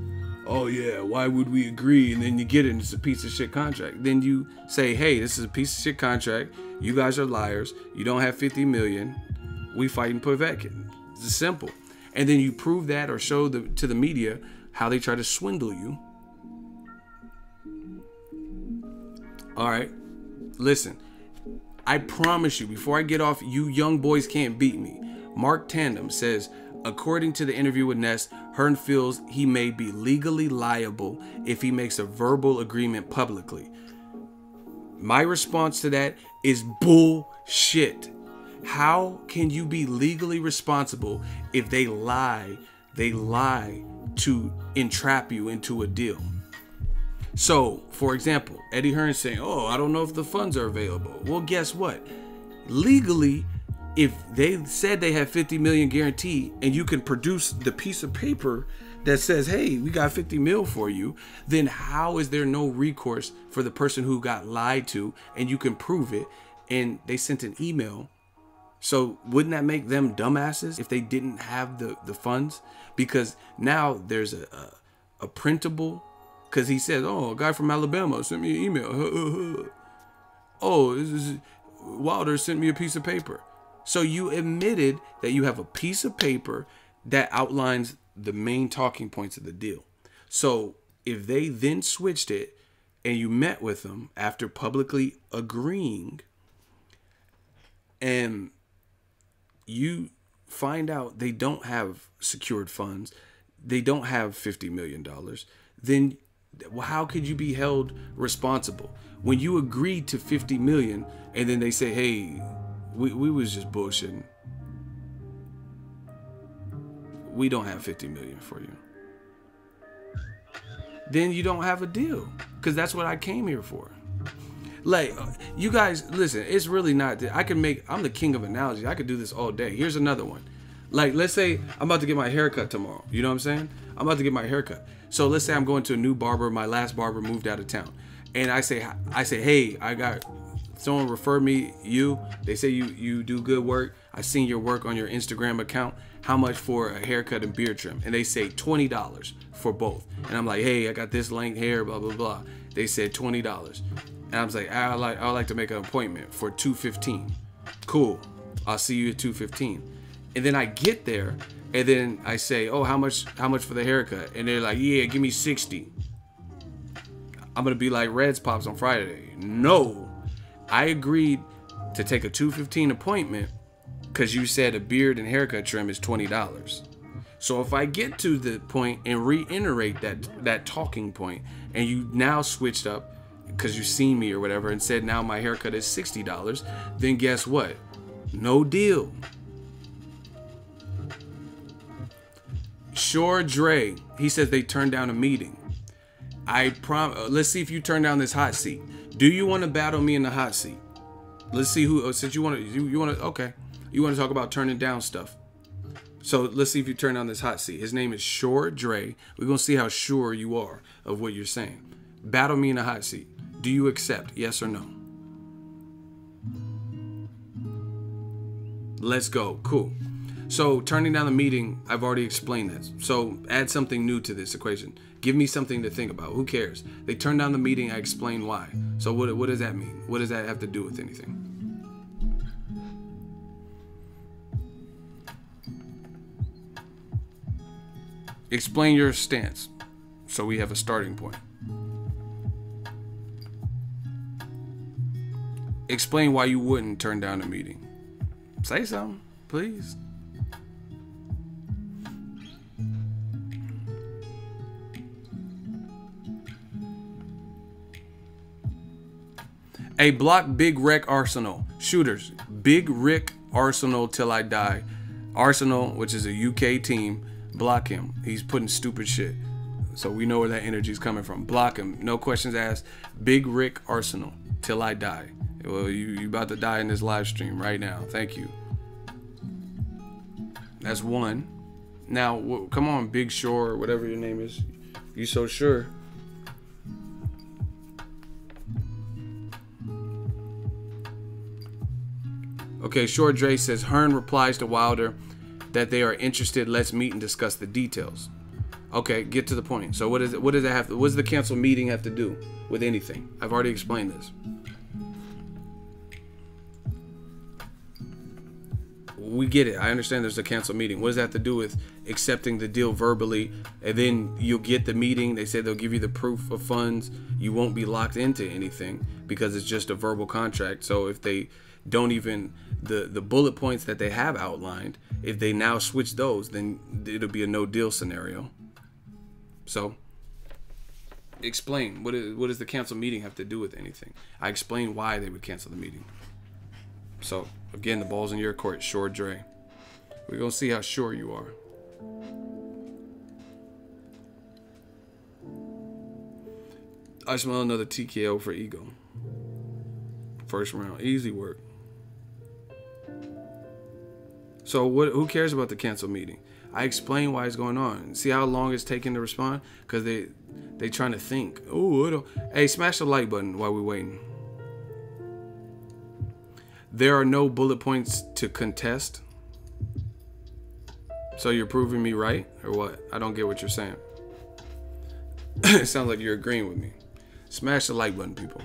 Oh yeah, why would we agree? And then you get it and it's a piece of shit contract. Then you say, hey, this is a piece of shit contract. You guys are liars. You don't have 50 million. We fighting Povetkin. It's simple. And then you prove that or show to the media how they try to swindle you. All right, listen. I promise you, before I get off, you young boys can't beat me. Mark Tandem says, according to the interview with Ness, Hearn feels he may be legally liable if he makes a verbal agreement publicly. My response to that is bullshit. How can you be legally responsible if they lie to entrap you into a deal? So, for example, Eddie Hearn saying, oh, I don't know if the funds are available. Well, guess what? Legally, if they said they have 50 million guaranteed and you can produce the piece of paper that says, hey, we got 50 mil for you, then how is there no recourse for the person who got lied to and you can prove it and they sent an email? So wouldn't that make them dumbasses if they didn't have the funds? Because now there's a printable, because he says, oh, a guy from Alabama sent me an email. Oh, Wilder sent me a piece of paper. So you admitted that you have a piece of paper that outlines the main talking points of the deal. So if they then switched it and you met with them after publicly agreeing and you find out they don't have secured funds, they don't have $50 million, then how could you be held responsible? When you agreed to 50 million and then they say, hey, we was just bullshitting. We don't have 50 million for you. Then you don't have a deal, because that's what I came here for. Like, you guys, listen, it's really not that I'm the king of analogy. I could do this all day. Here's another one. Like, let's say I'm about to get my haircut tomorrow. You know what I'm saying? I'm about to get my haircut. So let's say I'm going to a new barber. My last barber moved out of town. And I say, hey, I got someone referred me you. They say you do good work. I seen your work on your Instagram account. How much for a haircut and beard trim? And they say $20 for both. And I'm like, hey, I got this length hair, blah, blah, blah. They said $20. And I was like, I'd like to make an appointment for $215. Cool. I'll see you at $215. And then I get there and then I say, oh, how much for the haircut? And they're like, yeah, give me 60. I'm going to be like Reds Pops on Friday. No, I agreed to take a $215 appointment because you said a beard and haircut trim is $20. So if I get to the point and reiterate that talking point and you now switched up because you seen me or whatever and said now my haircut is $60, then guess what? No deal. Shore Dre, he says they turned down a meeting. Let's see if you turn down this hot seat. Do you want to battle me in the hot seat? Let's see who, since you want to, okay. You want to talk about turning down stuff. So let's see if you turn down this hot seat. His name is Shore Dre. We're going to see how sure you are of what you're saying. Battle me in the hot seat. Do you accept? Yes or no? Let's go. Cool. So turning down the meeting, I've already explained that. So add something new to this equation. Give me something to think about. Who cares? They turned down the meeting. I explained why. So what does that mean? What does that have to do with anything? Explain your stance so we have a starting point. Explain why you wouldn't turn down a meeting. Say something, please. Hey, block Big Rick Arsenal. Shooters. Big Rick Arsenal till I die. Arsenal, which is a UK team, block him. He's putting stupid shit. So we know where that energy is coming from. Block him. No questions asked. Big Rick Arsenal till I die. Well, you about to die in this live stream right now. Thank you. That's one. Now, come on, Big Shore, whatever your name is. You so sure. Okay, Short Dre says, Hearn replies to Wilder that they are interested. Let's meet and discuss the details. Okay, get to the point. So what does that have to, what does the cancel meeting have to do with anything? I've already explained this. We get it. I understand there's a cancel meeting. What does that have to do with accepting the deal verbally? And then you'll get the meeting. They say they'll give you the proof of funds. You won't be locked into anything because it's just a verbal contract. So if they don't even, the bullet points that they have outlined, if they now switch those, then it'll be a no deal scenario. So explain, what does the cancel meeting have to do with anything? I explained why they would cancel the meeting. So again, the ball's in your court, Short Dre. We're gonna see how sure you are. I smell another TKO for Ego. First round, easy work. So who cares about the cancel meeting? I explain why it's going on. See how long it's taking to respond? Because they trying to think. Oh, hey, smash the like button while we're waiting. There are no bullet points to contest. So you're proving me right, or what? I don't get what you're saying. It sounds like you're agreeing with me. Smash the like button, people.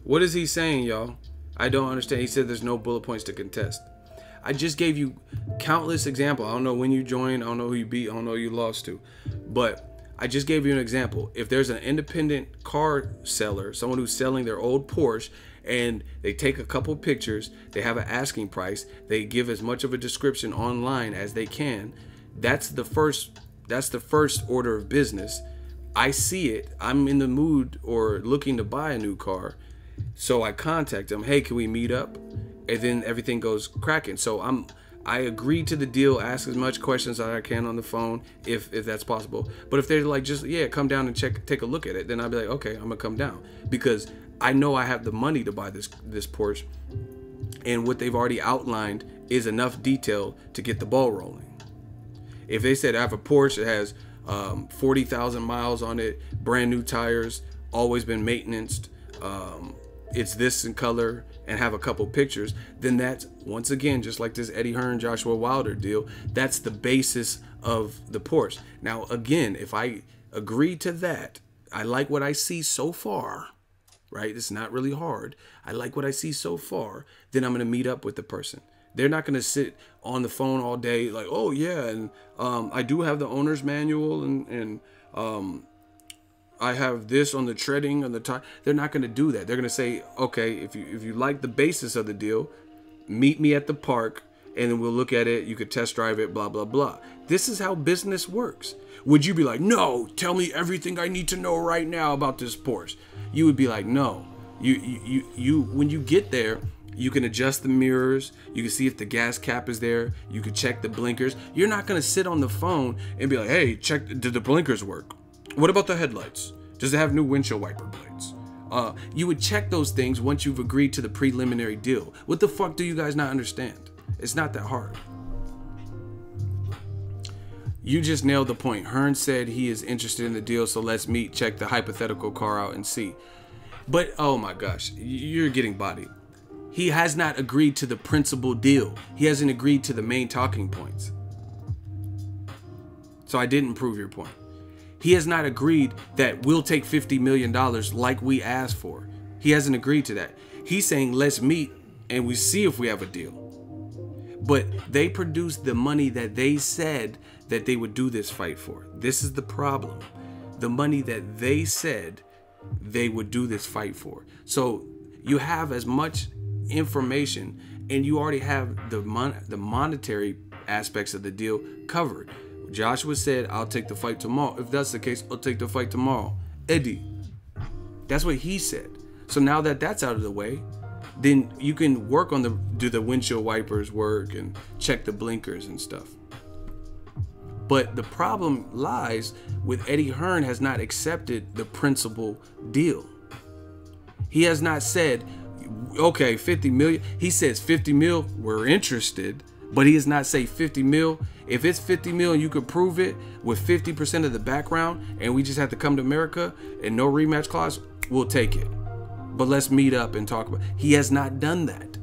What is he saying, y'all? I don't understand. He said there's no bullet points to contest. I just gave you countless examples. I don't know when you joined. I don't know who you beat. I don't know who you lost to. But I just gave you an example. If there's an independent car seller, someone who's selling their old Porsche, and they take a couple pictures, they have an asking price, they give as much of a description online as they can, that's the first order of business. I see it. I'm in the mood or looking to buy a new car. So I contact them, hey, can we meet up? And then everything goes cracking. So I agree to the deal, ask as much questions as I can on the phone if that's possible. But if they're like, just, yeah, come down and take a look at it, then I'll be like, okay, I'm gonna come down. Because I know I have the money to buy this Porsche. And what they've already outlined is enough detail to get the ball rolling. If they said I have a Porsche that has 40,000 miles on it, brand new tires, always been maintained, it's this in color, and have a couple pictures, then that's, once again, just like this Eddie Hearn, Joshua Wilder deal, that's the basis of the Porsche. Now, again, if I agree to that, I like what I see so far, right? It's not really hard. I like what I see so far, then I'm going to meet up with the person. They're not going to sit on the phone all day like, oh, yeah, and I do have the owner's manual, and I have this on the treading on the tire. They're not going to do that. They're going to say, okay, if you like the basis of the deal, meet me at the park, and then we'll look at it. You could test drive it, blah, blah, blah. This is how business works. Would you be like, no, tell me everything I need to know right now about this Porsche? You would be like, no. You when you get there, you can adjust the mirrors. You can see if the gas cap is there. You can check the blinkers. You're not going to sit on the phone and be like, hey, check, did the blinkers work? What about the headlights? Does it have new windshield wiper blades? You would check those things once you've agreed to the preliminary deal. What the fuck do you guys not understand? It's not that hard. You just nailed the point. Hearn said he is interested in the deal, so let's meet, check the hypothetical car out and see. But, oh my gosh, you're getting bodied. He has not agreed to the principal deal. He hasn't agreed to the main talking points. So I didn't prove your point. He has not agreed that we'll take $50 million like we asked for. He hasn't agreed to that. He's saying, let's meet and we see if we have a deal. But they produced the money that they said that they would do this fight for. This is the problem. The money that they said they would do this fight for. So you have as much information and you already have the monetary aspects of the deal covered. Joshua said, I'll take the fight tomorrow. If that's the case, I'll take the fight tomorrow. Eddie. That's what he said. So now that that's out of the way, then you can work on do the windshield wipers work and check the blinkers and stuff. But the problem lies with Eddie Hearn has not accepted the principal deal. He has not said, okay, 50 million. He says 50 mil, we're interested, but he does not say 50 mil. If it's 50 mil and you could prove it with 50% of the background and we just have to come to America and no rematch clause, we'll take it. But let's meet up and talk about it. He has not done that.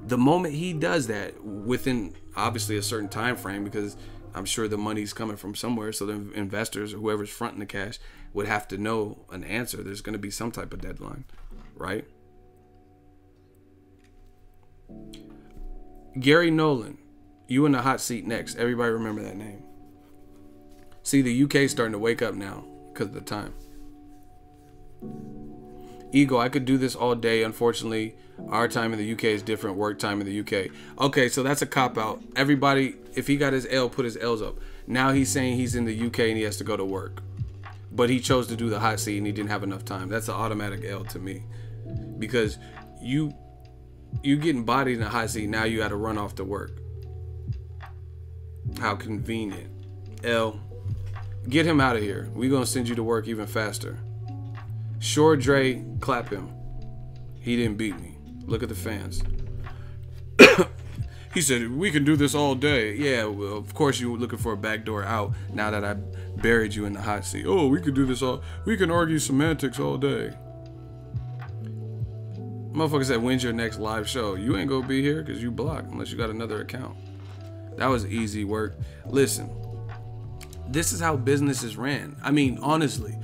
The moment he does that within obviously a certain time frame, because I'm sure the money's coming from somewhere, so the investors or whoever's fronting the cash would have to know an answer. There's going to be some type of deadline, right? Gary Nolan, you in the hot seat next. Everybody remember that name. See, the UK is starting to wake up now because of the time. Ego, I could do this all day. Unfortunately, our time in the UK is different. Work time in the UK. Okay, so that's a cop-out. Everybody, if he got his L, put his L's up. Now he's saying he's in the UK and he has to go to work. But he chose to do the hot seat and he didn't have enough time. That's an automatic L to me. Because you getting bodied in a hot seat, now you got to run off to work. How convenient. L, get him out of here. We're going to send you to work even faster. Sure, Dre, clap him. He didn't beat me. Look at the fans. He said, we can do this all day. Yeah, well, of course you were looking for a backdoor out now that I buried you in the hot seat. Oh, we could do this all. We can argue semantics all day. Motherfucker said, when's your next live show? You ain't gonna be here because you blocked unless you got another account. That was easy work. Listen, this is how businesses ran. I mean, honestly,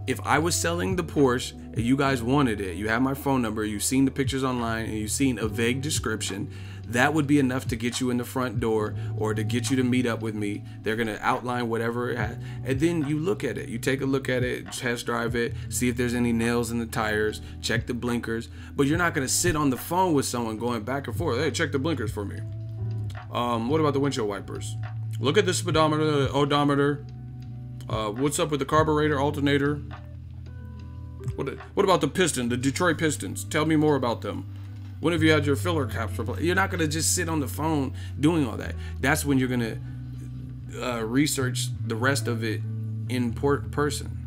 if I was selling the Porsche and you guys wanted it, you have my phone number, you've seen the pictures online, and you've seen a vague description, that would be enough to get you in the front door or to get you to meet up with me. They're going to outline whatever it has. And then you look at it. You take a look at it, test drive it, see if there's any nails in the tires, check the blinkers. But you're not going to sit on the phone with someone going back and forth. Hey, check the blinkers for me. What about the windshield wipers? Look at the speedometer, the odometer. What's up with the carburetor, alternator? What about the piston, the Detroit Pistons? Tell me more about them. When have you had your filler caps replaced? You're not going to just sit on the phone doing all that. That's when you're going to research the rest of it in person.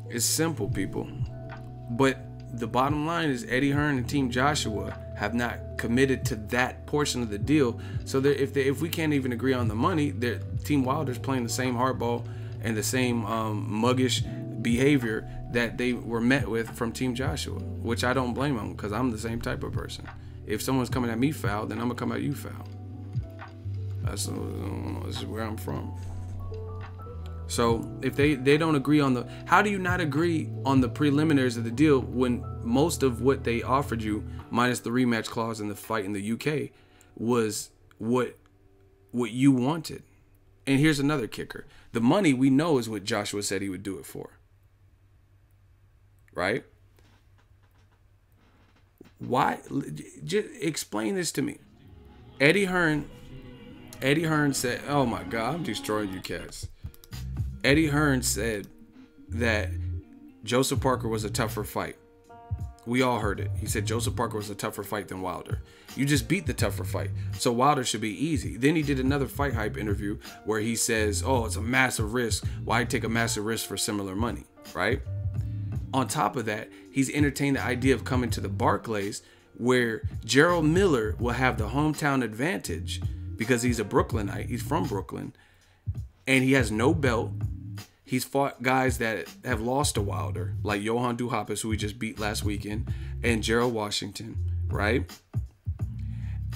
It's simple, people. But the bottom line is Eddie Hearn and Team Joshua have not committed to that portion of the deal. So if we can't even agree on the money, Team Wilder's playing the same hardball and the same muggish behavior that they were met with from Team Joshua, which I don't blame them because I'm the same type of person. If someone's coming at me foul, then I'm gonna come at you foul. This is where I'm from. So if they don't agree on how do you not agree on the preliminaries of the deal when most of what they offered you, minus the rematch clause and the fight in the UK, was what you wanted? And here's another kicker. The money we know is what Joshua said he would do it for. Right? Why? Just explain this to me. Eddie Hearn said, oh my God, I'm destroying you cats. Eddie Hearn said that Joseph Parker was a tougher fight. We all heard it. He said Joseph Parker was a tougher fight than Wilder. You just beat the tougher fight, so Wilder should be easy. Then he did another Fight Hype interview where he says, oh, it's a massive risk. Why take a massive risk for similar money, right? On top of that, he's entertained the idea of coming to the Barclays, where Gerald Miller will have the hometown advantage because he's a Brooklynite. He's from Brooklyn, and he has no belt. He's fought guys that have lost to Wilder, like Johan Dubois, who he just beat last weekend, and Gerald Washington, right?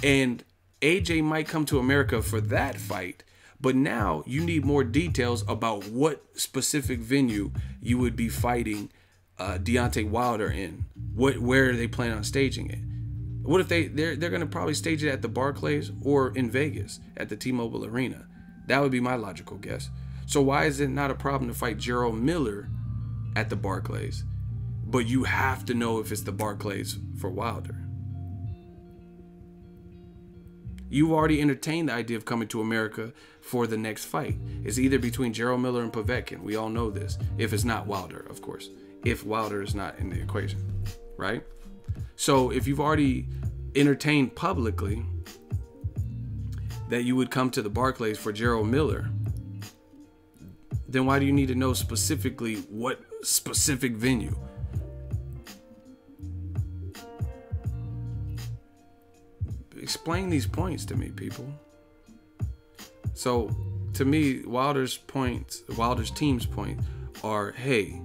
And AJ might come to America for that fight, but now you need more details about what specific venue you would be fighting Deontay Wilder in. Where are they planning on staging it? What if they're going to probably stage it at the Barclays or in Vegas at the T-Mobile Arena? That would be my logical guess. So why is it not a problem to fight Gerald Miller at the Barclays, but you have to know if it's the Barclays for Wilder? You've already entertained the idea of coming to America for the next fight. It's either between Gerald Miller and Povetkin. We all know this. If it's not Wilder, of course. If Wilder is not in the equation, right? So if you've already entertained publicly that you would come to the Barclays for Gerald Miller, then why do you need to know specifically what specific venue? Explain these points to me, people. So to me, Wilder's team's point are, hey,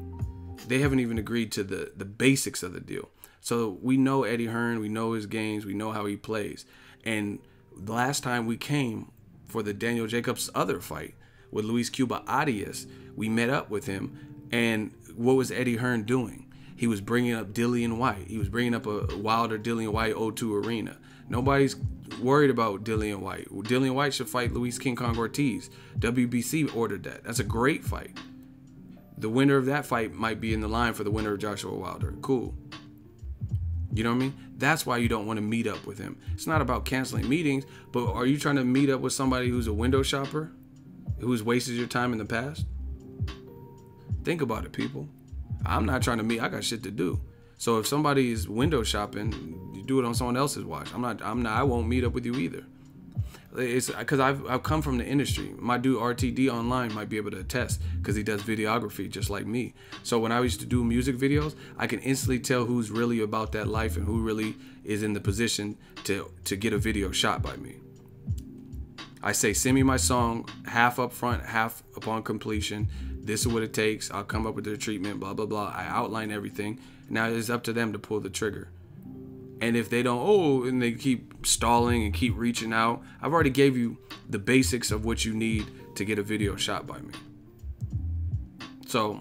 they haven't even agreed to the basics of the deal. So we know Eddie Hearn, we know his games, we know how he plays. And the last time we came for the Daniel Jacobs other fight with Luis Cuba Arias, we met up with him, and what was Eddie Hearn doing? He was bringing up Dillian White. He was bringing up a Wilder Dillian White O2 Arena. Nobody's worried about Dillian White. Dillian White should fight Luis King Kong Ortiz. WBC ordered that. That's a great fight. The winner of that fight might be in the line for the winner of Joshua Wilder. Cool. You know what I mean? That's why you don't want to meet up with him. It's not about canceling meetings, but are you trying to meet up with somebody who's a window shopper, who's wasted your time in the past? Think about it, people. I'm not trying to meet. I got shit to do. So if somebody is window shopping, you do it on someone else's watch. I won't meet up with you either. It's because I've come from the industry. My dude RTD online might be able to attest because he does videography just like me. So when I used to do music videos, I can instantly tell who's really about that life and who really is in the position to get a video shot by me. I say, send me my song, half up front, half upon completion. This is what it takes. I'll come up with the treatment, blah, blah, blah. I outline everything. Now it's up to them to pull the trigger. And if they don't, and they keep stalling and keep reaching out, I've already gave you the basics of what you need to get a video shot by me. So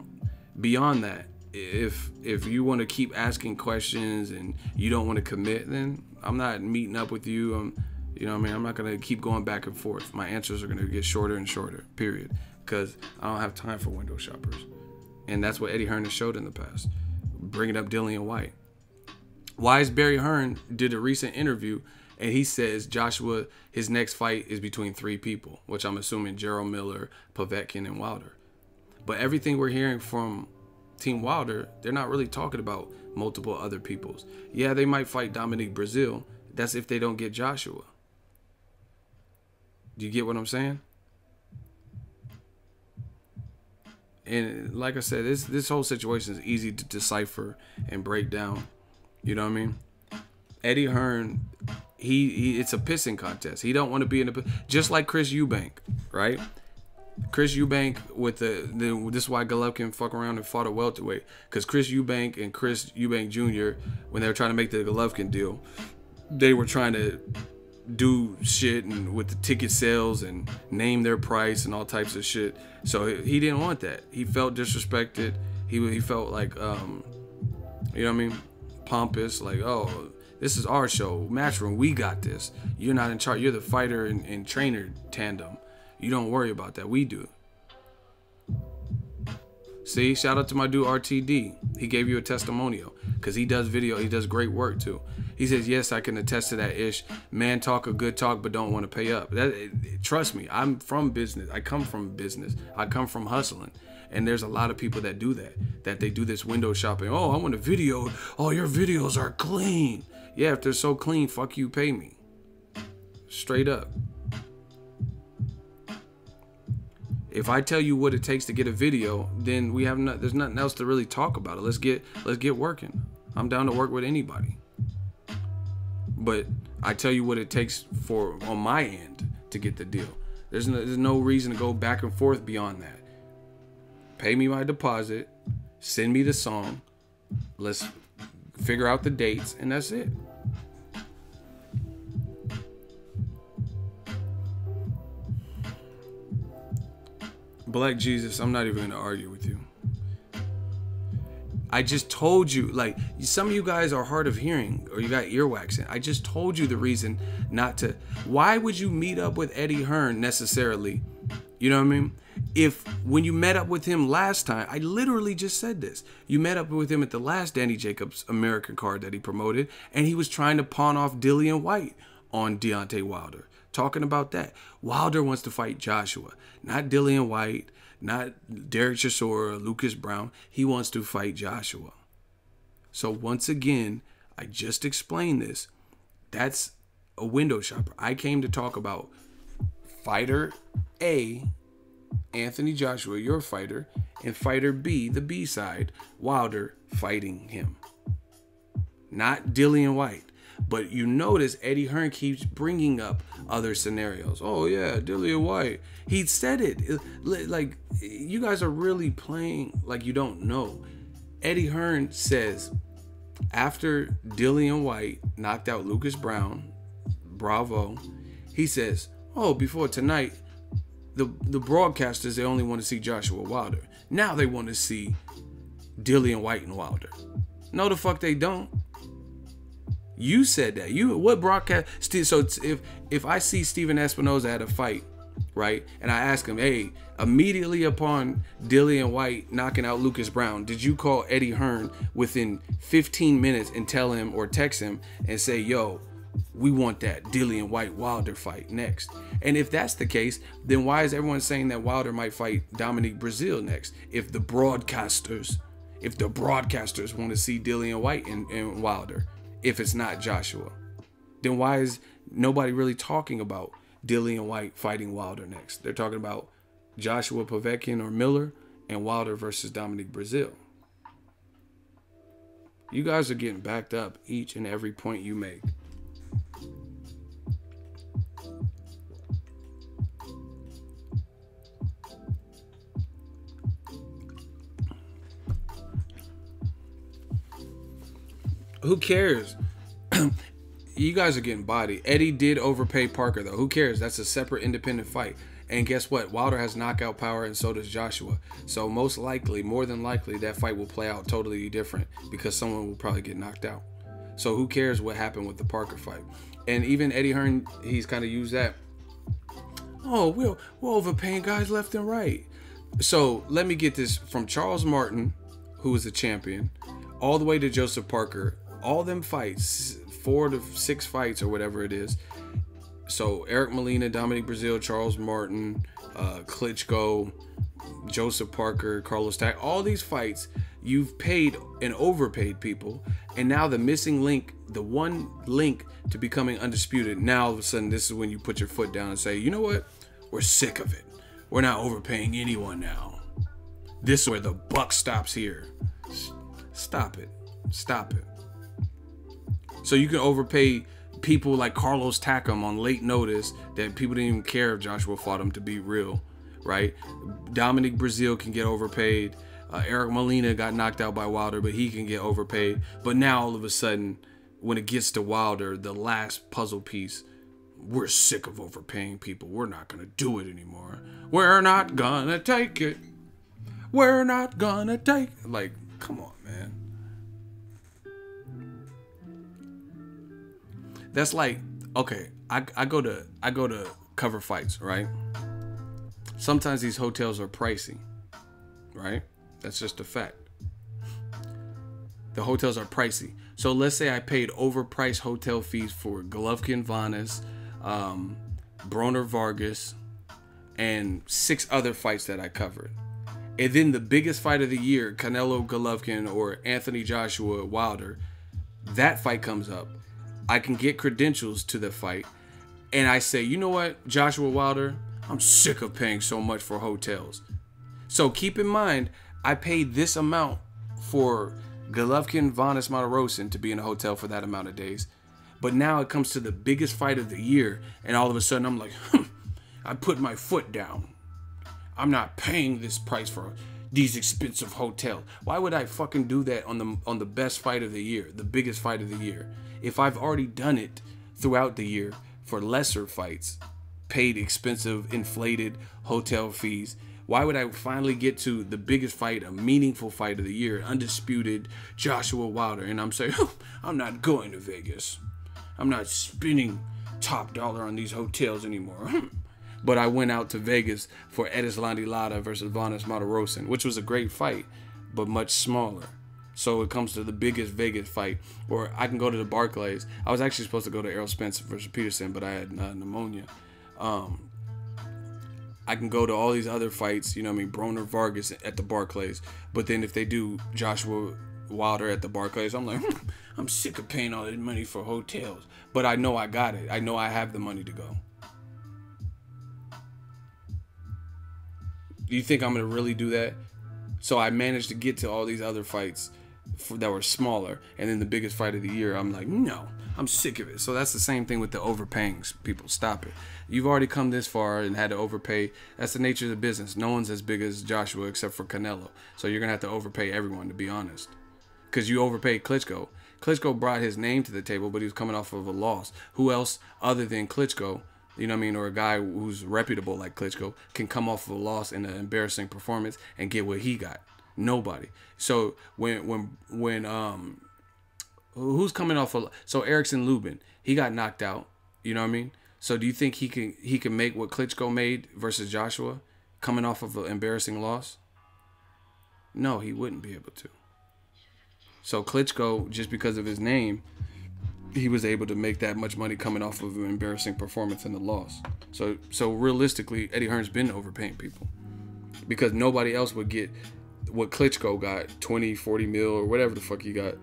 beyond that, if you want to keep asking questions and you don't want to commit, then I'm not meeting up with you. You know what I mean? I'm not going to keep going back and forth. My answers are going to get shorter and shorter, period. Because I don't have time for window shoppers. And that's what Eddie Hearn has showed in the past. Bringing up Dillian White. Wise Barry Hearn did a recent interview, and he says Joshua, his next fight is between 3 people, which I'm assuming Gerald Miller, Povetkin, and Wilder. But everything we're hearing from Team Wilder, they're not really talking about multiple other peoples. Yeah, they might fight Dominique Brazil. That's if they don't get Joshua. Do you get what I'm saying? And like I said, this whole situation is easy to decipher and break down. You know what I mean? Eddie Hearn, it's a pissing contest. He don't want to be in just like Chris Eubank, right? Chris Eubank with this is why Golovkin fuck around and fought a welterweight, because Chris Eubank and Chris Eubank Jr., when they were trying to make the Golovkin deal, they were trying to do shit and with the ticket sales and name their price and all types of shit. So he didn't want that. He felt disrespected. He felt like you know what I mean, pompous, like, oh, this is our show, Matchroom, we got this. You're not in charge. You're the fighter and trainer tandem. You don't worry about that. We do. See, shout out to my dude RTD. He gave you a testimonial because he does video. He does great work too. He says, yes, I can attest to that ish. Man talk a good talk, but don't want to pay up. Trust me, I'm from business. I come from business. I come from hustling. And there's a lot of people that do that they do this window shopping. Oh, I want a video. Oh, your videos are clean. Yeah, if they're so clean, fuck you, pay me. Straight up. If I tell you what it takes to get a video, then there's nothing else to really talk about it. Let's get working. I'm down to work with anybody. But I tell you what it takes on my end to get the deal. There's no reason to go back and forth beyond that. Pay me my deposit, send me the song, let's figure out the dates, and that's it. Black Jesus, I'm not even going to argue with you. I just told you, like, some of you guys are hard of hearing or you got earwax in. I just told you the reason not to. Why would you meet up with Eddie Hearn necessarily? You know what I mean? If when you met up with him last time, I literally just said this. You met up with him at the last Danny Jacobs American card that he promoted, and he was trying to pawn off Dillian White on Deontay Wilder. Talking about that. Wilder wants to fight Joshua, not Dillian White, not Derek Chisora, Lucas Brown. He wants to fight Joshua. So once again, I just explained this. That's a window shopper. I came to talk about fighter A, Anthony Joshua, your fighter, and fighter B, the B side, Wilder, fighting him. Not Dillian White. But you notice Eddie Hearn keeps bringing up other scenarios. Oh, yeah, Dillian White. He said it. Like, you guys are really playing like you don't know. Eddie Hearn says, after Dillian White knocked out Lucas Brown, bravo, he says, oh, before tonight, the broadcasters, they only want to see Joshua Wilder. Now they want to see Dillian White and Wilder. No, the fuck they don't. You said that. What broadcast? So if I see Steven Espinoza at a fight, right, and I ask him, hey, immediately upon Dillian White knocking out Lucas Brown, did you call Eddie Hearn within 15 minutes and tell him or text him and say, yo, we want that Dillian White Wilder fight next? And if that's the case, then why is everyone saying that Wilder might fight Dominique Breazeale next? If the broadcasters want to see Dillian White and Wilder, if it's not Joshua, then why is nobody really talking about Dillian White fighting Wilder next? They're talking about Joshua Povetkin or Miller and Wilder versus Dominique Breazeale. You guys are getting backed up each and every point you make. Who cares? You guys are getting bodied. Eddie did overpay Parker, though. Who cares? That's a separate independent fight. And guess what? Wilder has knockout power, and so does Joshua. So more than likely, that fight will play out totally different because someone will probably get knocked out. So who cares what happened with the Parker fight? And even Eddie Hearn, he's kind of used that. Oh, we're overpaying guys left and right. So let me get this from Charles Martin, who is the champion, all the way to Joseph Parker. All them fights, 4 to 6 fights or whatever it is. So Eric Molina, Dominique Breazeale, Charles Martin, Klitschko, Joseph Parker, Carlos Tack, all these fights, you've paid and overpaid people. And now the missing link, the one link to becoming undisputed, now all of a sudden this is when you put your foot down and say, you know what? We're sick of it. We're not overpaying anyone now. This is where the buck stops here. Stop it. Stop it. So you can overpay people like Carlos Takam on late notice that people didn't even care if Joshua fought him, to be real, right? Dominique Breazeale can get overpaid. Eric Molina got knocked out by Wilder, but he can get overpaid. But now all of a sudden, when it gets to Wilder, the last puzzle piece, we're sick of overpaying people. We're not going to do it anymore. We're not going to take it. We're not going to take it. Like, come on, man. That's like, okay, I go to cover fights, right? Sometimes these hotels are pricey, right? That's just a fact. The hotels are pricey. So let's say I paid overpriced hotel fees for Golovkin Vanes, Broner Vargas, and 6 other fights that I covered. And then the biggest fight of the year, Canelo Golovkin or Anthony Joshua Wilder, that fight comes up. I can get credentials to the fight, and I say, you know what, Joshua Wilder, I'm sick of paying so much for hotels. So keep in mind, I paid this amount for Golovkin, Vanes, Martirosyan to be in a hotel for that amount of days. But now it comes to the biggest fight of the year, and all of a sudden I'm like, I put my foot down. I'm not paying this price for these expensive hotels. Why would I fucking do that on the best fight of the year, the biggest fight of the year? If I've already done it throughout the year for lesser fights, paid expensive, inflated hotel fees, why would I finally get to the biggest fight, a meaningful fight of the year, undisputed Joshua Wilder, and I'm saying, I'm not going to Vegas. I'm not spending top dollar on these hotels anymore. But I went out to Vegas for Erislandy Lara versus Vanes Martirosyan, which was a great fight, but much smaller. So it comes to the biggest Vegas fight, or I can go to the Barclays. I was actually supposed to go to Errol Spence versus Peterson, but I had pneumonia. I can go to all these other fights, you know what I mean, Broner Vargas at the Barclays. But then if they do Joshua Wilder at the Barclays, I'm like, I'm sick of paying all that money for hotels. But I know I got it. I know I have the money to go. Do you think I'm going to really do that? So I managed to get to all these other fights that were smaller. And then the biggest fight of the year, I'm like, no, I'm sick of it. So that's the same thing with the overpaying. People, stop it. You've already come this far and had to overpay. That's the nature of the business. No one's as big as Joshua except for Canelo. So you're going to have to overpay everyone, to be honest. Because you overpaid Klitschko. Klitschko brought his name to the table, but he was coming off of a loss. Who else other than Klitschko, you know what I mean, or a guy who's reputable like Klitschko, can come off of a loss in an embarrassing performance and get what he got? Nobody. So who's coming off of, so Erickson Lubin, he got knocked out, you know what I mean? So do you think he can make what Klitschko made versus Joshua coming off of an embarrassing loss? No, he wouldn't be able to. So Klitschko, just because of his name, he was able to make that much money coming off of an embarrassing performance in the loss. So realistically, Eddie Hearn's been overpaying people because nobody else would get what Klitschko got, 20, 40 mil or whatever the fuck he got,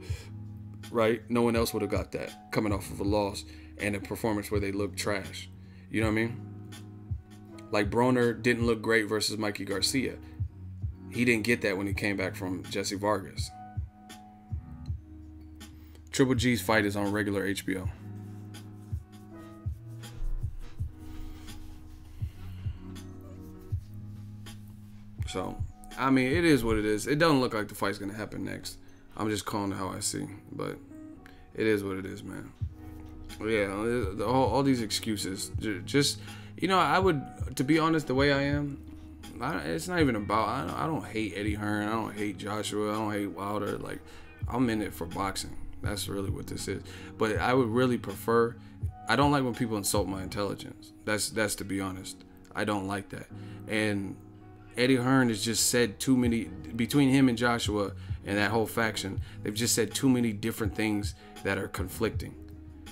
right? No one else would have got that coming off of a loss and a performance where they look trash. You know what I mean? Like Broner didn't look great versus Mikey Garcia. He didn't get that when he came back from Jesse Vargas. Triple G's fight is on regular HBO. So, I mean, it is what it is. It doesn't look like the fight's going to happen next. I'm just calling it how I see. But it is what it is, man. Yeah, all these excuses. Just, you know, I would, to be honest, the way I am, it's not even about, I don't hate Eddie Hearn. I don't hate Joshua. I don't hate Wilder. Like, I'm in it for boxing. That's really what this is. But I would really prefer, I don't like when people insult my intelligence. That's to be honest. I don't like that. And Eddie Hearn has just said too many, between him and Joshua and that whole faction, they've just said too many different things that are conflicting.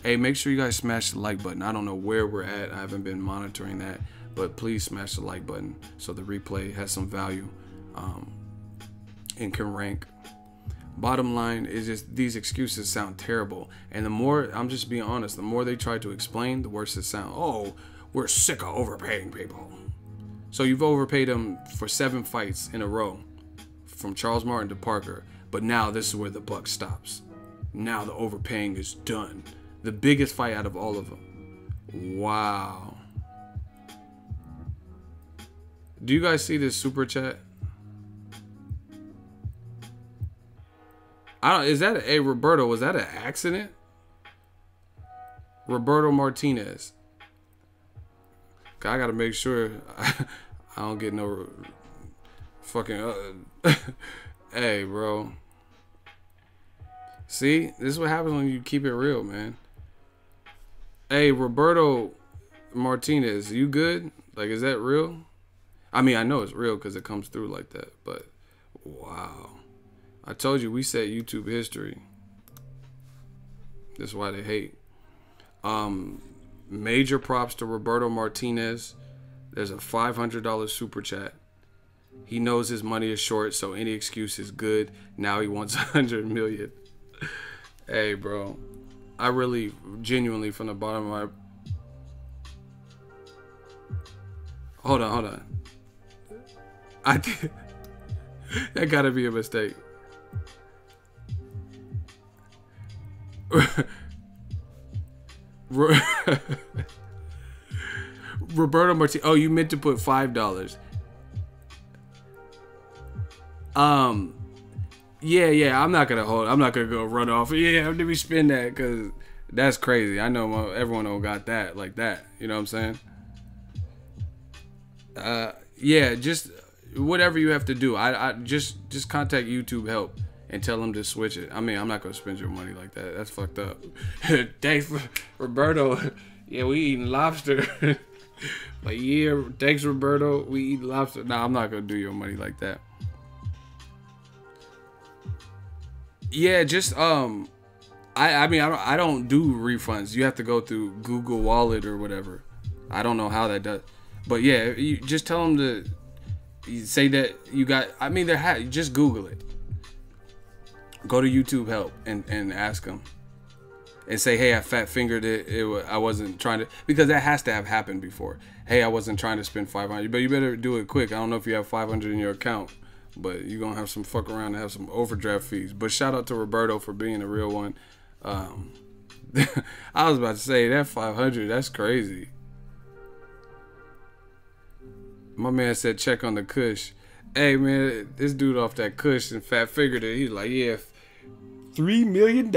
Hey, make sure you guys smash the like button. I don't know where we're at. I haven't been monitoring that. But please smash the like button so the replay has some value and can rank. Bottom line is just these excuses sound terrible. And the more, I'm just being honest, the more they try to explain, the worse it sounds. Oh, we're sick of overpaying people. So you've overpaid them for 7 fights in a row, from Charles Martin to Parker. But now this is where the buck stops. Now the overpaying is done. The biggest fight out of all of them. Wow. Do you guys see this super chat? Is that hey Roberto, was that an accident? Roberto Martinez. I gotta make sure I don't get no fucking hey bro. See, this is what happens when you keep it real, man. Hey Roberto Martinez, you good? Like, is that real? I mean, I know it's real because it comes through like that, but wow. I told you we set YouTube history. That's why they hate. Major props to Roberto Martinez. There's a $500 super chat. He knows his money is short, so any excuse is good. Now he wants 100 million. Hey, bro. I really, genuinely, from the bottom of my... Hold on. I did. That gotta be a mistake. Roberto Martinez. Oh, you meant to put $5. Yeah. I'm not gonna go run off. Yeah, let me spend that because that's crazy. I know everyone don't got that like that. You know what I'm saying? Yeah, just whatever you have to do. I just contact YouTube help and tell them to switch it. I mean, I'm not gonna spend your money like that. That's fucked up. Thanks, Roberto. Yeah, we eating lobster. Like, yeah, thanks, Roberto. We eat lobster. Nah, I'm not gonna do your money like that. Yeah, just I mean, I don't do refunds. You have to go through Google Wallet or whatever. I don't know how that does, but yeah, you just tell them to say that you got. I mean, just Google it. Go to YouTube help and ask them, and say, hey, I fat fingered it. I wasn't trying to, because that has to have happened before. Hey, I wasn't trying to spend $500, but you better do it quick. I don't know if you have $500 in your account, but you're gonna have some fuck around and have some overdraft fees. But shout out to Roberto for being a real one. I was about to say that $500, that's crazy. My man said check on the Kush. Hey man, this dude off that Kush and fat figured it. He's like, yeah, $3 million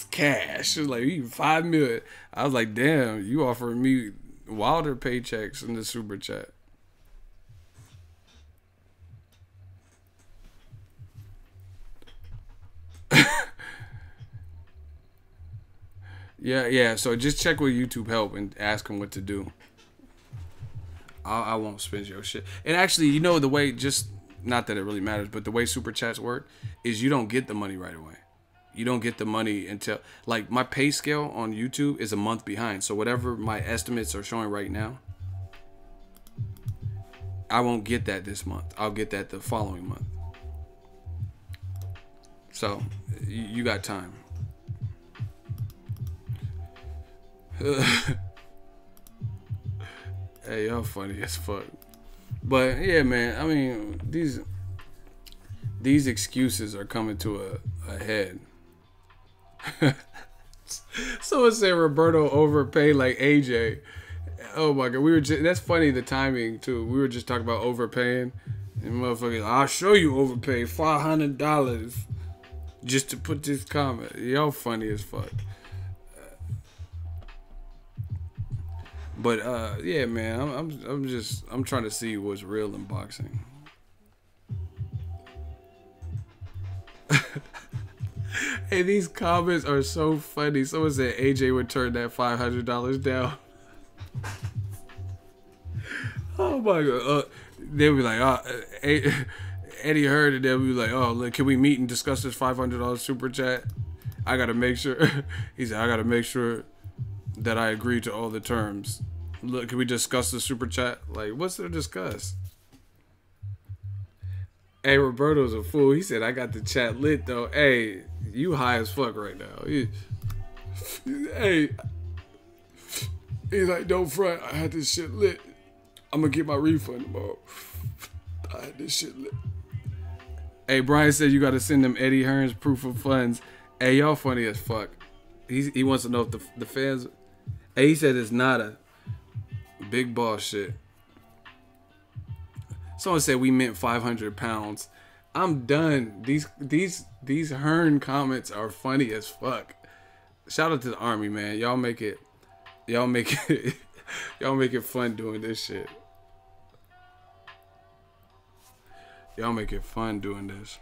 cash. It was like, $5 million. I was like, damn, you offering me wilder paychecks in the super chat. Yeah. So just check with YouTube help and ask them what to do. I won't spend your shit. And actually, you know, the way, just not that it really matters, but the way super chats work is you don't get the money right away. You don't get the money until, like, my pay scale on YouTube is a month behind. So whatever my estimates are showing right now, I won't get that this month. I'll get that the following month. So you got time. Hey, y'all funny as fuck. But yeah, man, I mean, these excuses are coming to a head. Someone said Roberto overpaid like AJ. Oh my god, that's funny, the timing too. We were just talking about overpaying, and motherfuckers, I'll show you overpaid $500 just to put this comment. Y'all funny as fuck. But yeah, man, I'm trying to see what's real in boxing. Hey, these comments are so funny. Someone said AJ would turn that $500 down. Oh my god. They'll be like, Eddie Hearn, and they'll be like, oh, look, can we meet and discuss this $500 super chat? I gotta make sure. He said, I gotta make sure that I agree to all the terms. Look, can we discuss the super chat? Like, what's there to discuss? Hey, Roberto's a fool. He said, I got the chat lit, though. Hey, you high as fuck right now. Hey, he's like, don't front. I had this shit lit. I'm going to get my refund tomorrow. I had this shit lit. Hey, Brian said you got to send them Eddie Hearn's proof of funds. Hey, y'all funny as fuck. He wants to know if the fans... Hey, he said it's not a big boss shit. Someone said we meant 500 pounds. I'm done. These Hearn comments are funny as fuck. Shout out to the army, man. Y'all make it fun doing this shit. Y'all make it fun doing this.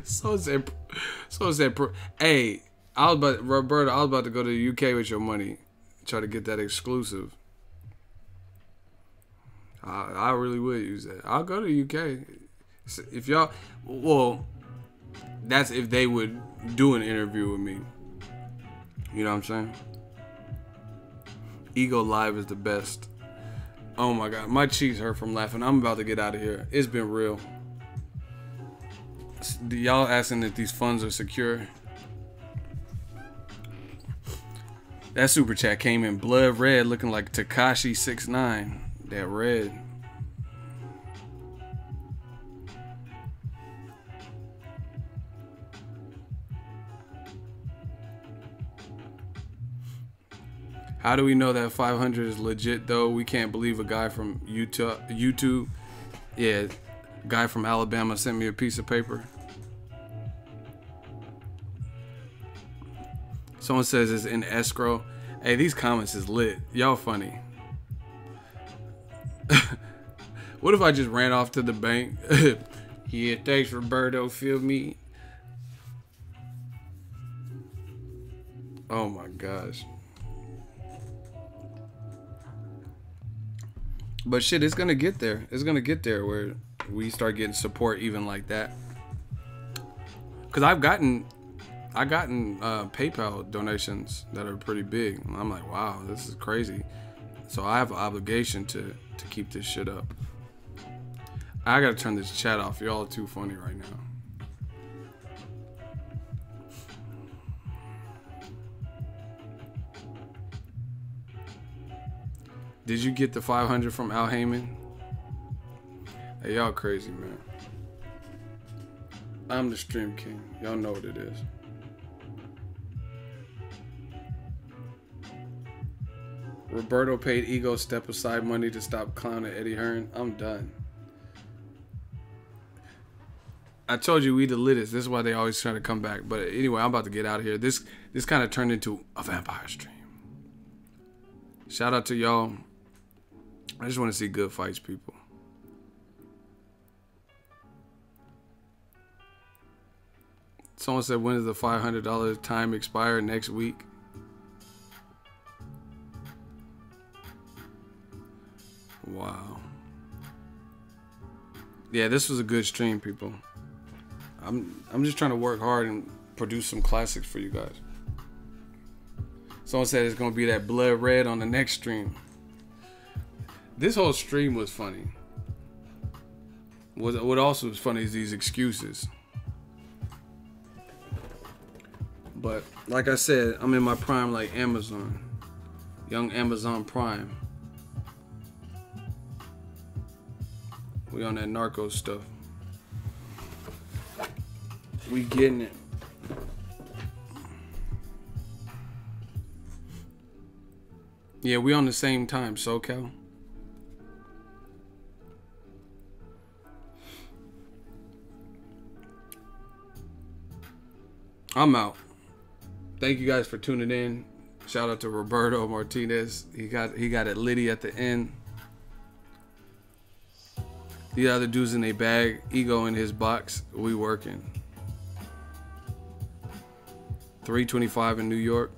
So said, hey, Roberto, I was about to go to the UK with your money, try to get that exclusive. I really would use that. I'll go to the UK. If y'all, well, that's if they would do an interview with me. You know what I'm saying? Ego Live is the best. Oh my God, my cheeks hurt from laughing. I'm about to get out of here. It's been real. Y'all asking if these funds are secure. That super chat came in blood red, looking like Tekashi 6ix9ine. That red. How do we know that 500 is legit though? We can't believe a guy from YouTube. Yeah, guy from Alabama sent me a piece of paper. Someone says it's in escrow. Hey, these comments is lit. Y'all funny. What if I just ran off to the bank? Yeah, thanks, Roberto. Feel me? Oh my gosh. But shit, it's gonna get there. It's gonna get there where we start getting support even like that. Cause I've gotten PayPal donations that are pretty big. I'm like, wow, this is crazy. So I have an obligation to keep this shit up. I gotta turn this chat off. Y'all are too funny right now. Did you get the 500 from Al Heyman? Hey, y'all crazy, man. I'm the stream king. Y'all know what it is. Roberto paid Ego step aside money to stop clowning Eddie Hearn. I'm done. I told you we the littest. This is why they always try to come back. But anyway, I'm about to get out of here. This kind of turned into a vampire stream. Shout out to y'all. I just want to see good fights, people. Someone said, when does the $500 time expire? Next week? Wow. Yeah, this was a good stream, people. I'm just trying to work hard and produce some classics for you guys. Someone said it's going to be that blood red on the next stream. This whole stream was funny. What also was funny is these excuses. But like I said, I'm in my prime like Amazon. Young Amazon Prime. We on that narco stuff. We getting it. Yeah, we on the same time, SoCal. I'm out. Thank you guys for tuning in. Shout out to Roberto Martinez. He got it litty at the end. The other dudes in their bag, Ego in his box. We working. 325 in New York.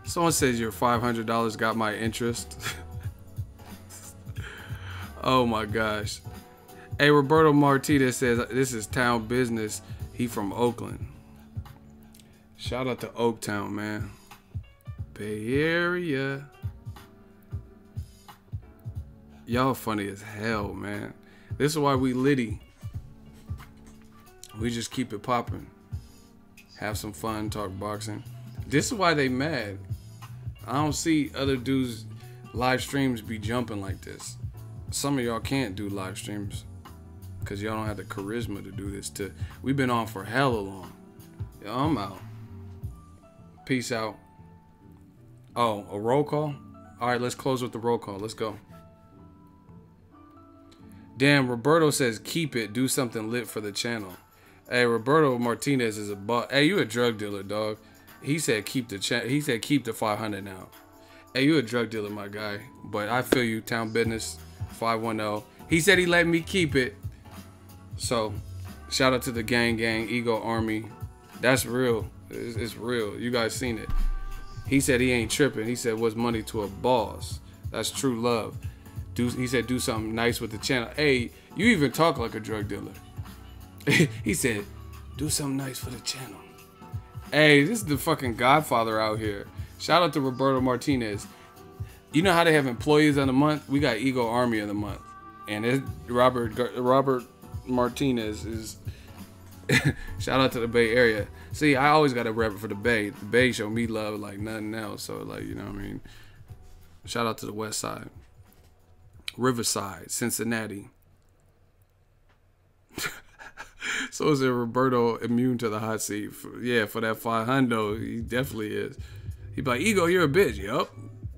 Someone says your $500 got my interest. Oh my gosh. Hey, Roberto Martinez says this is town business. He from Oakland. Shout out to Oaktown, man. Bay Area. Y'all funny as hell, man. This is why we litty. We just keep it popping. Have some fun, talk boxing. This is why they mad. I don't see other dudes live streams be jumping like this. Some of y'all can't do live streams because y'all don't have the charisma to do this. We've been on for hella long. Yo, I'm out. Peace out. Oh, a roll call? All right, let's close with the roll call. Let's go. Damn, Roberto says keep it. Do something lit for the channel. Hey, Roberto Martinez is a butt. Hey, you a drug dealer, dog. He said keep the 500 now. Hey, you a drug dealer, my guy. But I feel you. Town business 510. He said he let me keep it. So, shout out to the gang, Ego Army. That's real. It's real. You guys seen it. He said he ain't tripping. He said what's money to a boss. That's true love. He said do something nice with the channel. Hey, you even talk like a drug dealer. He said do something nice for the channel. Hey, this is the fucking Godfather out here. Shout out to Roberto Martinez. You know how they have employees of the month? We got Ego Army of the month, and it's Robert Martinez is. Shout out to the Bay Area. See, I always got to rep for the Bay. The Bay show me love like nothing else. So like, you know what I mean? Shout out to the West Side, Riverside, Cincinnati. So is it Roberto immune to the hot seat? For that 500, he definitely is. He be like, Ego, you're a bitch. Yup.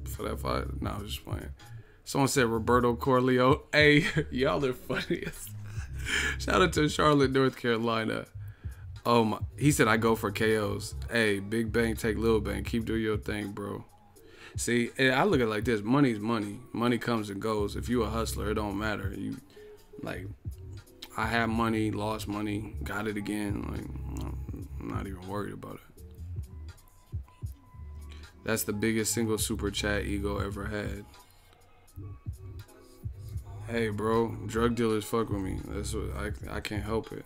For that 5. No, I was just playing. Someone said Roberto Corleone. Hey, y'all are funniest. Shout out to Charlotte, North Carolina. Oh my, he said I go for KOs. Hey, Big Bang, take Lil Bang. Keep doing your thing, bro. See, I look at it like this. Money's money. Money comes and goes. If you a hustler, it don't matter. You like, I have money, lost money, got it again. Like, I'm not even worried about it. That's the biggest single super chat Ego ever had. Hey, bro, drug dealers fuck with me. That's what I can't help it.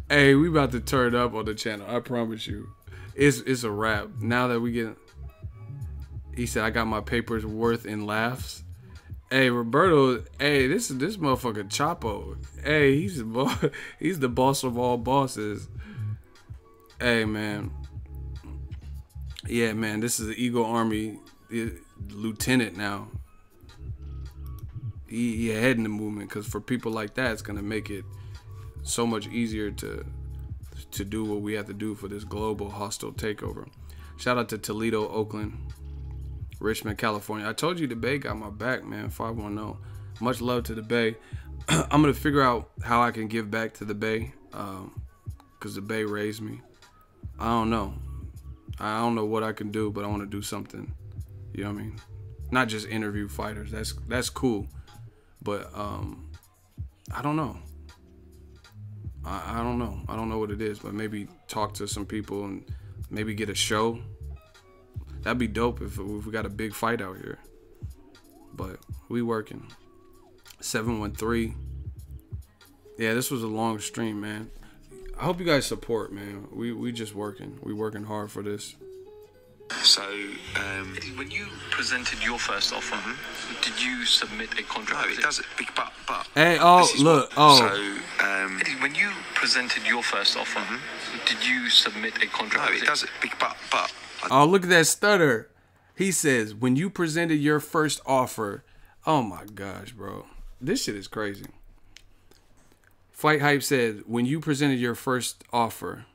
Hey, we about to turn up on the channel. I promise you, it's a wrap. Now that we get, he said I got my papers worth in laughs. Hey, Roberto. Hey, this motherfucker Chapo. Hey, he's the boss of all bosses. Hey, man. Yeah, man. This is the Ego Army. Lieutenant now. He heading the movement, because for people like that, it's gonna make it so much easier to do what we have to do for this global hostile takeover. Shout out to Toledo, Oakland, Richmond, California. I told you the Bay got my back, man. 510. Much love to the Bay. I'm gonna figure out how I can give back to the Bay, because the Bay raised me. I don't know what I can do, but I want to do something. You know what I mean? Not just interview fighters. That's cool. But I don't know. I don't know. I don't know what it is, but maybe talk to some people and maybe get a show. That'd be dope if we got a big fight out here. But we working. 713. Yeah, this was a long stream, man. I hope you guys support, man. We just working. We working hard for this. So, when you presented your first offer, did you submit a contract? No, it doesn't. But hey, look. So, when you presented your first offer, did you submit a contract? No, it doesn't. But. Oh, look at that stutter. He says, when you presented your first offer. Oh my gosh, bro. This shit is crazy. Fight Hype said, when you presented your first offer,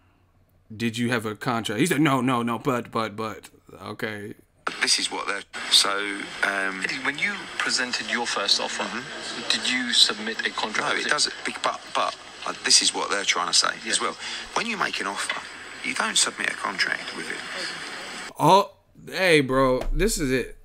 did you have a contract? He said, no, but. Okay. This is what they're... So, when you presented your first offer, did you submit a contract? No, it doesn't. But this is what they're trying to say as well. When you make an offer, you don't submit a contract with it. Oh, hey, bro, this is it.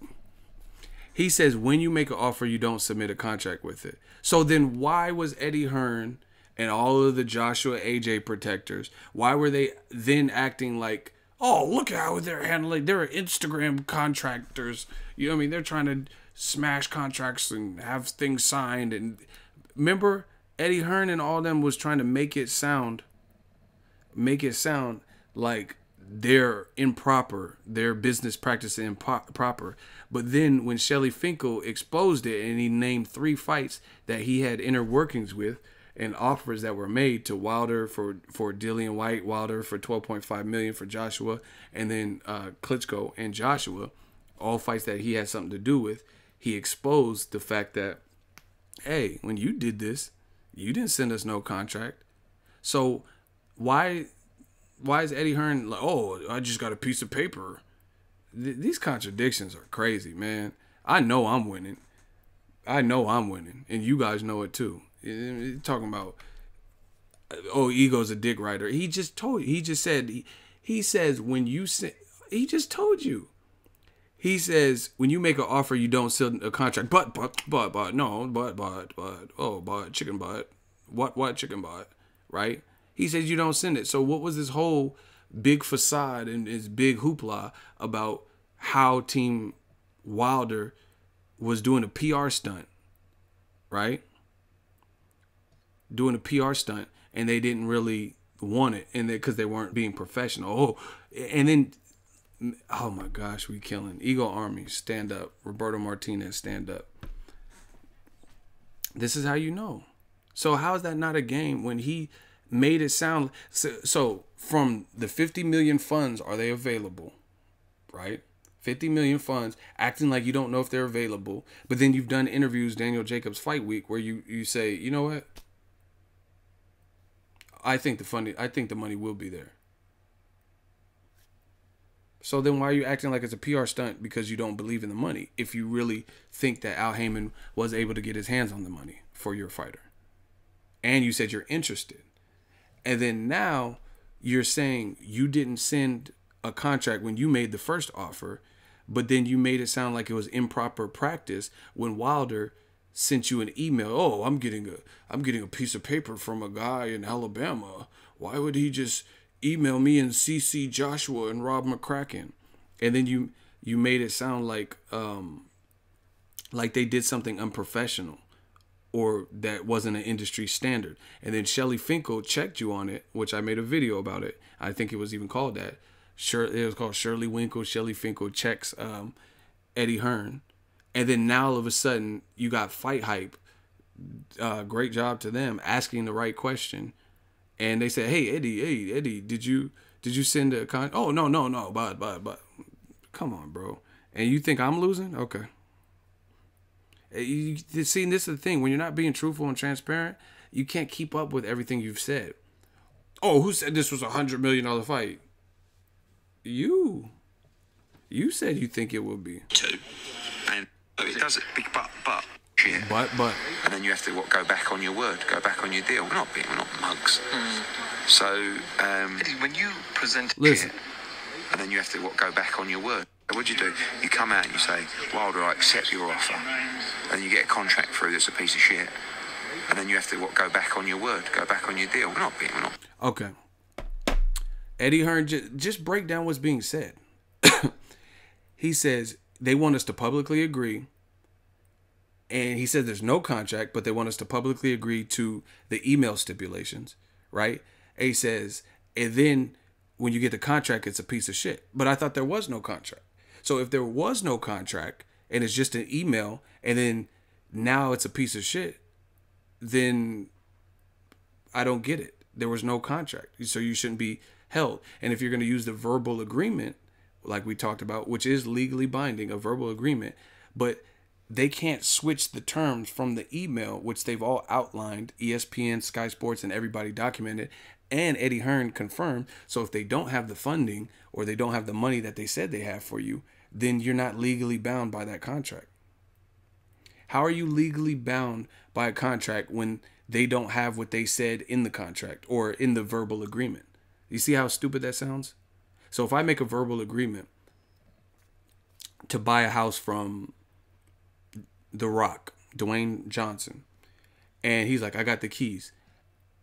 He says, when you make an offer, you don't submit a contract with it. So then why was Eddie Hearn and all of the Joshua AJ protectors, why were they then acting like, oh, look how they're handling, they're Instagram contractors. You know what I mean? They're trying to smash contracts and have things signed. And remember, Eddie Hearn and all of them was trying to make it sound like they're improper, their business practice improper. But then when Shelly Finkel exposed it and he named 3 fights that he had inner workings with, and offers that were made to Wilder for Dillian White, Wilder for $12.5 million for Joshua, and then Klitschko and Joshua, all fights that he had something to do with, he exposed the fact that, hey, when you did this, you didn't send us no contract. So why is Eddie Hearn like, oh, I just got a piece of paper? These contradictions are crazy, man. I know I'm winning, and you guys know it too. Talking about, oh, Ego's a dick rider. He just told you. He just said, he says, when you say, he just told you. He says, when you make an offer, you don't send a contract. But, chicken butt. What chicken butt? Right? He says you don't send it. So what was this whole big facade and this big hoopla about how Team Wilder was doing a PR stunt, right? Doing a PR stunt, and they didn't really want it, and because they weren't being professional. Oh, and then Oh my gosh, we killing. Eagle Army, stand up. Roberto Martinez, stand up. This is how you know. So how is that not a game when he made it sound... So from the 50 million funds, are they available? Right? 50 million funds, acting like you don't know if they're available. But then you've done interviews, Daniel Jacobs Fight Week, where you say, you know what? I think the money will be there. So then why are you acting like it's a PR stunt because you don't believe in the money if you really think that Al Heyman was able to get his hands on the money for your fighter? And you said you're interested. And then now you're saying you didn't send a contract when you made the first offer, but then you made it sound like it was improper practice when Wilder sent you an email. Oh, I'm getting a piece of paper from a guy in Alabama. Why would he just email me and CC Joshua and Rob McCracken? And then you made it sound like they did something unprofessional or that wasn't an industry standard. And then Shelly Finkel checked you on it, which I made a video about it. I think it was even called that. It was called Shelly Finkel checks Eddie Hearn. And then now all of a sudden you got Fight Hype. Great job to them asking the right question. And they said, hey, Eddie, did you send a con? Oh, no, but. Come on, bro. And you think I'm losing? Okay. See, this is the thing. When you're not being truthful and transparent, you can't keep up with everything you've said. Oh, who said this was $100 million fight? You said you think it would be. Two. And it does it. But. Shit. But. And then you have to go back on your word, go back on your deal. We're not mugs. So, when you present listen, and then you have to go back on your word. What do? You come out and you say, Wilder, I accept your offer. And you get a contract through that's a piece of shit. And then you have to go back on your word, go back on your deal. We're not. Okay. Eddie Hearn, just break down what's being said. He says they want us to publicly agree. And he said there's no contract, but they want us to publicly agree to the email stipulations, right? And he says, and then when you get the contract, it's a piece of shit. But I thought there was no contract. So if there was no contract and it's just an email and then now it's a piece of shit, then I don't get it. There was no contract. So you shouldn't be held. And if you're going to use the verbal agreement, like we talked about, which is legally binding, a verbal agreement, but they can't switch the terms from the email, which they've all outlined, ESPN, Sky Sports, and everybody documented, and Eddie Hearn confirmed. So if they don't have the funding or they don't have the money that they said they have for you, then you're not legally bound by that contract. How are you legally bound by a contract when they don't have what they said in the contract or in the verbal agreement? You see how stupid that sounds? So if I make a verbal agreement to buy a house from The Rock, Dwayne Johnson, and he's like, I got the keys,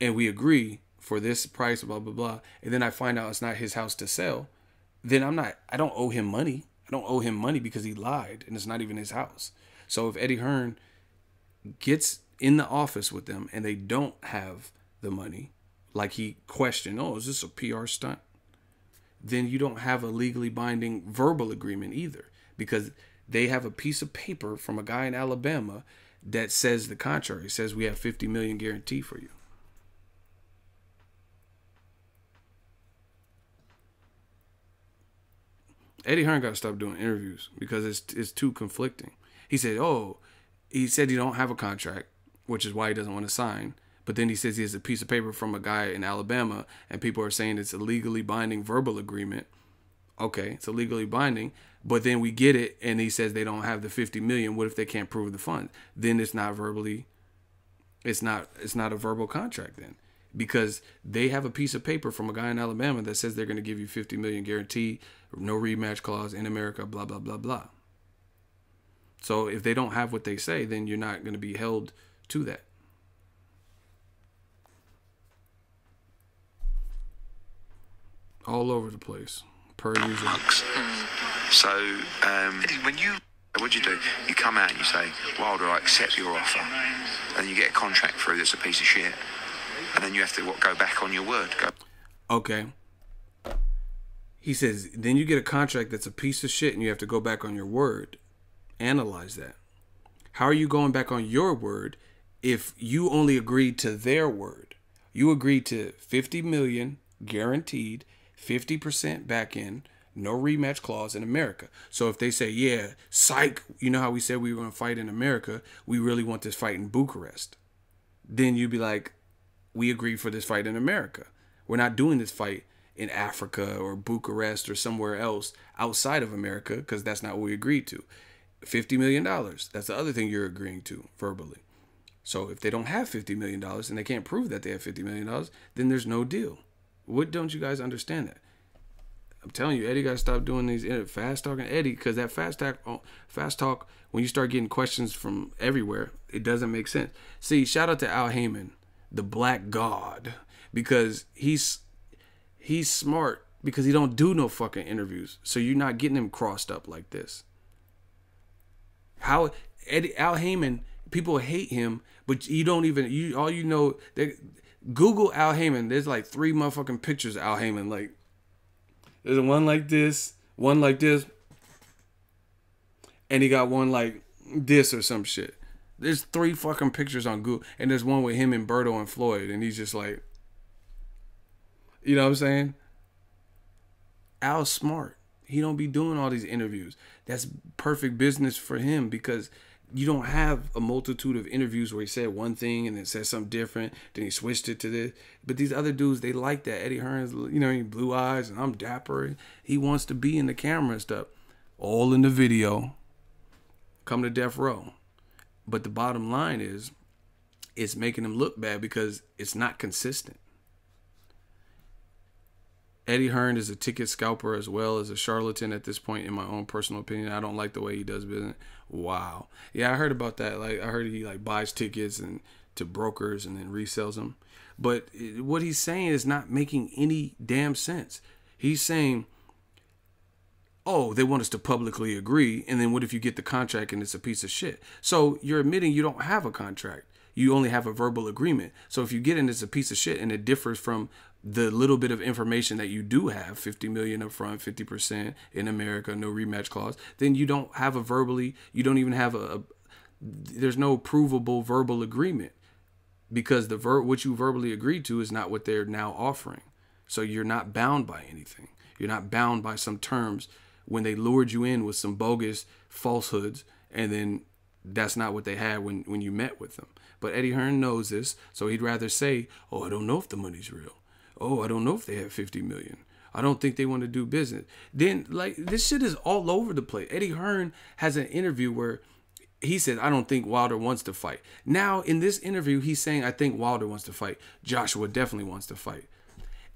and we agree for this price, blah, blah, blah, and then I find out it's not his house to sell, then I don't owe him money. I don't owe him money because he lied, and it's not even his house. So if Eddie Hearn gets in the office with them and they don't have the money, like he questioned, oh, is this a PR stunt? Then you don't have a legally binding verbal agreement either, because they have a piece of paper from a guy in Alabama that says the contrary. It says we have 50 million guarantee for you. Eddie Hearn got to stop doing interviews because it's too conflicting. He said he don't have a contract, which is why he doesn't want to sign. But then he says he has a piece of paper from a guy in Alabama, and people are saying it's a legally binding verbal agreement. Okay, it's a legally binding, but then we get it, and he says they don't have the 50 million. What if they can't prove the funds? Then it's not a verbal contract then, because they have a piece of paper from a guy in Alabama that says they're going to give you 50 million guarantee, no rematch clause in America, blah, blah, blah, blah. So if they don't have what they say, then you're not going to be held to that. All over the place, per usual. So, what do? You come out and you say, Wilder, I accept your offer. And then you get a contract through that's a piece of shit. And then you have to go back on your word. Okay. He says, then you get a contract that's a piece of shit and you have to go back on your word. Analyze that. How are you going back on your word if you only agreed to their word? You agreed to 50 million guaranteed, 50% back end, no rematch clause in America. So if they say, yeah, psych, you know how we said we were going to fight in America, we really want this fight in Bucharest. Then you'd be like, we agreed for this fight in America. We're not doing this fight in Africa or Bucharest or somewhere else outside of America because that's not what we agreed to. $50 million. That's the other thing you're agreeing to verbally. So if they don't have $50 million and they can't prove that they have $50 million, then there's no deal. What don't you guys understand that? I'm telling you, Eddie got to stop doing these fast talking Eddie, because that fast talk, when you start getting questions from everywhere, it doesn't make sense. See, shout out to Al Heyman, the Black God, because he's smart, because he don't do no fucking interviews. So you're not getting him crossed up like this. Al Heyman, people hate him, but you don't even, all you know, Google Al Heyman, there's like 3 motherfucking pictures of Al Heyman. Like, there's one like this, and he got one like this or some shit. There's 3 fucking pictures on Google, and there's one with him and Berto and Floyd, and he's just like, you know what I'm saying? Al's smart. He don't be doing all these interviews. That's perfect business for him, because you don't have a multitude of interviews where he said one thing and then said something different, then he switched it to this. But these other dudes, they like that. Eddie Hearn's, you know, he blue eyes and I'm dapper. He wants to be in the camera and stuff. All in the video. Come to death row. But the bottom line is, it's making him look bad because it's not consistent. Eddie Hearn is a ticket scalper as well as a charlatan at this point, in my own personal opinion. I don't like the way he does business. Wow. Yeah, I heard about that. Like, I heard he like buys tickets and to brokers and then resells them. But what he's saying is not making any damn sense. He's saying, oh, they want us to publicly agree, and then what if you get the contract and it's a piece of shit? So you're admitting you don't have a contract. You only have a verbal agreement. So if you get in, it's a piece of shit, and it differs from the little bit of information that you do have, 50 million up front, 50% in America, no rematch clause, then you don't have you don't even have there's no provable verbal agreement, because what you verbally agreed to is not what they're now offering. So you're not bound by anything. You're not bound by some terms when they lured you in with some bogus falsehoods, and then that's not what they had when you met with them. But Eddie Hearn knows this, so he'd rather say, oh, I don't know if the money's real. Oh, I don't know if they have 50 million. I don't think they want to do business. Then, like, this shit is all over the place. Eddie Hearn has an interview where he said, I don't think Wilder wants to fight. Now, in this interview, he's saying, I think Wilder wants to fight. Joshua definitely wants to fight.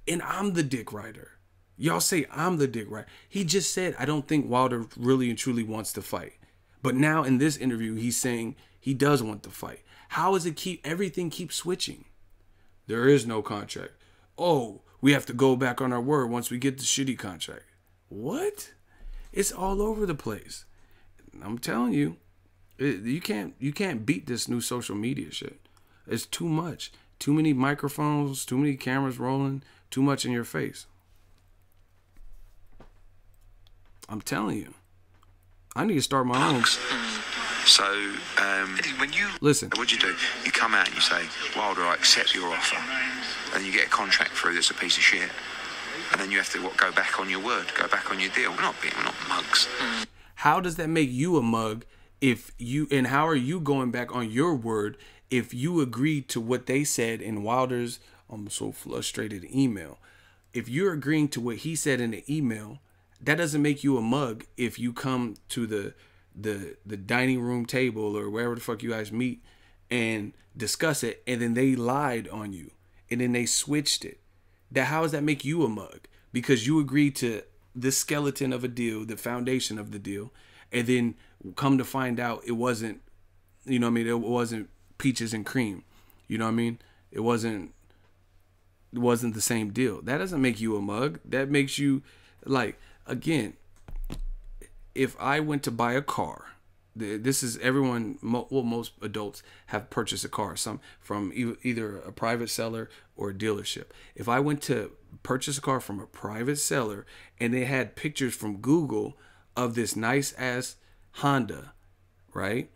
And I'm the dick rider. Y'all say I'm the dick rider. He just said, I don't think Wilder really and truly wants to fight. But now in this interview, he's saying he does want to fight. How is everything keeps switching? There is no contract. Oh, we have to go back on our word once we get the shitty contract. What? It's all over the place. I'm telling you, you can't beat this new social media shit. It's too much. Too many microphones, too many cameras rolling, too much in your face. I'm telling you. I need to start my own. So, when you listen, what do? You come out and you say, Wilder, I accept your offer. And you get a contract through that's a piece of shit. And then you have to go back on your word, go back on your deal. We're not mugs. How does that make you a mug and how are you going back on your word if you agreed to what they said in Wilder's, I'm so frustrated, email? If you're agreeing to what he said in the email, that doesn't make you a mug if you come to the dining room table or wherever the fuck you guys meet and discuss it, and then they lied on you and then they switched it. How does that make you a mug? Because you agreed to the skeleton of a deal, the foundation of the deal, and then come to find out it wasn't, you know what I mean, it wasn't peaches and cream. You know what I mean? It wasn't the same deal. That doesn't make you a mug. That makes you, like, again, if I went to buy a car This is everyone. Well, most adults have purchased a car, some from either a private seller or a dealership. If I went to purchase a car from a private seller and they had pictures from Google of this nice ass Honda, right?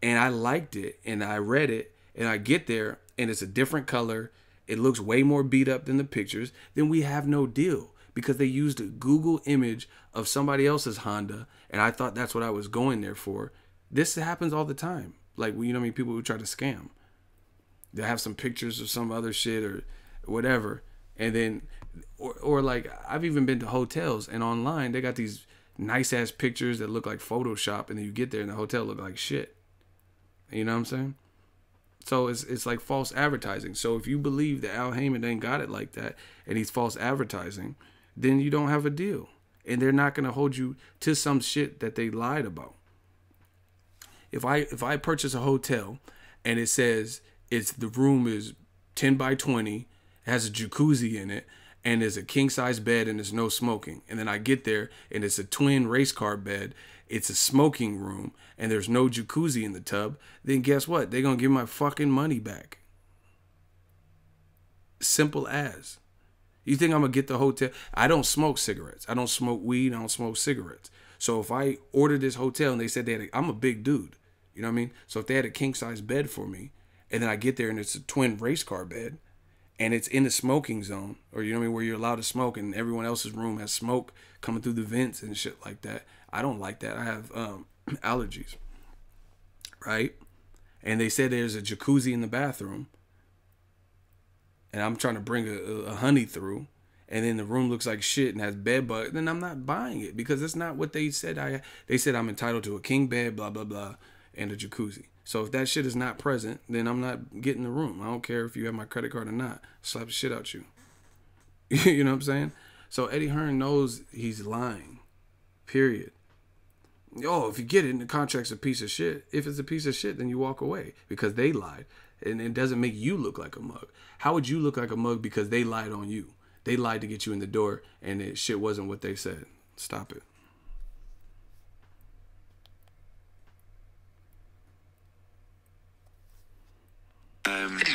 And I liked it and I read it and I get there and it's a different color. It looks way more beat up than the pictures. Then we have no deal because they used a Google image of somebody else's Honda. And I thought that's what I was going there for. This happens all the time. Like, you know what I mean? People who try to scam. They have some pictures of some other shit or whatever. And then, or like, I've even been to hotels and online, they got these nice ass pictures that look like Photoshop. And then you get there and the hotel look like shit. You know what I'm saying? So it's like false advertising. So if you believe that Al Heyman ain't got it like that and he's false advertising, then you don't have a deal. And they're not going to hold you to some shit that they lied about. If I purchase a hotel and it says the room is 10 by 20, has a jacuzzi in it, and there's a king size bed and there's no smoking, and then I get there and it's a twin race car bed, it's a smoking room, and there's no jacuzzi in the tub, then guess what? They're going to give my fucking money back. Simple as. You think I'm going to get the hotel? I don't smoke cigarettes. I don't smoke weed. I don't smoke cigarettes. So if I ordered this hotel and they said I'm a big dude, you know what I mean? So if they had a king size bed for me and then I get there and it's a twin race car bed and it's in the smoking zone, or you know what I mean, where you're allowed to smoke and everyone else's room has smoke coming through the vents and shit like that. I don't like that. I have allergies, right? And they said there's a jacuzzi in the bathroom. And I'm trying to bring a honey through, and then the room looks like shit and has bed bugs, then I'm not buying it because that's not what they said. They said I'm entitled to a king bed, blah, blah, blah, and a jacuzzi. So if that shit is not present, then I'm not getting the room. I don't care if you have my credit card or not. Slap the shit out you. You know what I'm saying? So Eddie Hearn knows he's lying. Period. If you get it and the contract's a piece of shit, if it's a piece of shit, then you walk away because they lied. And it doesn't make you look like a mug. How would you look like a mug because they lied on you? They lied to get you in the door and it shit wasn't what they said. Stop it.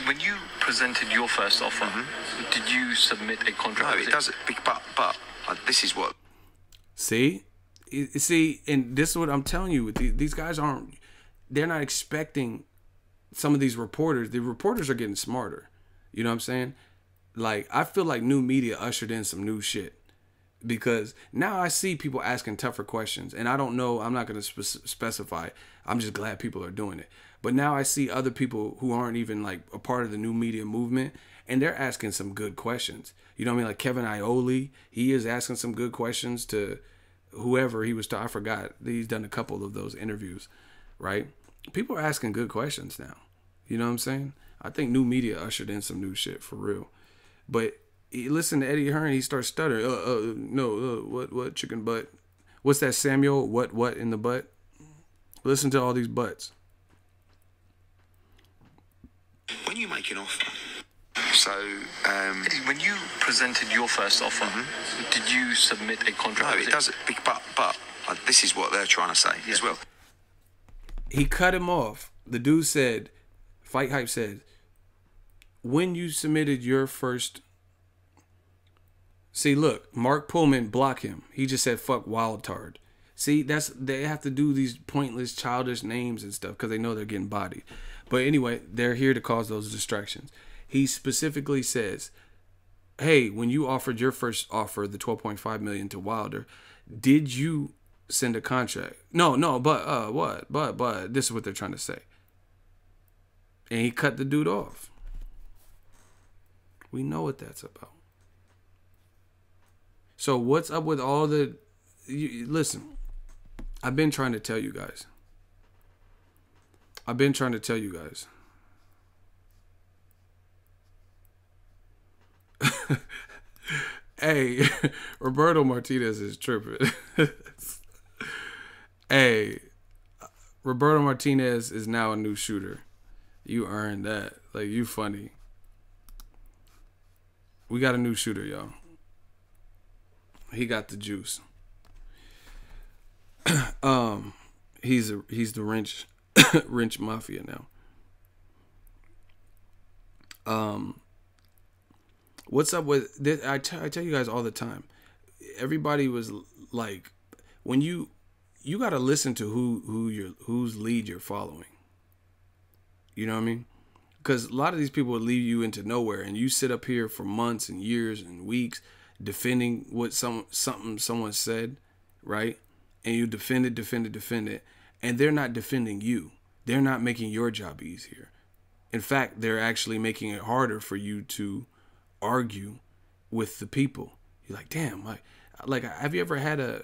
When you presented your first offer, did you submit a contract? No, it doesn't. But this is what. See, and this is what I'm telling you. These guys they're not expecting some of these reporters. The reporters are getting smarter. You know what I'm saying? Like, I feel like new media ushered in some new shit. Because now I see people asking tougher questions. And I don't know, I'm not going to specify. I'm just glad people are doing it. But now I see other people who aren't even like a part of the new media movement. And they're asking some good questions. You know what I mean? Like Kevin Iole, he is asking some good questions to whoever he was I forgot. He's done a couple of those interviews, right? People are asking good questions now. You know what I'm saying? I think new media ushered in some new shit for real. But listen to Eddie Hearn, he starts stuttering. What chicken butt? What's that, Samuel? What in the butt? Listen to all these butts. When you make an offer, so when you presented your first offer, did you submit a contract? No, it doesn't. But this is what they're trying to say as well. He cut him off. The dude said, Fight Hype said, when you submitted your first... See, look, Mark Pullman, block him. He just said, fuck Wildtard. See, they have to do these pointless, childish names and stuff because they know they're getting bodied. But anyway, they're here to cause those distractions. He specifically says, hey, when you offered your first offer, the $12.5 million to Wilder, did you send a contract? No, but what? But this is what they're trying to say. And he cut the dude off. We know what that's about. So what's up with all the... listen, I've been trying to tell you guys. Hey, Roberto Martinez is tripping. Hey, Roberto Martinez is now a new shooter. You earned that. Like, you funny. We got a new shooter, y'all. He got the juice. He's the wrench wrench mafia now. What's up with this? I tell you guys all the time. Everybody was like, when you got to listen to whose lead you're following. You know what I mean? Because a lot of these people would lead you into nowhere, and you sit up here for months and years and weeks defending what something someone said, right? And you defend it, and they're not defending you. They're not making your job easier. In fact, they're actually making it harder for you to argue with the people. You're like, damn, like have you ever had a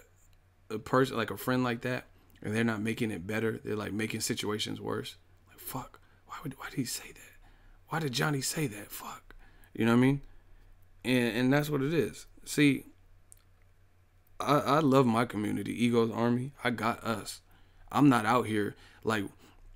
person, like a friend like that, and they're not making it better? They're like making situations worse. Like, fuck, why did he say that? Why did Johnny say that? Fuck. You know what I mean? And that's what it is. See, I love my community. Ego's Army. I got us. I'm not out here like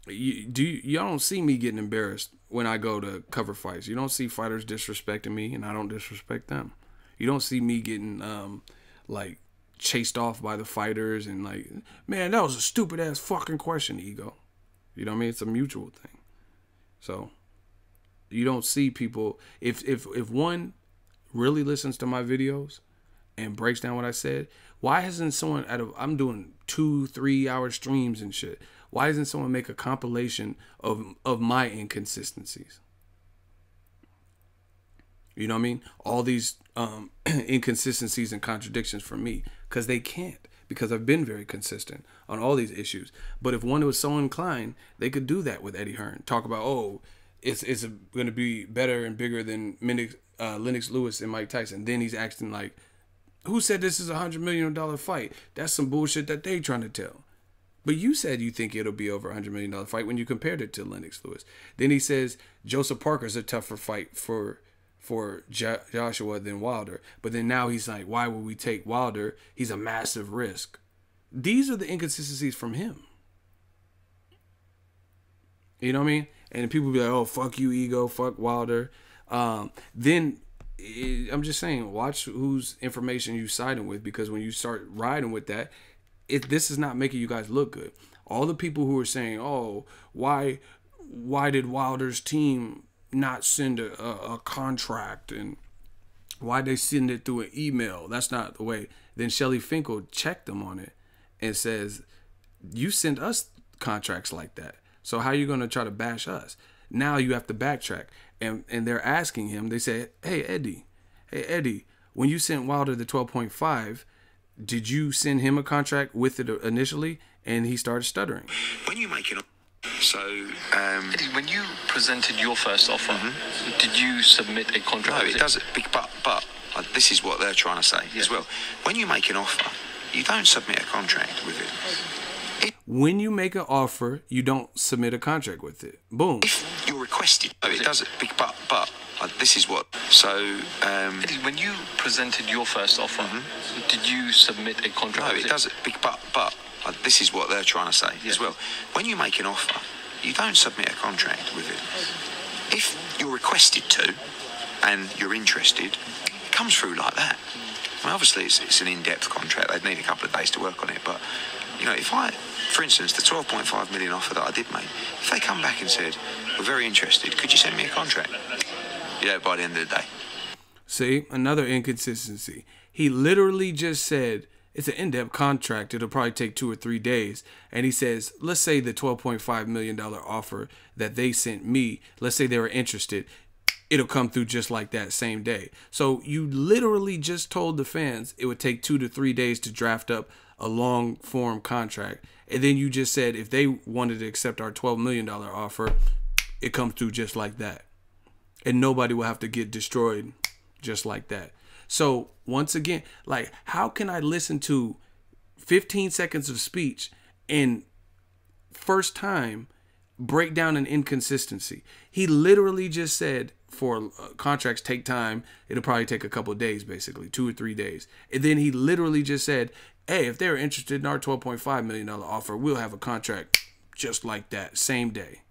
y'all don't see me getting embarrassed when I go to cover fights. You don't see fighters disrespecting me, and I don't disrespect them. You don't see me getting like chased off by the fighters and like, man, that was a stupid ass fucking question, Ego. You know what I mean? It's a mutual thing. So you don't see people, if one really listens to my videos and breaks down what I said, why hasn't someone I'm doing 2-3 hour streams and shit. Why doesn't someone make a compilation of my inconsistencies? You know what I mean? All these inconsistencies and contradictions from me. Because they can't. Because I've been very consistent on all these issues. But if one was so inclined, they could do that with Eddie Hearn. Talk about, oh, it's going to be better and bigger than Lennox Lewis and Mike Tyson. Then he's acting like, who said this is $100 million fight? That's some bullshit that they trying to tell. But you said you think it'll be over $100 million fight when you compared it to Lennox Lewis. Then he says Joseph Parker's a tougher fight for Joshua than Wilder. But then now he's like, why would we take Wilder? He's a massive risk. These are the inconsistencies from him. You know what I mean? And people be like, oh, fuck you, Ego, fuck Wilder. Then I'm just saying, watch whose information you siding with, because when you start riding with that, this is not making you guys look good. All the people who are saying, oh, why did Wilder's team not send a contract, and why they send it through an email? That's not the way. Then Shelly Finkel checked them on it and says, you sent us contracts like that. So how are you going to try to bash us? Now you have to backtrack. And they're asking him, they say, hey, Eddie, when you sent Wilder the 12.5, did you send him a contract with it initially? And he started stuttering. When you make it, so Eddie, when you presented your first offer, did you submit a contract? No, it doesn't. But this is what they're trying to say as well. When you make an offer, you don't submit a contract with it. When you make an offer, you don't submit a contract with it. Boom. If you're requested, no, it doesn't. But this is what. So Eddie, when you presented your first offer, did you submit a contract? No, it doesn't. But this is what they're trying to say as well. When you make an offer, you don't submit a contract with it. If you're requested to, and you're interested, it comes through like that. I mean, obviously, it's an in-depth contract. They'd need a couple of days to work on it. But, you know, if I, for instance, the 12.5 million offer that I did make, if they come back and said, we're very interested, could you send me a contract? You know, by the end of the day. See, another inconsistency. He literally just said, it's an in-depth contract. It'll probably take 2 or 3 days. And he says, let's say the $12.5 million offer that they sent me, let's say they were interested, it'll come through just like that same day. So you literally just told the fans it would take 2 to 3 days to draft up a long form contract. And then you just said if they wanted to accept our $12 million offer, it comes through just like that. And nobody will have to get destroyed just like that. So once again, like, how can I listen to 15 seconds of speech and first time break down an inconsistency? He literally just said, for contracts take time, it'll probably take a couple of days, basically 2 or 3 days. And then he literally just said, hey, if they're interested in our $12.5 million offer, we'll have a contract just like that, same day.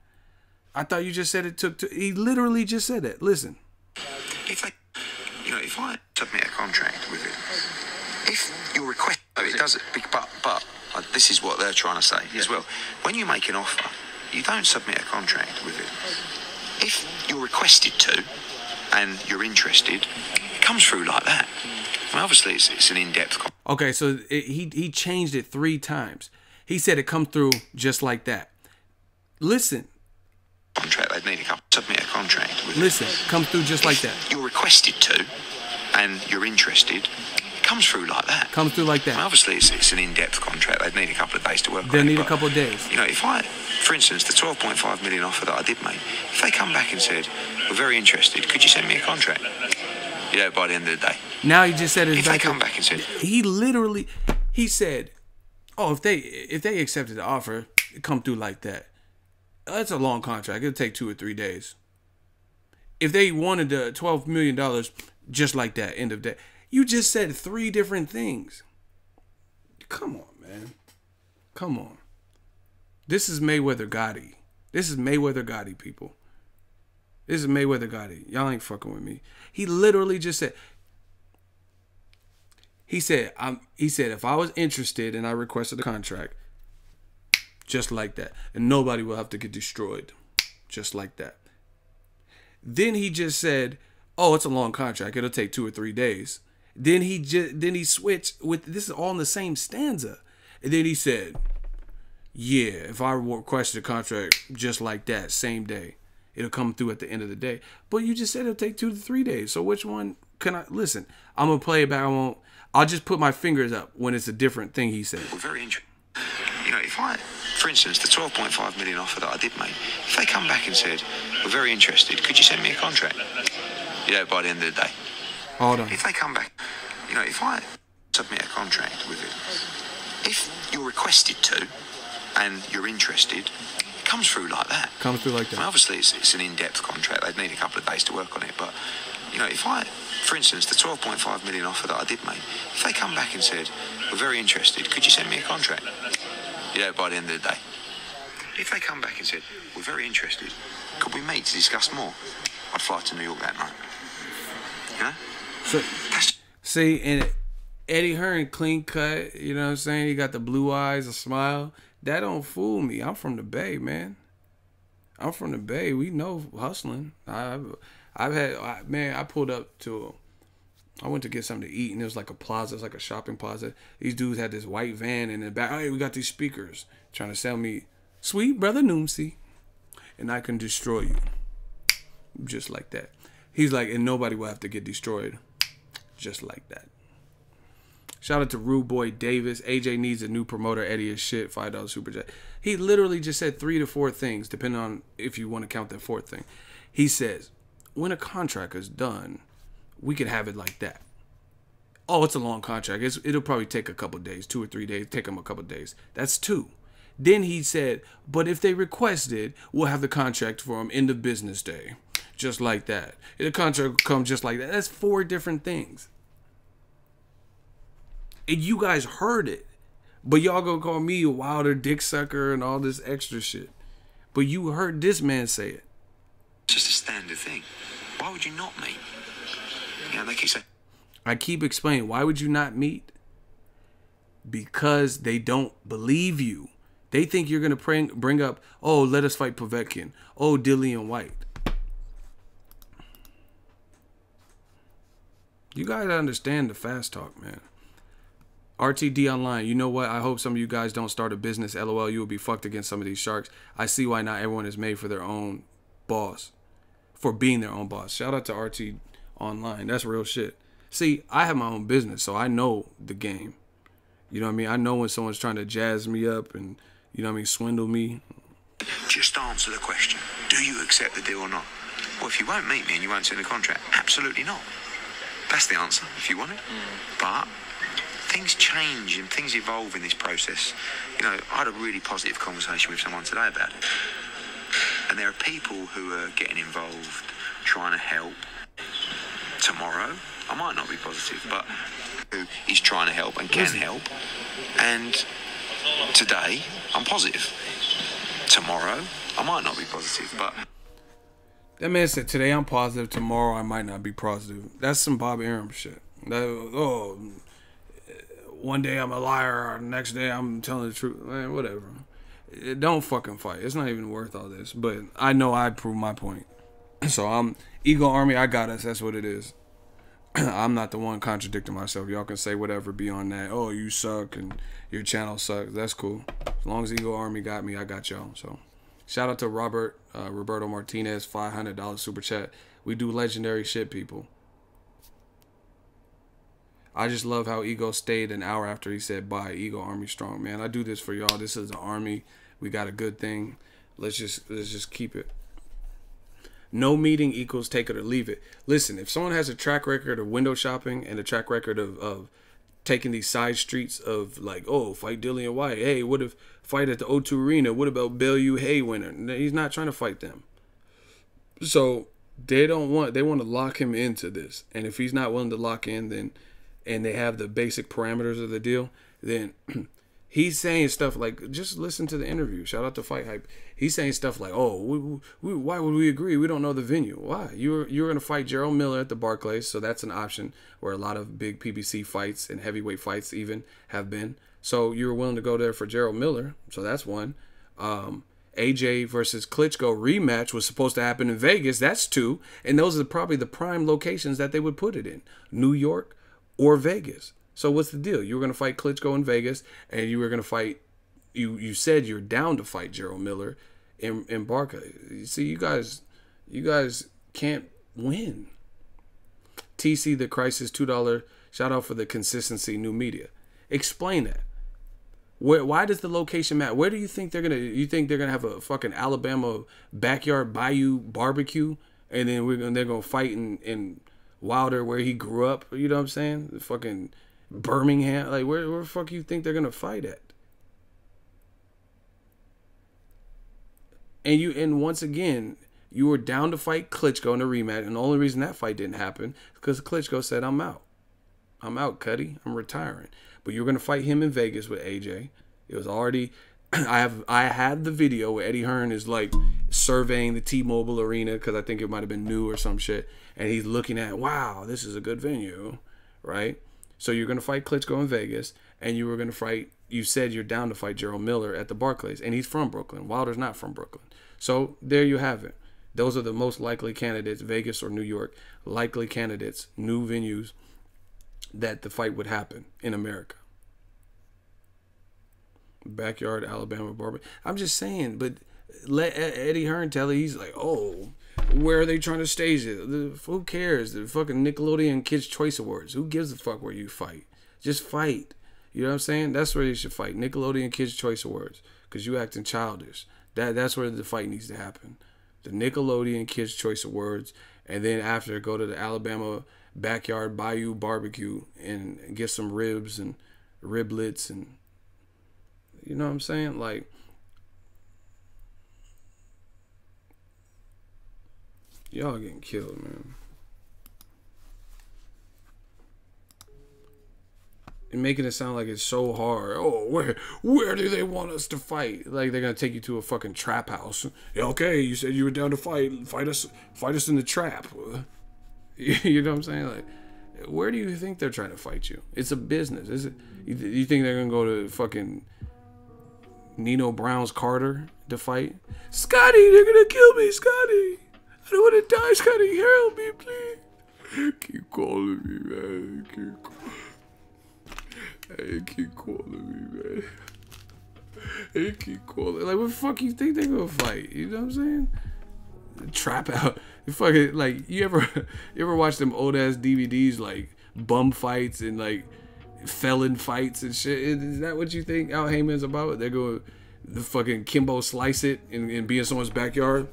I thought you just said it took, he literally just said that. Listen. If I submit a contract with it, if you're requested, no, it doesn't. But this is what they're trying to say as well. When you make an offer, you don't submit a contract with it. If you're requested to, and you're interested, it comes through like that. I mean, obviously, it's an in-depth contract. Okay, so he changed it 3 times. He said it come through just like that. Listen. Contract, they'd need to submit a contract with Listen, it. come through just like that. You're requested to, and you're interested, it comes through like that. Comes through like that. I mean, obviously, it's an in-depth contract. They'd need a couple of days to work on it. They'll need a couple of days. You know, if I, for instance, the 12.5 million offer that I did make, if they come back and said, we're very interested, could you send me a contract? You know, by the end of the day. Now he just said it. If they come back and said, he said, oh, if they accepted the offer, it come through like that. That's a long contract. It'll take 2 or 3 days. If they wanted the $12 million, just like that, end of day. You just said 3 different things. Come on, man. Come on. This is Mayweather Gotti. This is Mayweather Gotti, people. This is Mayweather Gotti. Y'all ain't fucking with me. He literally just said, he said, if I was interested and I requested a contract, just like that, and nobody will have to get destroyed, just like that. Then he just said, oh, it's a long contract. It'll take 2 or 3 days. Then he switched with, this is all in the same stanza. And then he said, yeah, if I requested a contract just like that, same day, it'll come through at the end of the day. But you just said it'll take 2 to 3 days. So which one can I listen? I'm gonna play it back. I'll just put my fingers up when it's a different thing he said. we're very interested. You know, if I, for instance, the 12.5 million offer that I did make, if they come back and said, we're very interested, could you send me a contract? You know, by the end of the day. Hold on. If they come back, you know, if I submit a contract with it, if you're requested to, and you're interested, it comes through like that. Comes through like that. I mean, obviously, it's an in-depth contract. They'd need a couple of days to work on it. But, you know, if I, for instance, the 12.5 million offer that I did make, if they come back and said, we're very interested, could you send me a contract? You know, by the end of the day. If they come back and said, we're very interested, could we meet to discuss more? I'd fly to New York that night. You know? So, see, and Eddie Hearn, clean cut, you know what I'm saying? He got the blue eyes, a smile. That don't fool me. I'm from the Bay, man. I'm from the Bay. We know hustling. I pulled up to, I went to get something to eat, and it was like a plaza. It's like a shopping plaza. These dudes had this white van in the back. Hey, we got these speakers trying to sell me, sweet brother Noomsy, and I can destroy you. Just like that. He's like, and nobody will have to get destroyed. Just like that. Shout out to Rude Boy Davis. AJ needs a new promoter. Eddie is shit. $5 super chat. He literally just said 3 to 4 things, depending on if you want to count that 4th thing. He says, when a contract is done, we could have it like that. Oh, it's a long contract. It'll probably take a couple days, 2 or 3 days. Take them a couple days. That's 2. Then he said, but if they request it, we'll have the contract for them end of business day. Just like that. The contract will come just like that. That's 4 different things. And you guys heard it. But y'all gonna call me a Wilder dick sucker and all this extra shit. But you heard this man say it. It's just a standard thing. Why would you not meet? You know, they keep saying, I keep explaining, why would you not meet? Because they don't believe you. They think you're going to bring up, oh, let us fight Povetkin. Oh, Dillian White. You guys understand the fast talk, man. RTD Online, you know what? I hope some of you guys don't start a business. LOL, you will be fucked against some of these sharks. I see why not everyone is made for their own boss. For being their own boss. Shout out to RT Online. That's real shit. See, I have my own business, so I know the game. You know what I mean? I know when someone's trying to jazz me up and, you know what I mean, swindle me. just answer the question. Do you accept the deal or not? Well, if you won't meet me and you won't sign the contract, absolutely not. That's the answer, if you want it. But things change and things evolve in this process. You know, I had a really positive conversation with someone today about it. And there are people who are getting involved, trying to help. Tomorrow, I might not be positive, but who is trying to help and can help. And today, I'm positive. Tomorrow, I might not be positive, but... That man said, today I'm positive, tomorrow I might not be positive. That's some Bob Arum shit. one day I'm a liar, or the next day I'm telling the truth. Man, whatever. Don't fucking fight. It's not even worth all this. But I know I proved my point. So I'm Ego Army. I got us. That's what it is. I'm not the one contradicting myself. Y'all can say whatever beyond that. Oh, you suck and your channel sucks. That's cool. As long as Ego Army got me, I got y'all. So shout out to Roberto Martinez, $500 super chat. We do legendary shit, people. I just love how Ego stayed an hour after he said bye. Ego Army strong, man. I do this for y'all. This is the army. We got a good thing. Let's just keep it. No meeting equals take it or leave it. Listen, if someone has a track record of window shopping and a track record of taking these side streets of like, oh, fight Dillian White. Hey, what if fight at the O2 Arena? What about Bellew Hay winner? He's not trying to fight them. So they want to lock him into this. And if he's not willing to lock in, then and they have the basic parameters of the deal, then he's saying stuff like, just listen to the interview. Shout out to Fight Hype. He's saying stuff like, oh, why would we agree? We don't know the venue. Why? You're going to fight Gerald Miller at the Barclays, so that's an option where a lot of big PBC fights and heavyweight fights even have been. So you were willing to go there for Gerald Miller, so that's one. AJ versus Klitschko rematch was supposed to happen in Vegas. That's two. And those are probably the prime locations that they would put it in. New York or Vegas. So what's the deal? You were going to fight Klitschko in Vegas, and you were going to fight, you said you're down to fight Gerald Miller in Barclays. You see, you guys can't win. TC the Crisis, $2 shout out for the consistency, new media. Explain that. Why does the location matter? Where do you think they're gonna have a fucking Alabama backyard bayou barbecue, and then they're gonna fight in Wilder where he grew up? You know what I'm saying? The fucking Birmingham. Like where the fuck you think they're gonna fight at? And once again, you were down to fight Klitschko in a rematch, and the only reason that fight didn't happen is because Klitschko said, "I'm out. I'm out, Cuddy. I'm retiring." But you're gonna fight him in Vegas with AJ. It was already. I had the video where Eddie Hearn is like surveying the T-Mobile Arena because I think it might have been new or some shit, and he's looking at, wow, this is a good venue, right? So you're gonna fight Klitschko in Vegas, and you were gonna fight. You said you're down to fight Gerald Miller at the Barclays, and he's from Brooklyn. Wilder's not from Brooklyn. So there you have it. Those are the most likely candidates, Vegas or New York, likely candidates, new venues that the fight would happen in America. Backyard Alabama barbecue. I'm just saying, but let Eddie Hearn tell it. He's like, oh, where are they trying to stage it? Who cares? The fucking Nickelodeon Kids Choice Awards. Who gives a fuck where you fight? Just fight. You know what I'm saying? That's where you should fight. Nickelodeon Kids Choice Awards. Because you acting childish. That's where the fight needs to happen. The Nickelodeon Kids Choice Awards. And then after, go to the Alabama Backyard Bayou Barbecue and get some ribs and riblets and, you know what I'm saying? Like, y'all getting killed, man. And making it sound like it's so hard. Oh, where do they want us to fight? Like they're gonna take you to a fucking trap house. Yeah, okay, you said you were down to fight us in the trap. You know what I'm saying? Like, where do you think they're trying to fight you? It's a business. Is it? You think they're gonna go to fucking Nino Brown's Carter to fight? Scotty, they're gonna kill me, Scotty. I don't want to die, Scotty. Help me, please. Keep calling me, man. Keep calling me, man. They keep calling. Like, what the fuck you think they're gonna fight? You know what I'm saying? Trap out. Fucking, like, you ever watch them old ass DVDs like bum fights and like felon fights and shit? Is that what you think Al Heyman's about? They're going to fucking Kimbo slice it and be in someone's backyard?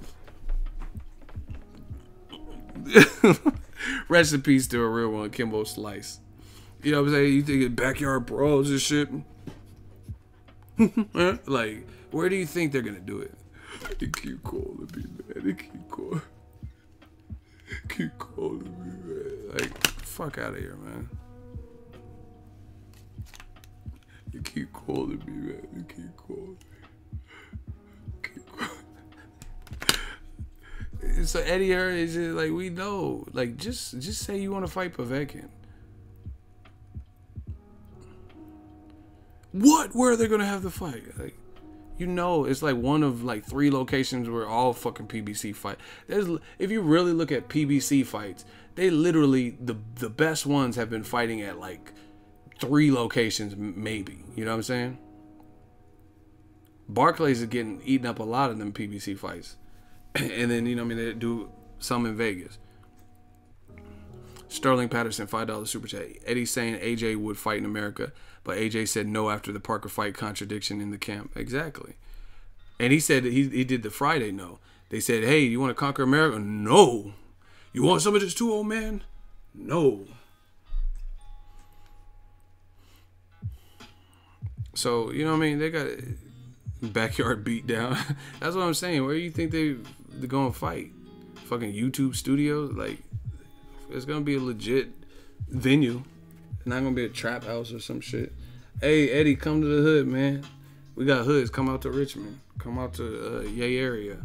Rest in peace to a real one, Kimbo Slice. You know what I'm saying? You think backyard brawls and shit? Like, where do you think they're gonna do it? They keep calling me, man. They keep calling me, man. Like, fuck out of here, man. You keep calling me, man. You keep calling me. So Eddie Hearn is just like, we know. Like, just say you want to fight Povetkin. What? Where are they gonna have the fight? Like, you know, it's like one of like 3 locations where all fucking PBC fight. If you really look at PBC fights, they literally the best ones have been fighting at like 3 locations, maybe. You know what I'm saying? Barclays is getting eaten up a lot of them PBC fights, and then, you know what I mean, they do some in Vegas. Sterling Patterson, $5 super chat. Eddie saying AJ would fight in America, but AJ said no after the Parker fight. Contradiction in the camp. Exactly. And he said he did the Friday no. They said, hey, you want to conquer America? No. You want some of this too, old man? No. So, you know what I mean? They got backyard beat down. That's what I'm saying. Where do you think they're going to fight? Fucking YouTube studios? Like, it's going to be a legit venue. It's not going to be a trap house or some shit. Hey, Eddie, come to the hood, man. We got hoods. Come out to Richmond. Come out to Yay area.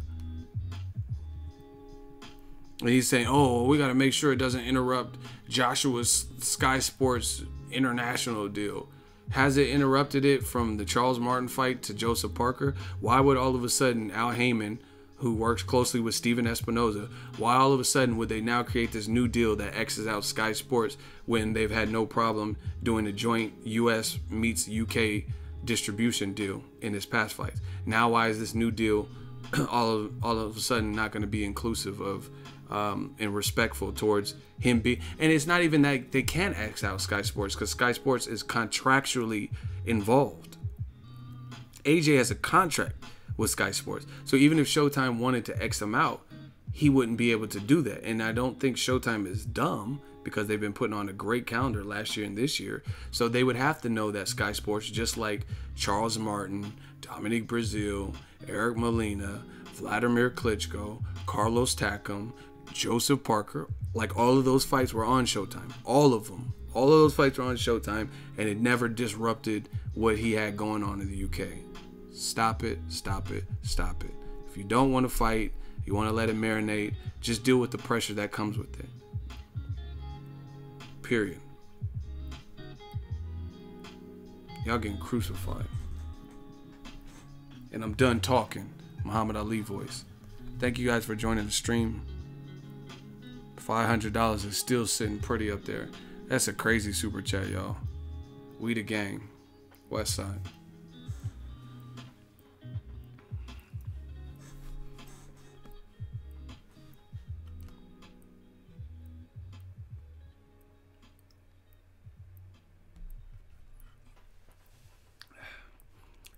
And he's saying, oh, we got to make sure it doesn't interrupt Joshua's Sky Sports international deal. Has it interrupted it from the Charles Martin fight to Joseph Parker? Why would all of a sudden Al Heyman, who works closely with Steven Espinoza, why all of a sudden would they now create this new deal that X's out Sky Sports when they've had no problem doing a joint US meets UK distribution deal in his past fights? Now why is this new deal all of a sudden not going to be inclusive of and respectful towards him and it's not even that they can't X out Sky Sports, because Sky Sports is contractually involved. AJ has a contract with Sky Sports, so even if Showtime wanted to X him out, he wouldn't be able to do that. And I don't think Showtime is dumb, because they've been putting on a great calendar last year and this year, so they would have to know that Sky Sports, just like Charles Martin, Dominic Breazeale, Eric Molina, Vladimir Klitschko, Carlos Takam, Joseph Parker, like all of those fights were on Showtime. All of them. All of those fights were on Showtime, and it never disrupted what he had going on in the UK. Stop it, stop it, stop it. If you don't want to fight, you want to let it marinate, just deal with the pressure that comes with it. Period. Y'all getting crucified. And I'm done talking. Muhammad Ali voice. Thank you guys for joining the stream. $500 is still sitting pretty up there. That's a crazy super chat, y'all. We the gang. West Side.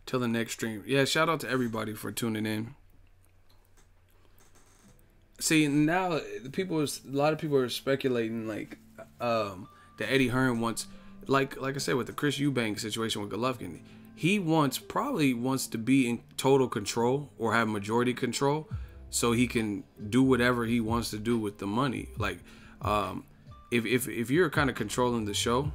Till the next stream. Yeah, shout out to everybody for tuning in. See, now a lot of people are speculating like that Eddie Hearn wants, like I said with the Chris Eubank situation with Golovkin, he probably wants to be in total control or have majority control, so he can do whatever he wants to do with the money. Like, if you're kind of controlling the show,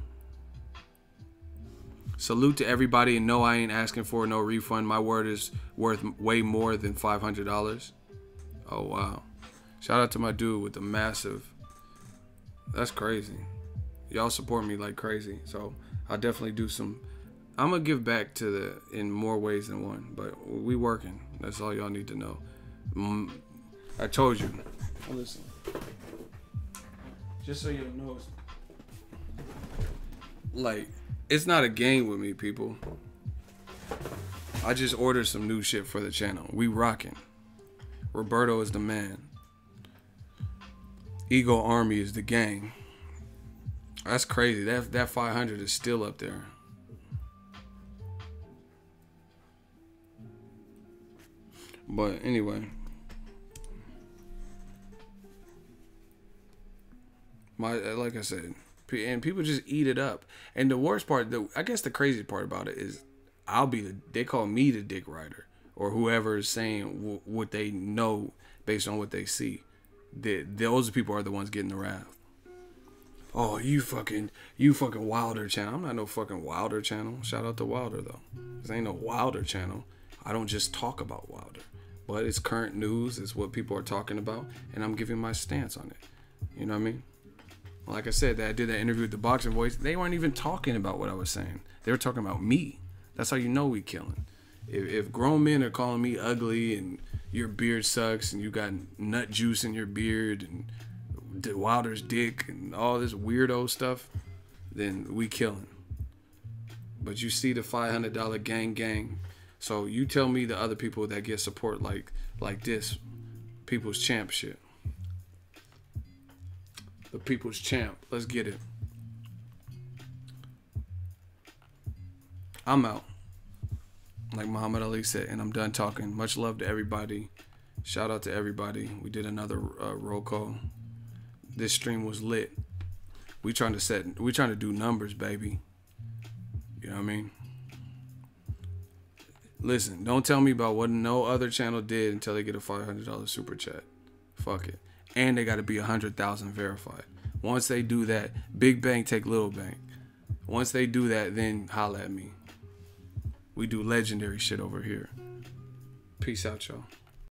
salute to everybody, and no, I ain't asking for no refund. My word is worth way more than $500. Oh wow. Shout out to my dude with the massive. That's crazy. Y'all support me like crazy. So I'll definitely do some. I'm going to give back in more ways than one. But we working. That's all y'all need to know. I told you. Listen. Just so you know. Like, it's not a game with me, people. I just ordered some new shit for the channel. We rocking. Roberto is the man. Ego Army is the gang. That's crazy. That 500 is still up there. But anyway, like I said, and people just eat it up. And the worst part, I guess the crazy part about it is, they call me the dick rider, or whoever is saying what they know based on what they see. Those people are the ones getting the wrath. Oh, you fucking Wilder channel. I'm not no fucking Wilder channel. Shout out to Wilder though. This ain't no Wilder channel. I don't just talk about Wilder, but it's current news. It's what people are talking about, and I'm giving my stance on it. You know what I mean? Like I said, I did that interview with the Boxing Voice. They weren't even talking about what I was saying. They were talking about me. That's how you know we killing. If grown men are calling me ugly and your beard sucks and you got nut juice in your beard and Wilder's dick and all this weirdo stuff, then we killing. But you see the $500 gang. So you tell me the other people that get support like this People's Champ shit. The People's Champ. Let's get it. I'm out. Like Muhammad Ali said, and I'm done talking. Much love to everybody. Shout out to everybody. We did another roll call. This stream was lit. We trying to do numbers, baby. You know what I mean? Listen, don't tell me about what no other channel did until they get a $500 super chat. Fuck it. And they got to be 100,000 verified. Once they do that, big bank take little bank. Once they do that, then holla at me. We do legendary shit over here. Peace out, y'all.